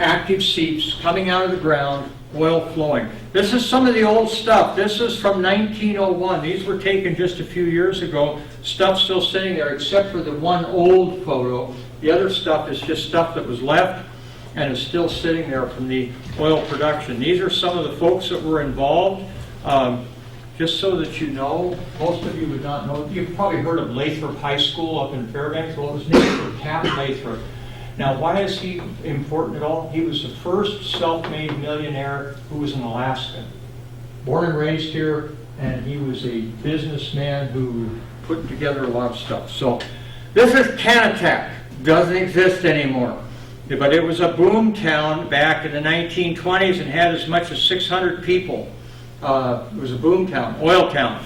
active seeps coming out of the ground, oil flowing. This is some of the old stuff. This is from 1901. These were taken just a few years ago. Stuff still sitting there except for the one old photo. The other stuff is just stuff that was left and is still sitting there from the oil production. These are some of the folks that were involved. Just so that you know, most of you would not know, you've probably heard of Lathrop High School up in Fairbanks. Well, it was named for Cap Lathrop. Now, why is he important at all? He was the first self-made millionaire who was in Alaska. Born and raised here, and he was a businessman who put together a lot of stuff. So, this is Canatac. Doesn't exist anymore. But it was a boom town back in the 1920s and had as much as 600 people. It was a boom town, oil town.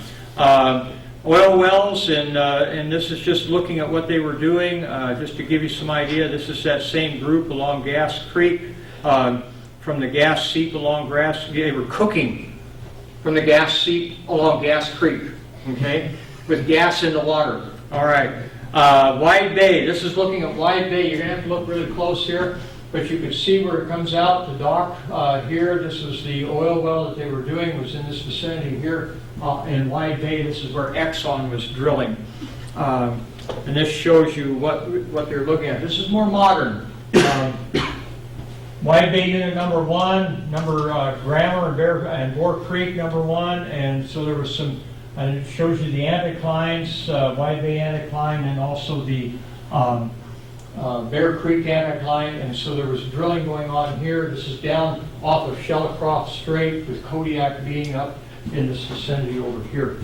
Oil wells, and this is just looking at what they were doing, just to give you some idea. This is that same group along Gas Creek, from the gas seep along Grass. They were cooking from the gas seep along Gas Creek, okay, with gas in the water. All right. Wide Bay. This is looking at Wide Bay. You're going to have to look really close here. But you can see where it comes out, the dock here. This is the oil well that they were doing, was in this vicinity here in Wide Bay. This is where Exxon was drilling. And this shows you what they're looking at. This is more modern. Wide Bay unit number 1, Grammar and Boar Creek number 1. And so there was some, and it shows you the anticlines, Wide Bay anticline, and also the Bear Creek anticline, and so there was drilling going on here. This is down off of Shellicroft Strait, with Kodiak being up in this vicinity over here.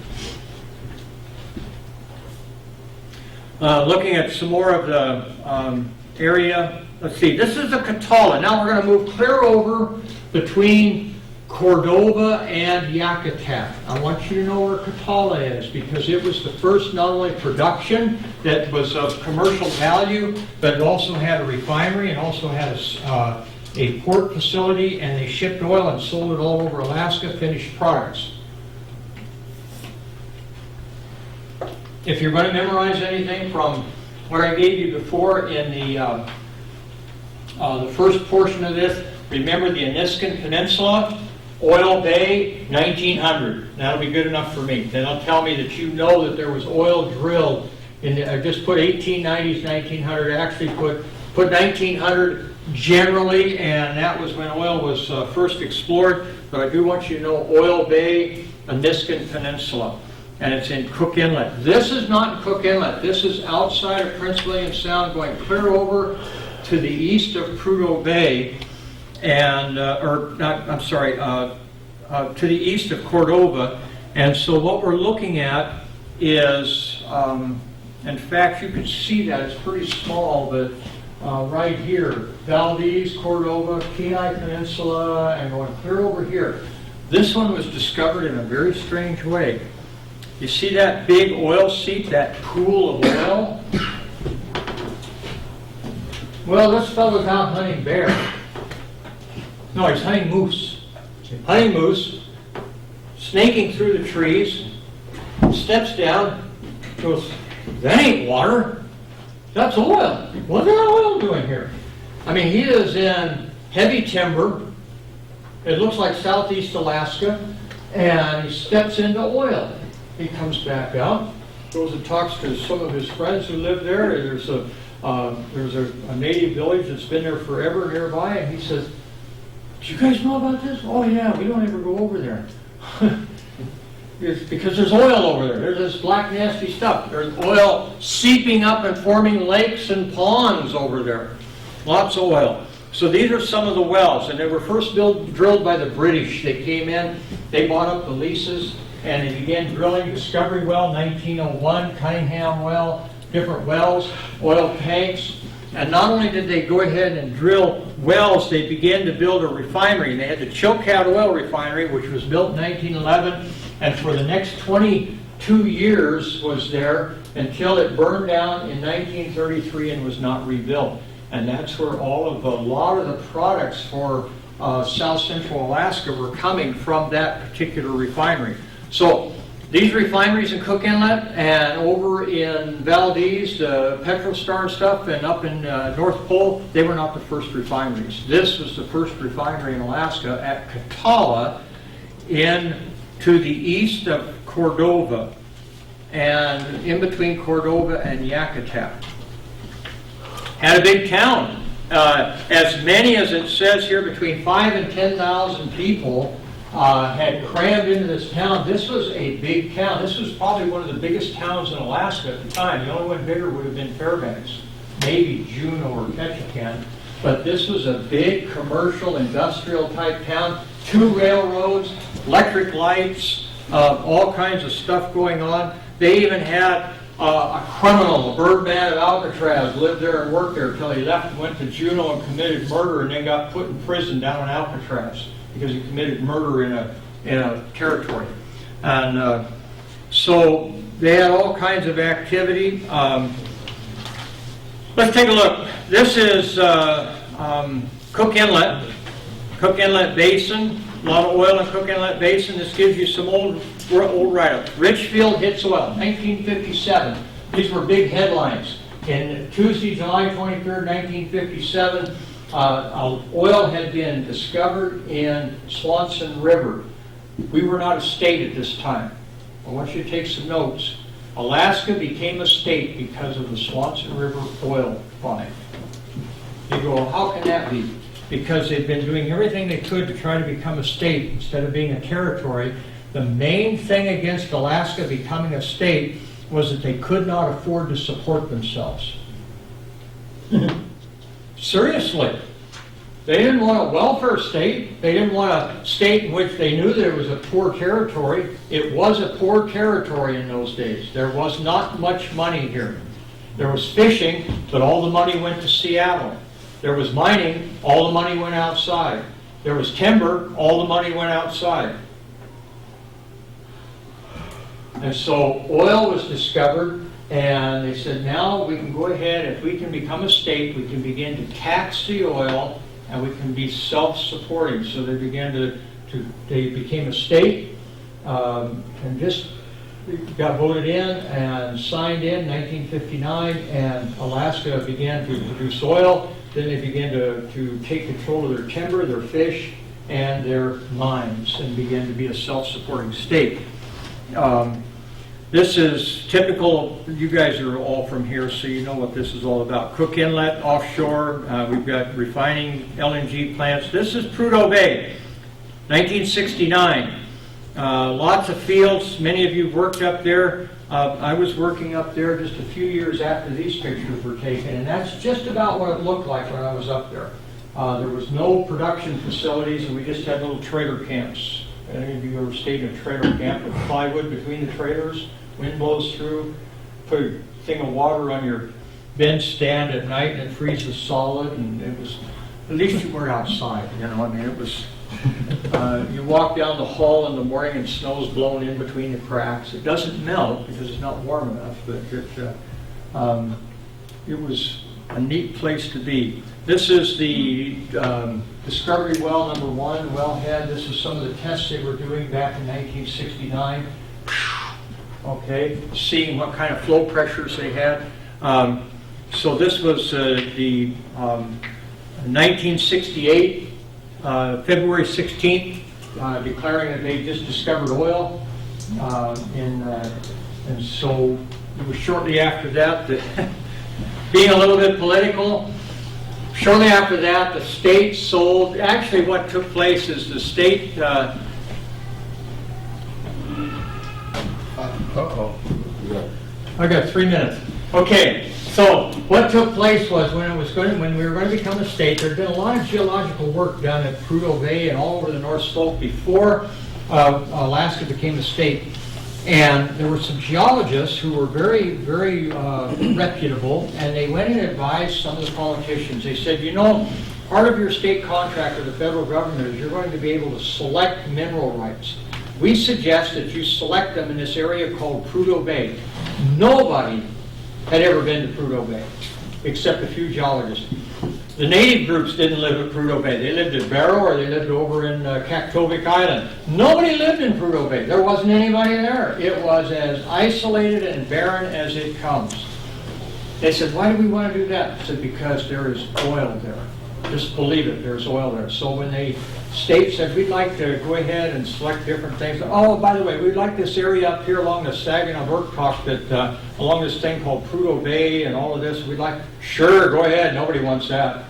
Looking at some more of the area, let's see, this is the Catala. Now we're going to move clear over between Cordova and Yakutat. I want you to know where Catala is, because it was the first not only production that was of commercial value, but it also had a refinery and also had a port facility, and they shipped oil and sold it all over Alaska, finished products. If you're going to memorize anything from what I gave you before in the first portion of this, remember the Aniskin Peninsula, Oil Bay, 1900. That'll be good enough for me. Then it'll tell me that you know that there was oil drilled. I just put 1890s, 1900. I actually put 1900 generally, and that was when oil was first explored. But I do want you to know Oil Bay, Aniskin Peninsula, and it's in Cook Inlet. This is not Cook Inlet. This is outside of Prince William Sound, going clear over to the east of Prudhoe Bay. And to the east of Cordova. And so what we're looking at is, in fact, you can see that it's pretty small, but right here, Valdez, Cordova, Kenai Peninsula, and going clear over here. This one was discovered in a very strange way. You see that big oil seep, that pool of oil? Well, this fellow's out hunting bear. No, he's hunting moose. Hunting moose, snaking through the trees, steps down, goes, that ain't water, that's oil. What's that oil doing here? I mean, he is in heavy timber. It looks like southeast Alaska, and he steps into oil. He comes back out, goes and talks to some of his friends who live there. There's a native village that's been there forever nearby, and he says, do you guys know about this? Oh yeah, we don't ever go over there. It's because there's oil over there. There's this black nasty stuff. There's oil seeping up and forming lakes and ponds over there. Lots of oil. So these are some of the wells, and they were first drilled by the British. They came in, they bought up the leases, and they began drilling. Discovery Well, 1901, Cunningham Well, different wells, oil tanks. And not only did they go ahead and drill wells, they began to build a refinery. And they had the Chilkat Oil Refinery, which was built in 1911, and for the next 22 years was there until it burned down in 1933 and was not rebuilt. And that's where a lot of the products for South Central Alaska were coming from that particular refinery. So These refineries in Cook Inlet and over in Valdez, Petrostar and stuff, and up in North Pole, they were not the first refineries. This was the first refinery in Alaska at Katala to the east of Cordova and in between Cordova and Yakutat. Had a big town. As many as it says here, between 5,000 and 10,000 people had crammed into this town. This was a big town. This was probably one of the biggest towns in Alaska at the time. The only one bigger would have been Fairbanks, maybe Juneau or Ketchikan. But this was a big commercial, industrial type town. 2 railroads, electric lights, all kinds of stuff going on. They even had a criminal, a Birdman of Alcatraz, lived there and worked there until he left and went to Juneau and committed murder and then got put in prison down in Alcatraz because he committed murder in a territory. And so they had all kinds of activity. Let's take a look. This is Cook Inlet Basin. A lot of oil in Cook Inlet Basin. This gives you some old write-ups. Richfield hits oil, 1957. These were big headlines. In Tuesday, July 23rd, 1957, oil had been discovered in Swanson River. We were not a state at this time. I want you to take some notes. Alaska became a state because of the Swanson River oil find. You go, how can that be? Because they've been doing everything they could to try to become a state instead of being a territory. The main thing against Alaska becoming a state was that they could not afford to support themselves. Seriously. They didn't want a welfare state. They didn't want a state in which they knew there was a poor territory. It was a poor territory in those days. There was not much money here. There was fishing, but all the money went to Seattle. There was mining, all the money went outside. There was timber, all the money went outside. And so oil was discovered, and they said, now we can go ahead, if we can become a state, we can begin to tax the oil, and we can be self-supporting. So they began they became a state, and just got voted in and signed in 1959, and Alaska began to produce oil. Then they began to take control of their timber, their fish, and their mines, and began to be a self-supporting state. This is typical. You guys are all from here, so you know what this is all about. Cook Inlet, offshore. We've got refining LNG plants. This is Prudhoe Bay, 1969. Lots of fields. Many of you have worked up there. I was working up there just a few years after these pictures were taken, and that's just about what it looked like when I was up there. There was no production facilities, and we just had little trailer camps. Any of you ever stayed in a trailer camp with plywood between the trailers? Wind blows through, put a thing of water on your bench stand at night, and it freezes solid, and it was, at least you weren't outside, you know, I mean, it was, you walk down the hall in the morning and snow's blowing in between the cracks. It doesn't melt because it's not warm enough, but it was a neat place to be. This is the Discovery Well number 1, wellhead. This is some of the tests they were doing back in 1969. Okay, seeing what kind of flow pressures they had. So this was the 1968, February 16th, declaring that they just discovered oil. And so it was shortly after that, being a little bit political, shortly after that, the state sold. Actually, what took place is the state. I got 3 minutes. Okay, so what took place was when we were going to become a state, there had been a lot of geological work done at Prudhoe Bay and all over the North Slope before Alaska became a state. And there were some geologists who were very, very reputable, and they went and advised some of the politicians. They said, you know, part of your state contract with the federal government is you're going to be able to select mineral rights. We suggest that you select them in this area called Prudhoe Bay. Nobody had ever been to Prudhoe Bay, except a few geologists. The native groups didn't live at Prudhoe Bay. They lived at Barrow or they lived over in Kaktovik Island. Nobody lived in Prudhoe Bay. There wasn't anybody there. It was as isolated and barren as it comes. They said, why do we want to do that? I said, because there is oil there. Just believe it, there's oil there. So when the state said, we'd like to go ahead and select different things. Oh, by the way, we'd like this area up here along the Saginaw-Burktalk, that along this thing called Prudhoe Bay and all of this. We'd like, sure, go ahead. Nobody wants that.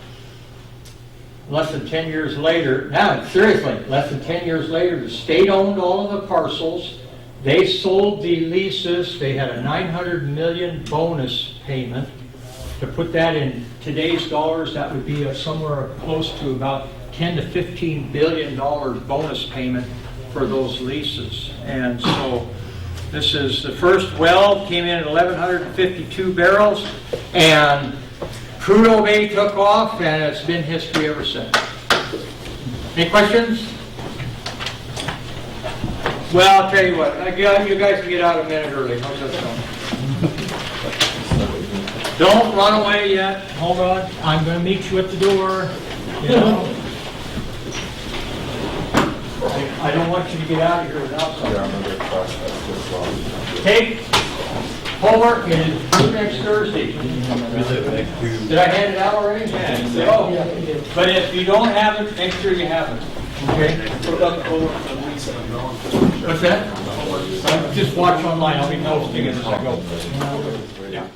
Less than 10 years later, now seriously, less than 10 years later, the state owned all of the parcels. They sold the leases. They had a $900 million bonus payment. To put that in today's dollars, that would be somewhere close to about $10 to $15 billion bonus payment for those leases. And so this is the first well, came in at 1,152 barrels, and Prudhoe Bay took off, and it's been history ever since. Any questions? Well, I'll tell you what, you guys can get out a minute early. How's that sound? Don't run away yet. Hold on. I'm going to meet you at the door. You know? I don't want you to get out of here without something. Take homework and due next Thursday. Did I hand it out already? Yeah. Oh. But if you don't have it, make sure you have it. Okay? What's that? Just watch online. I'll be posting it as I go. Yeah.